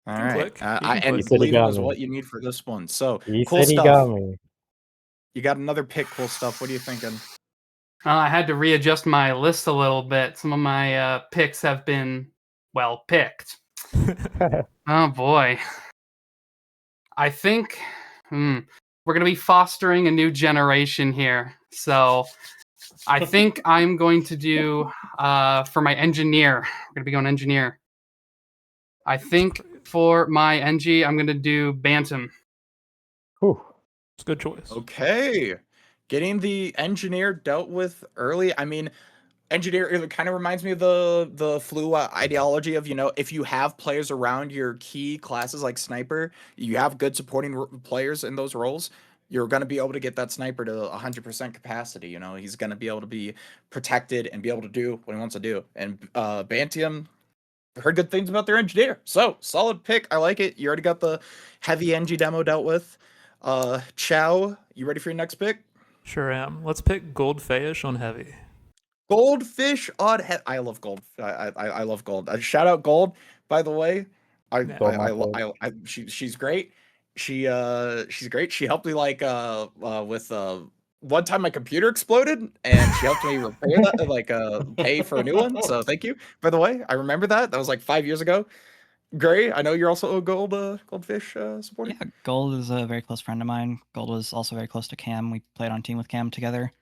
All can right. click. And He said he believing got is me. what you need for this one. So He cool said he stuff. got me. You got another pick. Cool stuff. What are you thinking? I had to readjust my list a little bit. Some of my picks have been well picked. Oh boy. I think we're going to be fostering a new generation here. So I think I'm going to do for my engineer. We're going to be going engineer. I think for my NG, I'm going to do Bantam. It's a good choice. Okay. Getting the engineer dealt with early. I mean, engineer, it kind of reminds me of the flu ideology of, if you have players around your key classes like sniper, you have good supporting players in those roles, you're going to be able to get that sniper to 100% capacity. He's going to be able to be protected and be able to do what he wants to do. And Bantam, heard good things about their engineer. So solid pick. I like it. You already got the heavy NG demo dealt with. Chow, you ready for your next pick? Sure am. Let's pick Goldfish on heavy. Goldfish on head. I love gold. I love gold. Shout out gold. By the way, she's great. She's great. She helped me with one time my computer exploded and she helped me repair that, pay for a new one. So thank you. By the way, I remember that. That was like 5 years ago. Gray, I know you're also a goldfish supporter. Yeah, Gold is a very close friend of mine. Gold was also very close to Cam. We played on team with Cam together.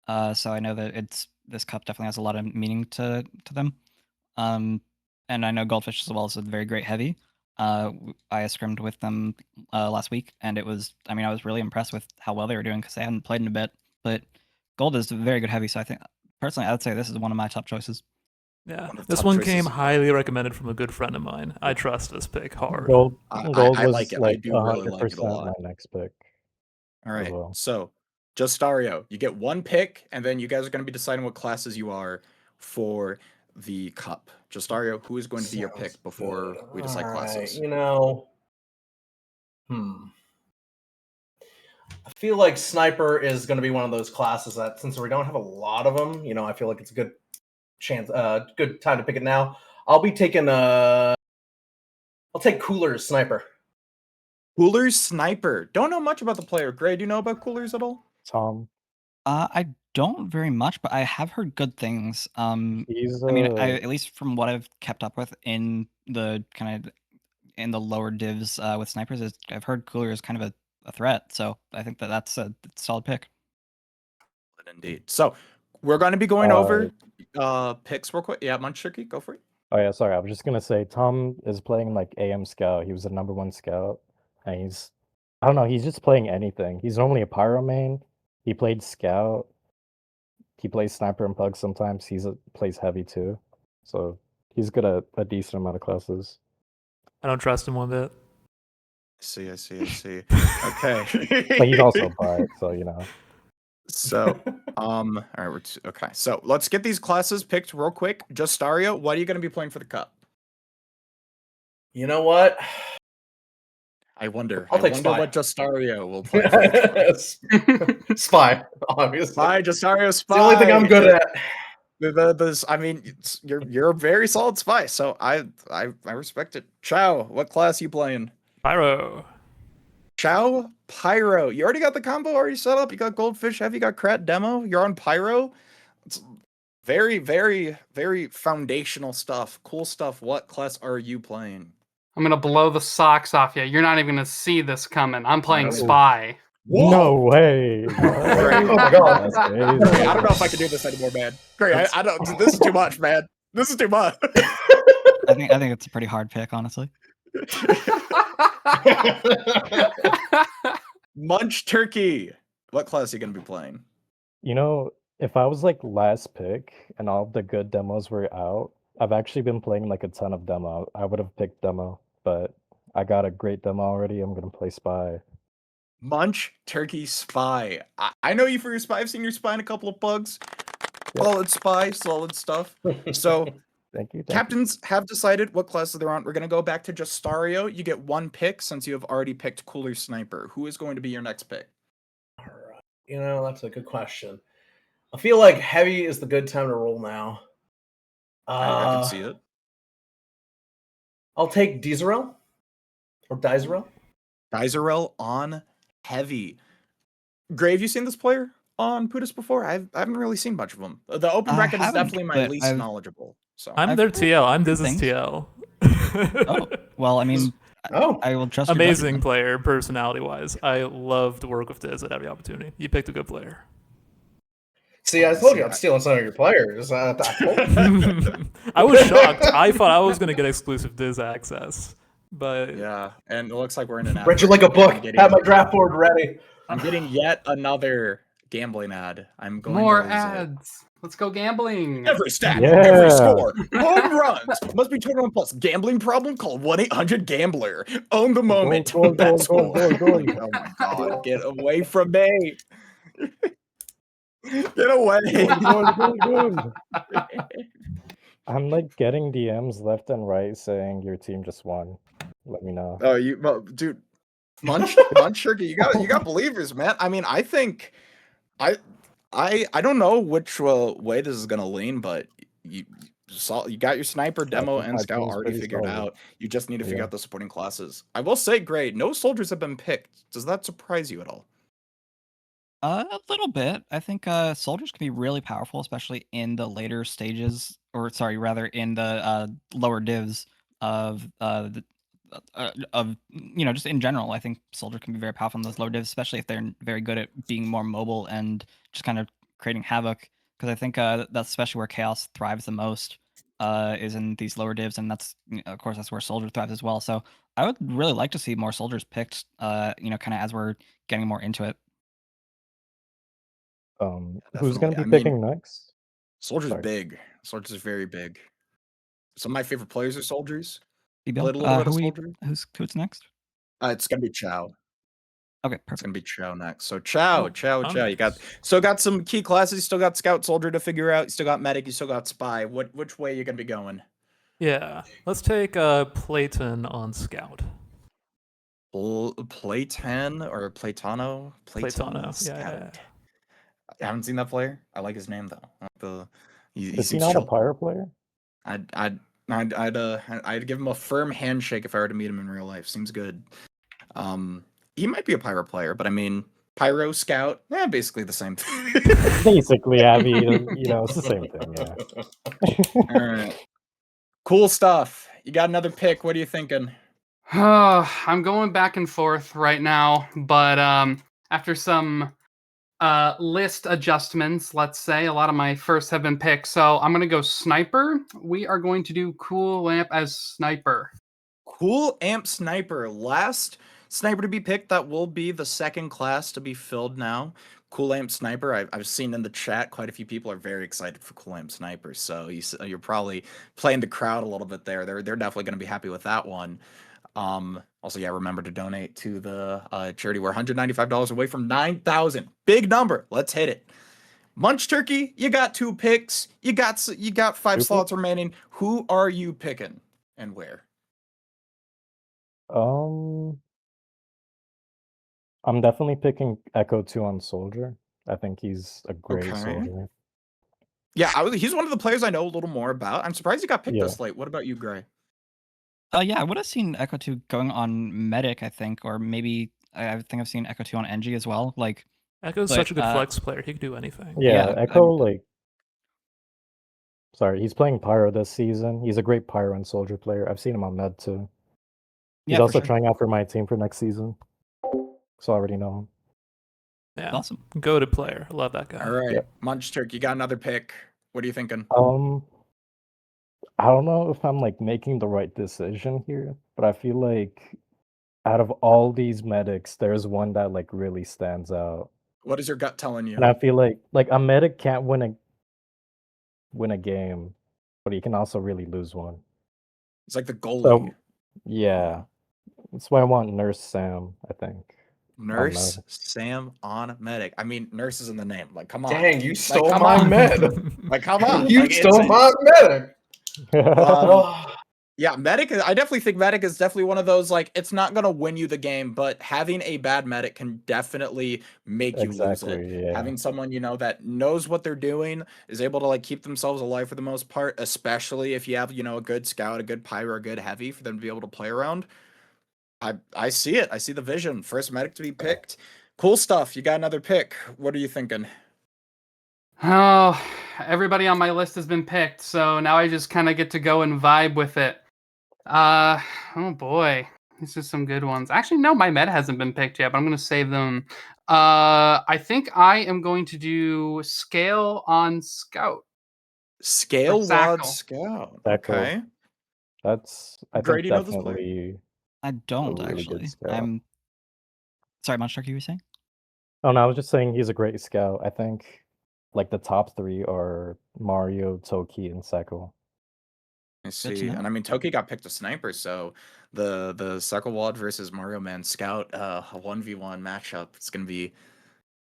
So I know that this cup definitely has a lot of meaning to them. And I know Goldfish as well is a very great heavy. I scrimmed with them last week, and I was really impressed with how well they were doing because they hadn't played in a bit. But Gold is a very good heavy, so I think personally I would say this is one of my top choices. Yeah, this one came highly recommended from a good friend of mine. I trust this pick hard. Gold I was like it. I do really like it a 100% lot. my next pick. All right. well. So, Justario, you get one pick, and then you guys are going to be deciding what classes you are for the cup. Justario, who is going to be your pick before we decide classes? I feel like sniper is going to be one of those classes that, since we don't have a lot of them, I feel like it's a good chance, good time to pick it now. I'll be taking I'll take Cooler's sniper. Cooler's sniper. Don't know much about the player. Gray, do you know about Coolers at all? Tom. I don't very much, but I have heard good things. He's at least from what I've kept up with in the lower divs with snipers, I've heard Cooler is kind of a threat. So I think that's a solid pick. Indeed. So we're going to be going over picks real quick. Yeah, Munch Turkey, go for it. Oh yeah, sorry. I was just gonna say Tom is playing like AM scout. He was the #1 scout, and he's just playing anything. He's normally a pyro main. He played scout. he plays sniper and pug sometimes. Plays heavy too, so he's good at a decent amount of classes. I don't trust him one bit. I see. Okay. But he's also bi, so you know. So, all right, okay. So let's get these classes picked real quick. Justario, what are you going to be playing for the cup? You know what? I wonder. I'll take wonder Spy. what Justario will play. For the cup. Spy, obviously. Spy, Justario, Spy. It's the only thing I'm good at. I mean, you're a very solid spy, so I respect it. Chow, what class you playing? Pyro. Chow, Pyro. You already got the combo already set up. You got Goldfish Heavy, you got Krat Demo. You're on Pyro. It's very, very, very foundational stuff. Cool stuff. What class are you playing? I'm gonna blow the socks off you. You're not even gonna see this coming. I'm playing Spy. Whoa. No way. Oh my god. I don't know if I can do this anymore, man. Great. I don't. This is too much, man. This is too much. I think it's a pretty hard pick, honestly. Munch Turkey. What class are you gonna be playing? You know, if I was like last pick and all the good demos were out, I've actually been playing like a ton of demo. I would have picked demo, but I got a great demo already. I'm gonna play Spy. Munch Turkey Spy. I know you for your Spy. I've seen your Spy in a couple of bugs. Yep. Solid Spy, solid stuff. So Thank you. captains have decided what classes they're on. We're gonna go back to Justario. You get one pick since you have already picked Cooler Sniper. Who is going to be your next pick? You know, that's a good question. I feel like heavy is the good time to roll now. I can see it. I'll take Dizarel or Dizarel. Dizarel on heavy. Gray, have you seen this player on Pudis before? I haven't really seen much of him. The open bracket is definitely my least knowledgeable. So I'm their TL. I'm Diz's TL. Oh, well, I mean, I will trust your Amazing judgment. player, personality-wise. I love to work with Diz at every opportunity. You picked a good player. See, I told you I'm stealing some of your players. I was shocked. I thought I was going to get exclusive Diz access. But yeah, and it looks like we're in an ad. Read you like a book. Have my draft board ready. I'm getting yet another gambling ad. I'm going More to lose it. ads. Let's go gambling. Every stat, Yeah. every score, home runs must be 21 plus. Gambling problem? Call 1-800-GAMBLER. Own the moment. Goal. Oh my god! Get away from me! Get away! I'm like getting DMs left and right saying your team just won. Let me know. Oh, dude, Munch Turkey, you got believers, man. I mean, I think, I don't know which way this is gonna lean, but you got your sniper demo and scout already figured out. You just need to figure out the supporting classes. I will say, Gray, no soldiers have been picked. Does that surprise you at all? A little bit. I think soldiers can be really powerful, especially in the later stages, or sorry, rather in the lower divs of just in general. I think soldier can be very powerful in those lower divs, especially if they're very good at being more mobile and just kind of creating havoc. Because I think that's especially where chaos thrives the most, is in these lower divs, and that's of course that's where soldier thrives as well. So I would really like to see more soldiers picked. Kind of as we're getting more into it. Who's going to be picking next? Soldiers Sorry. big. Soldiers are very big. Some of my favorite players are soldiers. Bill, Played a little bit of soldier. Who's next? It's gonna be Chow. Okay, perfect. It's gonna be Chow next. So Chow. You nice. got some key classes. You still got Scout, Soldier to figure out. You still got Medic. You still got Spy. Which way you gonna be going? yeah, let's take Playton on Scout. Playton or Playtano? Playtano. Scout. Yeah. I haven't seen that player. I like his name though. He Is he seems not a chill. pyro player? I'd give him a firm handshake if I were to meet him in real life. Seems good. He might be a pyro player, but I mean, pyro scout, basically the same thing. Basically, Abby, it's the same thing. Yeah. All right. Cool stuff. You got another pick. What are you thinking? I'm going back and forth right now, but after some list adjustments, let's say, a lot of my firsts have been picked, so I'm going to go Sniper. We are going to do Cool Amp as Sniper. Cool Amp Sniper. Last sniper to be picked. That will be the second class to be filled now. Cool Amp Sniper. I've seen in the chat quite a few people are very excited for Cool Amp Sniper. So you're probably playing the crowd a little bit there. They're definitely going to be happy with that one. Also, yeah, remember to donate to the charity. We're $195 away from 9,000. Big number. Let's hit it. Munch Turkey, you got 2 picks. You got 5 slots remaining. Who are you picking and where? I'm definitely picking Echo 2 on Soldier. I think he's a great Okay. soldier. Yeah, he's one of the players I know a little more about. I'm surprised he got picked this late. What about you, Gray? Yeah, I would have seen Echo 2 going on Medic, I think, or maybe I think I've seen Echo 2 on NG as well. Like, Echo's such a good flex player. He can do anything. Yeah, Echo, like... Sorry, he's playing Pyro this season. He's a great Pyro and Soldier player. I've seen him on Med, too. He's Yeah, also for sure. trying out for my team for next season. So I already know him. Yeah, awesome. Go-to player. I love that guy. All right, Yep. Munch Turkey, you got another pick. What are you thinking? I don't know if I'm like making the right decision here, but I feel like out of all these medics, there's one that like really stands out. What is your gut telling you? And I feel like a medic can't win a game, but he can also really lose one. It's like the goalie. So yeah, that's why I want Nurse Sam. I think Nurse Sam on Medic. I mean, Nurse is in the name. Like, come on. Dang, you Like, stole come my on. med. Like, come on. You Like, stole my medic. Yeah, Medic. I definitely think Medic is definitely one of those, like, it's not going to win you the game, but having a bad Medic can definitely make you lose it. Yeah. Having someone, you know, that knows what they're doing, is able to, like, keep themselves alive for the most part, especially if you have, you know, a good scout, a good pyro, a good heavy for them to be able to play around. I see it. I see the vision. First Medic to be picked. Cool stuff. You got another pick. What are you thinking? Oh, everybody on my list has been picked, so now I just kind of get to go and vibe with it. Oh boy, these are some good ones. Actually, no, my med hasn't been picked yet, but I'm going to save them. I think I am going to do Scale on Scout. Scale Wad Sackle. Scout. Echo. Okay. That's I Gray, think do you know this player? definitely. I don't really good actually. scout. I'm sorry, Munch Turkey, you were saying? Oh no, I was just saying he's a great scout. I think like the top 3 are Mario, Toki, and Seko. I see. And I mean, Toki got picked a sniper, so the Wad versus Mario Man Scout a 1v1 matchup. It's gonna be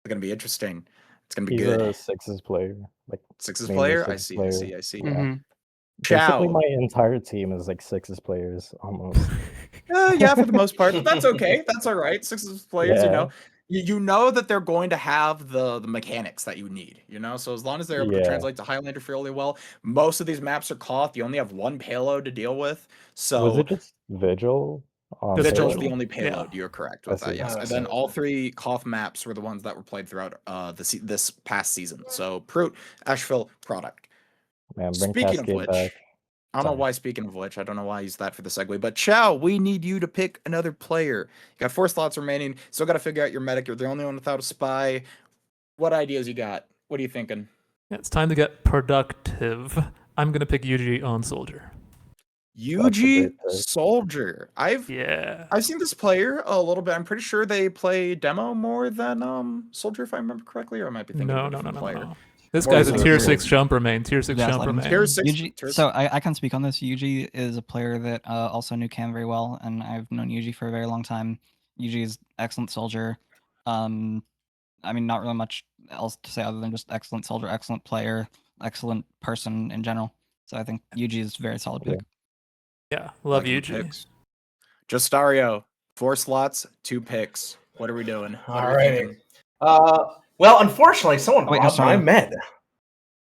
interesting. It's gonna be He's good. a Sixes player. Like Sixes mainly player? I Sixes see, player. I see, I see. Yeah. Chow. Basically, my entire team is like Sixes players almost. Yeah, for the most part, but that's okay. That's all right. Sixes players, you know, you know that they're going to have the mechanics that you need, you know. So as long as they're able to translate to Highlander fairly well, most of these maps are cloth. You only have one payload to deal with. So Was it just Vigil? Vigil is the only payload. You're correct with I that, see. yes. And then all 3 Koth maps were the ones that were played throughout this past season. So Proot, Asheville, Product. Man, bring Speaking of Cascade which, back. I don't know why, speaking of which, I don't know why I used that for the segue, but Chow, we need you to pick another player. You got 4 slots remaining. Still got to figure out your medic. You're the only one without a spy. What ideas you got? What are you thinking? Yeah, it's time to get productive. I'm going to pick Yuji on Soldier. Yuji Soldier. I've seen this player a little bit. I'm pretty sure they play demo more than Soldier, if I remember correctly, or I might be thinking of a different player. This guy's a tier 6 jumper main. Tier 6 jumper main. Yuji, so I can speak on this. Yuji is a player that also knew Cam very well, and I've known Yuji for a very long time. Yuji is excellent soldier. I mean, not really much else to say other than just excellent soldier, excellent player, excellent person in general. So I think Yuji is a very solid pick. Yeah, love Liking Yuji. picks. Justario, 4 slots, 2 picks. What are we doing? What are we Alrighty. thinking? Well, unfortunately, someone robbed my med.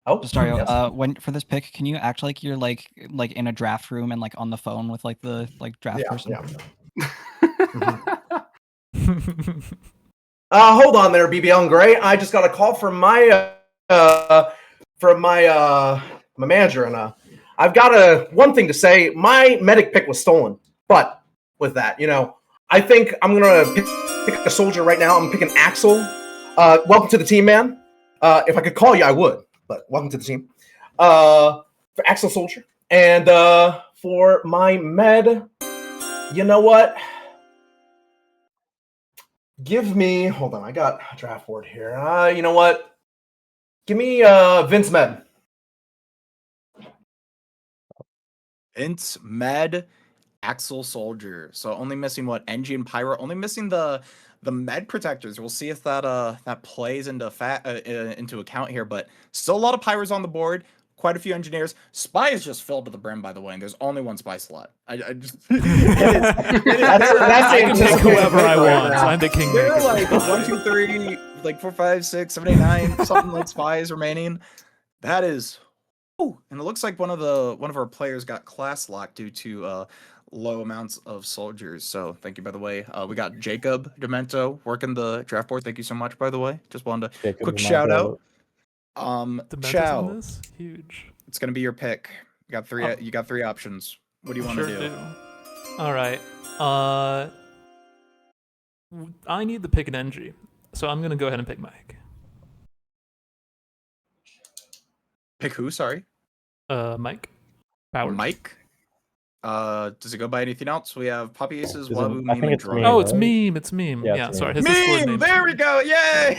Oh, Justario, yes. when for this pick, can you act like you're like in a draft room and like on the phone with like the draft person? Hold on there, BBL and Gray. I just got a call from my manager, and I've got one thing to say. My medic pick was stolen, but with that, you know, I think I'm gonna pick a soldier right now. I'm picking Axel. Welcome to the team, man. If I could call you, I would, but welcome to the team. For Axel Soldier, and for my med, you know what? Give me. Hold on, I got a draft board here. You know what? Give me Vince Med. Vince Med, Axel Soldier. So only missing what? NG and Pyro. Only missing the med protectors. We'll see if that that plays into into account here. But still a lot of Pyros on the board. Quite a few engineers. Spy is just filled to the brim, by the way, and there's only one spy slot. I just I can pick whoever I want. I'm the kingmaker. There are like 1, 2, 3, like 4, 5, 6, 7, 8, 9, something like spies remaining. That is, oh, and it looks like one of our players got class locked due to low amounts of soldiers. So thank you, by the way. We got Jacob Demento working the draft board. Thank you so much, by the way. Just wanted to quick shout out. Chow. This? Huge. It's gonna be your pick. You got three. You got 3 options. What do you want to do? All right. I need to pick an NG, so I'm gonna go ahead and pick Mike. Pick who? Sorry. Mike. Powers. Mike. Does it go by anything else? We have Poppy Aces, Wabu, I Meme, think and it's Drone. Oh, it's Meme. It's Meme. Yeah, sorry. His Discord Meme. name. There we go. Yay!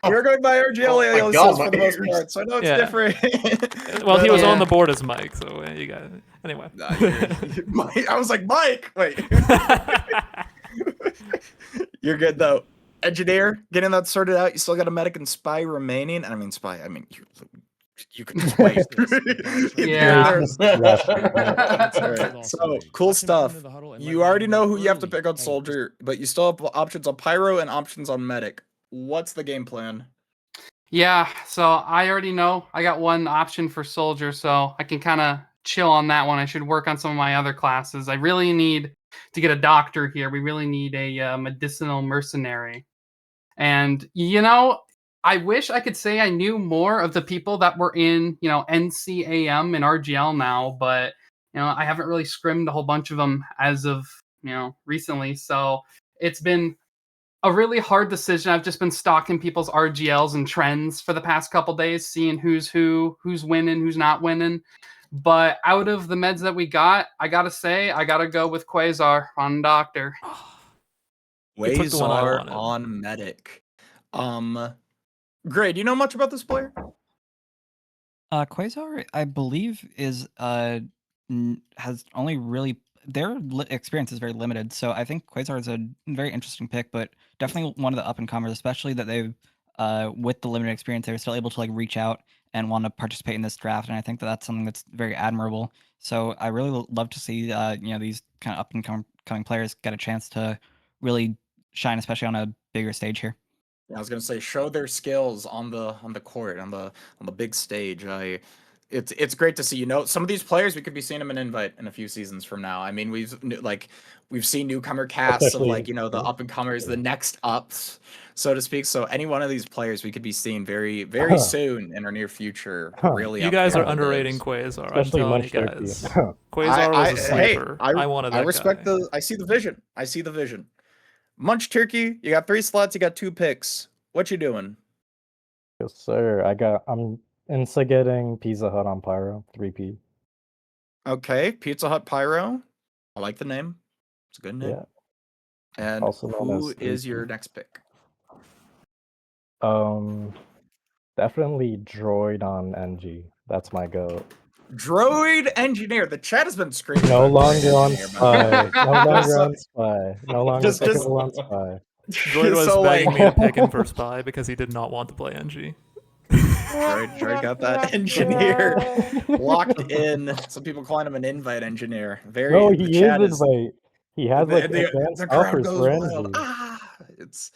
We're going by RGL aliases for the most part, so I know it's different. Well, he was on the board as Mike, so you got it. Anyway. Mike, I was like, Mike. Wait. You're good though. Engineer, getting that sorted out. You still got a medic and spy remaining. I mean, spy. I mean, you can just wait. Yeah. That's right. So cool stuff. You already know who you have to pick on soldier, but you still have options on pyro and options on medic. What's the game plan? Yeah, so I already know I got one option for soldier, so I can kind of chill on that one. I should work on some of my other classes. I really need to get a doctor here. We really need a medicinal mercenary. And, you know, I wish I could say I knew more of the people that were in, you know, NCAM and RGL now, but, you know, I haven't really scrimmed a whole bunch of them as of, you know, recently. So it's been a really hard decision. I've just been stalking people's RGLs and trends for the past couple days, seeing who's winning, who's not winning. But out of the meds that we got, I gotta say, I gotta go with Quasar on Doctor. Quasar on medic. Gray, do you know much about this player? Quasar, I believe, is has only really their experience is very limited. So I think Quasar is a very interesting pick, but definitely one of the up and comers, especially that they've with the limited experience, they're still able to like reach out and want to participate in this draft. And I think that that's something that's very admirable. So I really love to see you know, these kind of up and coming players get a chance to really shine, especially on a bigger stage here. Yeah, I was gonna say show their skills on the court on the big stage. It's great to see. You know, some of these players we could be seeing them in Invite in a few seasons from now. I mean, we've seen newcomer casts of like, you know, the up and comers, the next ups, so to speak. So any one of these players we could be seeing very soon in our near future. Really, you guys are underrating Quasar. Especially I'm telling you Munch guys. Quasar was a sleeper. I wanted that I respect guy. I see the vision. I see the vision. Munch Turkey, you got 3 slots, you got 2 picks. What you doing? Yes, sir. I'm instigating Pizza Hut on Pyro, 3P. Okay, Pizza Hut Pyro. I like the name. It's a good name. Yeah. And Also known who as is 3P. your next pick? Definitely Droid on NG. That's my goat. Droid Engineer. The chat has been screaming. No about longer Droid on Engineer, Spy. man. No longer on Spy. No longer Just- pickable on Spy. Droid was So, begging like- me to pick him for Spy because he did not want to play NG. Droid got that engineer locked in. Some people calling him an invite engineer. Very. No, the he is chat invite. He has like the advanced crowd offers goes for wild. NG. It's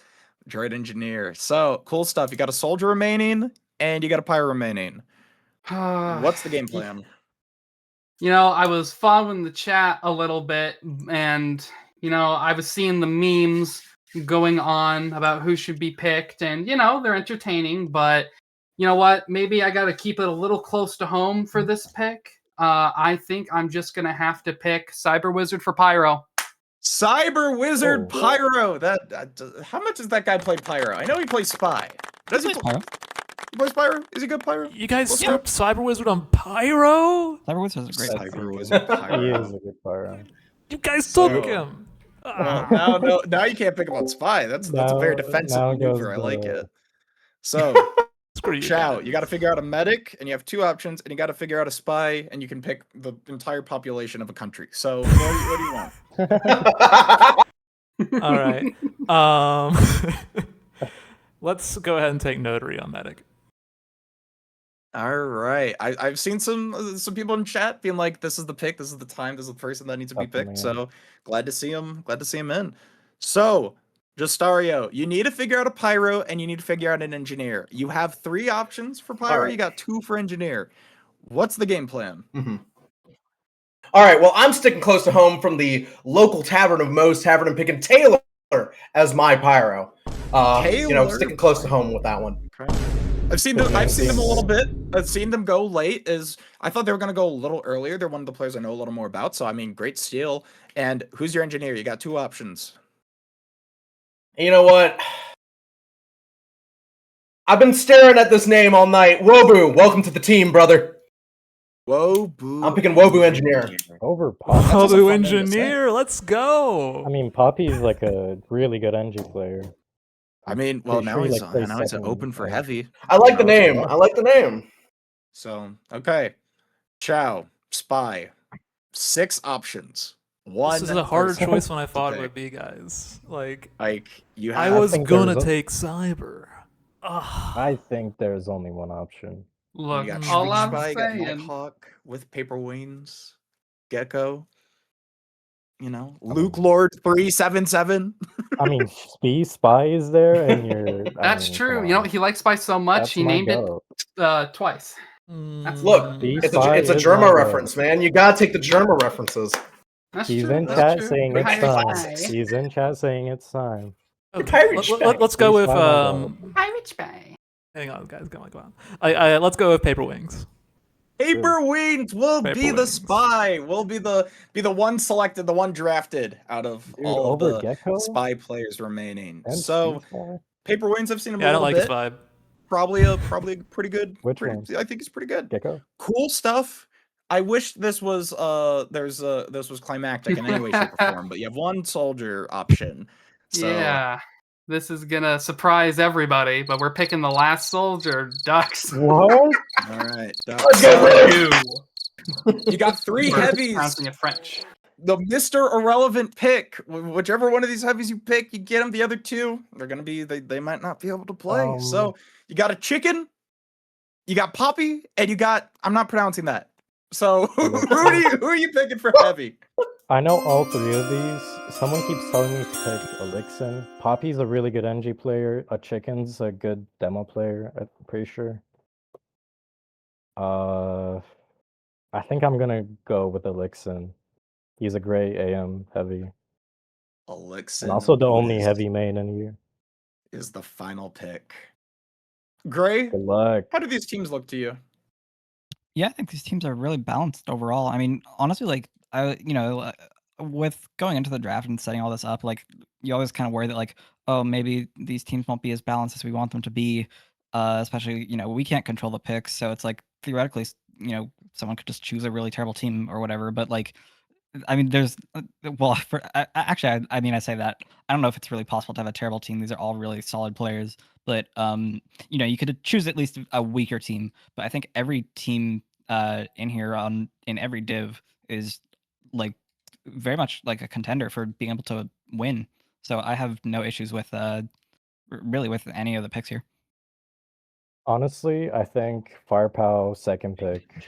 Droid Engineer. So cool stuff. You got a soldier remaining, and you got a pyro remaining. What's the game plan? You know, I was following the chat a little bit, and, you know, I was seeing the memes going on about who should be picked, and, you know, they're entertaining, but you know what? Maybe I got to keep it a little close to home for this pick. I think I'm just going to have to pick Cyber Wizard for Pyro. Cyber Wizard Pyro. How much does that guy play Pyro? I know he plays Spy. Does he play Pyro? He plays Pyro? Is he good Pyro? You guys stripped Cyber Wizard on Pyro? Cyber Wizard is a great Cyber Wizard Pyro. He is a good Pyro. You guys took him. Well, now you can't pick him on spy. That's a very defensive now goes maneuver. I like the- it. So, Screw you Chow, guys. you got to figure out a medic, and you have 2 options, and you got to figure out a spy, and you can pick the entire population of a country. So, what do you want? All right. Let's go ahead and take notary on medic. All right. I've seen some people in chat being like, "This is the pick. This is the time. This is the person that needs to be picked." So glad to see him. Glad to see him in. So, Justario, you need to figure out a pyro and you need to figure out an engineer. You have 3 options for pyro. right. You got 2 for engineer. What's the game plan? All right, well, I'm sticking close to home from the local tavern of Moe's Tavern and picking Taylor as my pyro. Sticking close to home with that one. I've seen them a little bit. I've seen them go late. I thought they were going to go a little earlier. They're one of the players I know a little more about. So, I mean, great steal. And who's your engineer? You got 2 options. You know what? I've been staring at this name all night. Wobu, welcome to the team, brother. Wobu. I'm picking Wobu Engineer. Over Poppy. Wobu Engineer, let's go. I mean, Poppy's like a really good NG player. I mean, well, now he's plays open for heavy. I like the name. I like the name. So, okay. Chow, spy. 6 options. One. This is a hard person choice when I to thought it pick. would be, guys. Like you I have- was think gonna there's a- take cyber. I think there's only one option. You got all Shriek I'm Spy, you got saying. Nighthawk with paper wings, Gecko. You know, Luke Lord 377. I mean, Spy is there, and you're. That's true. You know, he likes Spice so much, That's he my named goat. it twice. That's Look, Spy it's a is Germa my reference, man. You gotta take the Germa references. He's in chat saying it's time. He's in chat saying it's time. Let's go with Pirate Spy. Hang on, guys. Come on. Let's go with paper wings. Paper Wings will Paper be the Wings. spy. Will be the one selected, the one drafted out of all of over the Gecko? spy players remaining. And So Spy? Paper Wings, I've seen him Yeah, I a don't little like his bit. vibe. Probably a pretty good. Which one? I think he's pretty good. Gecko? Cool stuff. I wish this was this was climactic in any way, shape, or form. But you have one soldier option. So Yeah. This is gonna surprise everybody, but we're picking the last soldier, Ducks. What? all right, Let's go. you got 3 We're heavies. pronouncing it French. The Mr. Irrelevant pick. Whichever one of these heavies you pick, you get them. The other 2, they're gonna be they might not be able to play. So you got a chicken, you got Poppy, and you got I'm not pronouncing that. So who are you picking for heavy? I know all 3 of these. Someone keeps telling me to pick Laxson. Poppy's a really good NG player. A Chicken's a good demo player, I'm pretty sure. I think I'm gonna go with Laxson. He's a great AM heavy. Laxson, And also the who only is- heavy main in here. is the final pick. Gray, Good luck. how do these teams look to you? Yeah, I think these teams are really balanced overall. I mean, honestly, like with going into the draft and setting all this up, like you always kind of worry that like, oh, maybe these teams won't be as balanced as we want them to be. Especially, we can't control the picks, so it's like theoretically, someone could just choose a really terrible team or whatever. But like, I mean, there's actually, I mean, I say that I don't know if it's really possible to have a terrible team. These are all really solid players, but you could choose at least a weaker team. But I think every team in here in every div is like very much like a contender for being able to win. So I have no issues with really with any of the picks here. Honestly, I think Firepower second pick.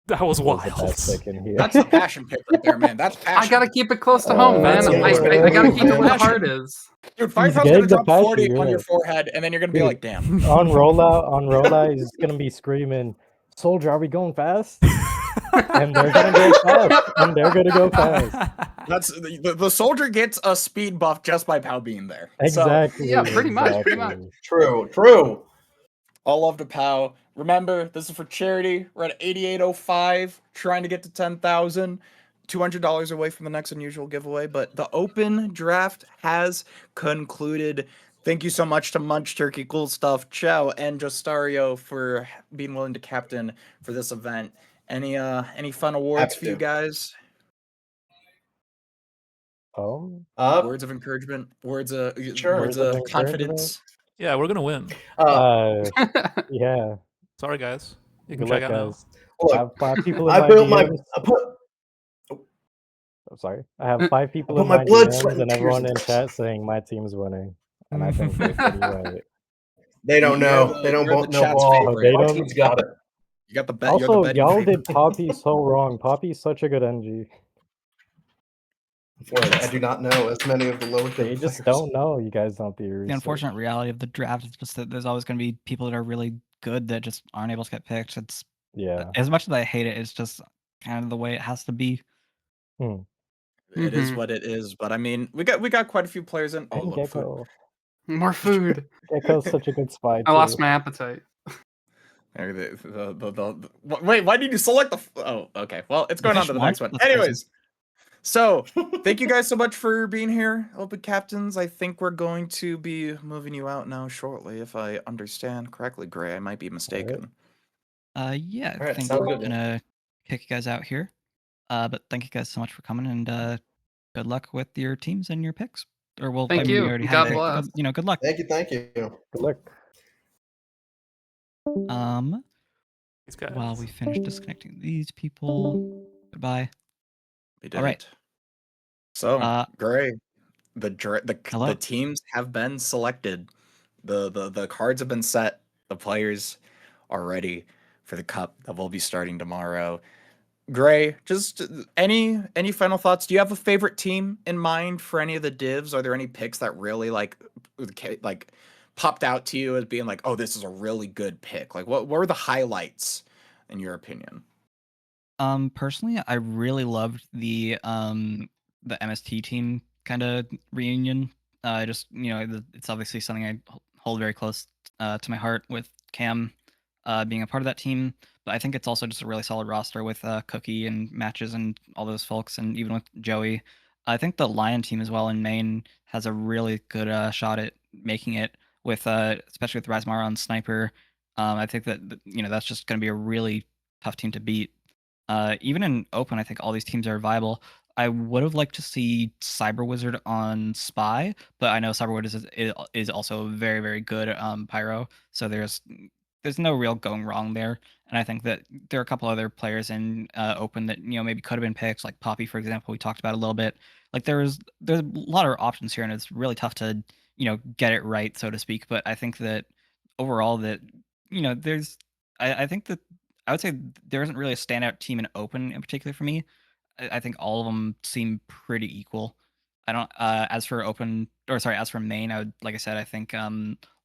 That was the wild. best pick in here. That's the passion pick right there, man. That's passion. I gotta keep it close to home, man. that's I gotta keep it where the heart is. Dude, Firepower's getting gonna the drop passion, 40 you're on your right. forehead, and then you're gonna be Dude, like, damn. on rollout, he's gonna be screaming, "Soldier, are we going fast?" And they're gonna go fast. And they're gonna go fast. That's the soldier gets a speed buff just by Pow being there. Exactly. Yeah, pretty much. True. All love to Pow. Remember, this is for charity. We're at 8805, trying to get to 10,000. $200 away from the next unusual giveaway, but the open draft has concluded. Thank you so much to Munch Turkey, Coolstuff, Chow, and Justario for being willing to captain for this event. Any fun awards Happy for you to. guys? Words of encouragement. Words of Sure. words Words of of confidence. Yeah, we're gonna win. Yeah. Sorry, guys. You can Good check luck, out now. guys. I Look, have 5 people in I my built my DMs. I'm sorry. I have 5 people put in my my blood, sweat, DMs and and tears everyone into in this. chat saying my team's winning, and I think they're pretty right. They don't You're know. They don't you're the know chat's ball. favorite. They Our don't. team's got it. You got the bet. You're the Also, betting y'all favorite. did Poppy so wrong. Poppy's such a good NG. Unfortunately, I do not know as many of the lower They tier just players. don't know. You guys don't do your The research. unfortunate reality of the draft is just that there's always going to be people that are really good that just aren't able to get picked. It's Yeah. as much as I hate it, it's just kind of the way it has to be. It is what it is. But I mean, we got quite a few players in. Oh, And look, food. Gecko. More food. Gecko's such a good spy. I lost too. my appetite. Wait, why did you select the? Oh, okay. Well, it's going on to the next one. That's crazy. Anyways, so thank you guys so much for being here, Open Captains. I think we're going to be moving you out now shortly, if I understand correctly. Gray, I might be mistaken. Yeah, I Alright, think sounds we're good. gonna kick you guys out here. But thank you guys so much for coming, and good luck with your teams and your picks. Or well, Thank I mean, you. we already God had your bless. pick. Good luck. Thank you. Thank you. Good luck. These guys. While we finish disconnecting these people, goodbye. We did All right. it. So, Gray, Hello? the teams have been selected. The cards have been set. The players are ready for the cup that will be starting tomorrow. Gray, just any final thoughts? Do you have a favorite team in mind for any of the divs? Are there any picks that really like popped out to you as being like, oh, this is a really good pick? Like, what were the highlights in your opinion? Personally, I really loved the MST team kind of reunion. Just it's obviously something I hold very close to my heart with Cam being a part of that team. But I think it's also just a really solid roster with Cookie and Matches and all those folks, and even with Joey. I think the Lion team as well in Maine has a really good shot at making it with, especially with Razmara on Sniper. I think that that's just going to be a really tough team to beat. Even in Open, I think all these teams are viable. I would have liked to see Cyber Wizard on Spy, but I know Cyber Wizard is also very, very good Pyro, so there's no real going wrong there. And I think that there are a couple other players in Open that maybe could have been picked, like Poppy, for example. We talked about a little bit. Like there's a lot of options here, and it's really tough to get it right, so to speak. But I think that overall that there's I think that I would say there isn't really a standout team in Open in particular for me. I think all of them seem pretty equal. I don't. As for Maine, I would, like I said, I think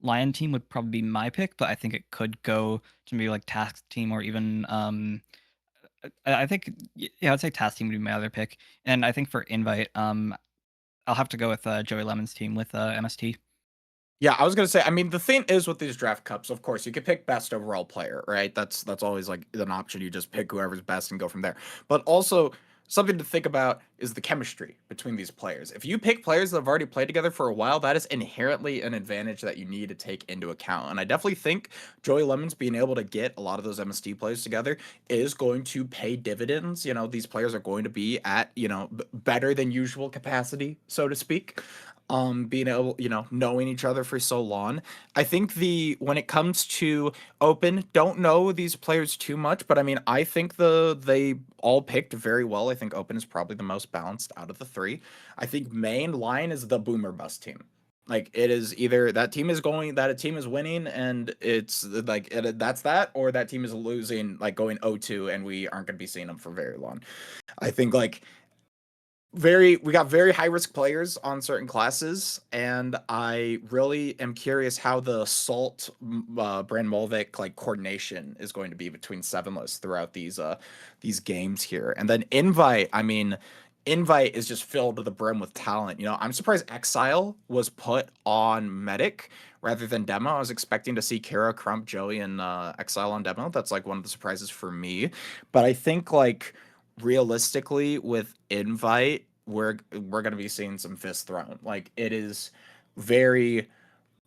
Lion team would probably be my pick, but I think it could go to maybe like Task team or even I think I'd say Task team would be my other pick, and I think for Invite, I'll have to go with Joey Lemon's team with MST. Yeah, I was gonna say. I mean, the thing is with these draft cups, of course, you could pick best overall player, right? That's always like an option. You just pick whoever's best and go from there. But also something to think about is the chemistry between these players. If you pick players that have already played together for a while, that is inherently an advantage that you need to take into account. And I definitely think Joey Lemons being able to get a lot of those MST players together is going to pay dividends. These players are going to be at better than usual capacity, so to speak. Being able, knowing each other for so long. I think when it comes to Open, don't know these players too much, but I mean, I think they all picked very well. I think Open is probably the most balanced out of the three. I think Main Lion is the boomer bust team. Like it is either that a team is winning and it's like that's that, or that team is losing, like going 0-2, and we aren't going to be seeing them for very long. I think like we got very high risk players on certain classes, and I really am curious how the Salt Brand Molvik like coordination is going to be between Sevenless throughout these games here. And then Invite, I mean, Invite is just filled to the brim with talent. I'm surprised Exile was put on Medic rather than Demo. I was expecting to see Kara, Crump, Joey, and Exile on Demo. That's like one of the surprises for me. But I think like realistically with Invite, we're going to be seeing some fists thrown. Like it is very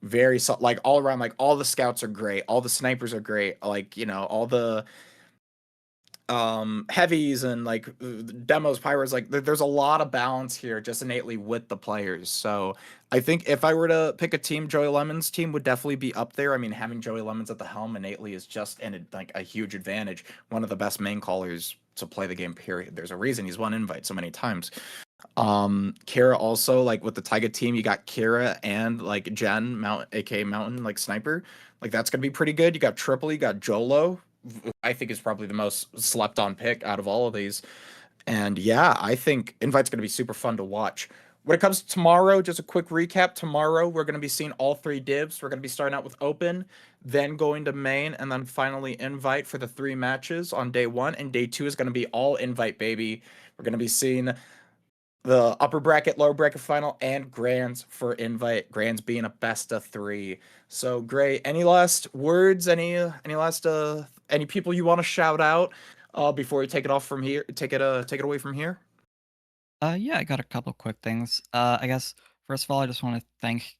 like all around, like all the scouts are great, all the snipers are great, like all the heavies and like demos, pyros, like there's a lot of balance here just innately with the players. So I think if I were to pick a team, Joey Lemon's team would definitely be up there. I mean, having Joey Lemons at the helm innately is just like a huge advantage. One of the best main callers to play the game, period. There's a reason he's won invite so many times. Kira also, like with the Taiga team, you got Kira and like Jen Mount, aka Mountain, like sniper. Like that's gonna be pretty good. You got Triple, you got Jolo, I think is probably the most slept on pick out of all of these. And yeah, I think Invite's going to be super fun to watch. When it comes to tomorrow, just a quick recap. Tomorrow, we're going to be seeing all 3 divs. We're going to be starting out with Open, then going to Main, and then finally Invite for the 3 matches on day 1. And day 2 is going to be all Invite, baby. We're going to be seeing the upper bracket, lower bracket final, and Grands for Invite. Grands being a best of 3. So great. Any last words? Any last any people you want to shout out before we take it off from here? Take it away from here. Yeah, I got a couple quick things. I guess first of all, I just want to thank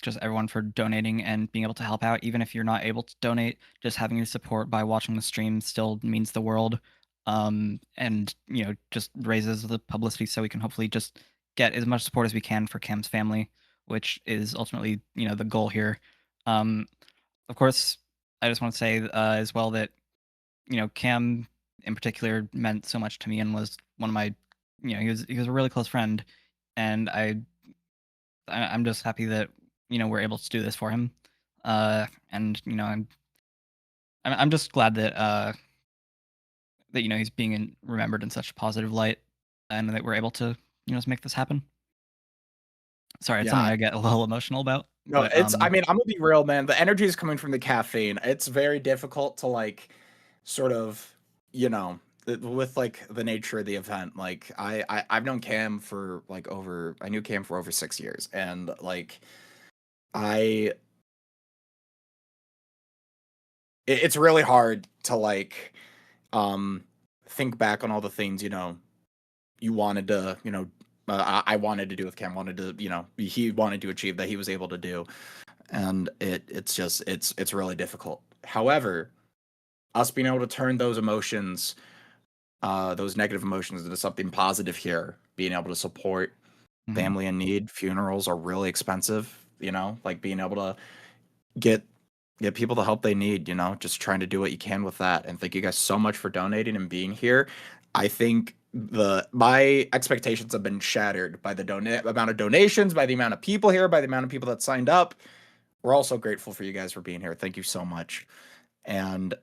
just everyone for donating and being able to help out. Even if you're not able to donate, just having your support by watching the stream still means the world. And just raises the publicity so we can hopefully just get as much support as we can for Cam's family, which is ultimately the goal here. Of course, I just want to say as well that Cam in particular meant so much to me and was one of my he was a really close friend, and I'm just happy that we're able to do this for him. And I'm just glad that that he's being remembered in such a positive light, and that we're able to just make this happen. Sorry, it's something I get a little emotional about. No, but, it's. I mean, I'm gonna be real, man. The energy is coming from the caffeine. It's very difficult to like, sort of, with like the nature of the event. Like, I've known Cam for like I knew Cam for over 6 years, and like, it's really hard to like, think back on all the things you wanted to, I wanted to do with Cam, wanted to, he wanted to achieve that he was able to do. And it's just, it's really difficult. However, us being able to turn those emotions, those negative emotions into something positive here, being able to support family in need, funerals are really expensive, like being able to get people the help they need, just trying to do what you can with that. And thank you guys so much for donating and being here. I think my expectations have been shattered by the amount of donations, by the amount of people here, by the amount of people that signed up. We're also grateful for you guys for being here. Thank you so much. And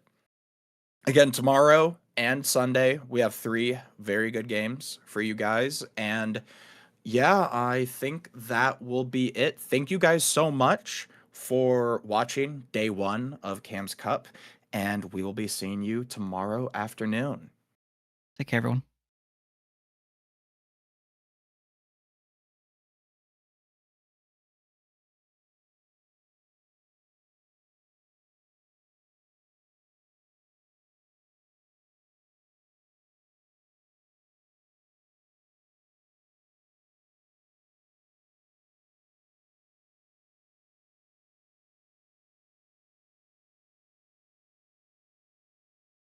again, tomorrow and Sunday, we have 3 very good games for you guys. And yeah, I think that will be it. Thank you guys so much for watching day 1 of Cam's Cup. And we will be seeing you tomorrow afternoon. Take care, everyone.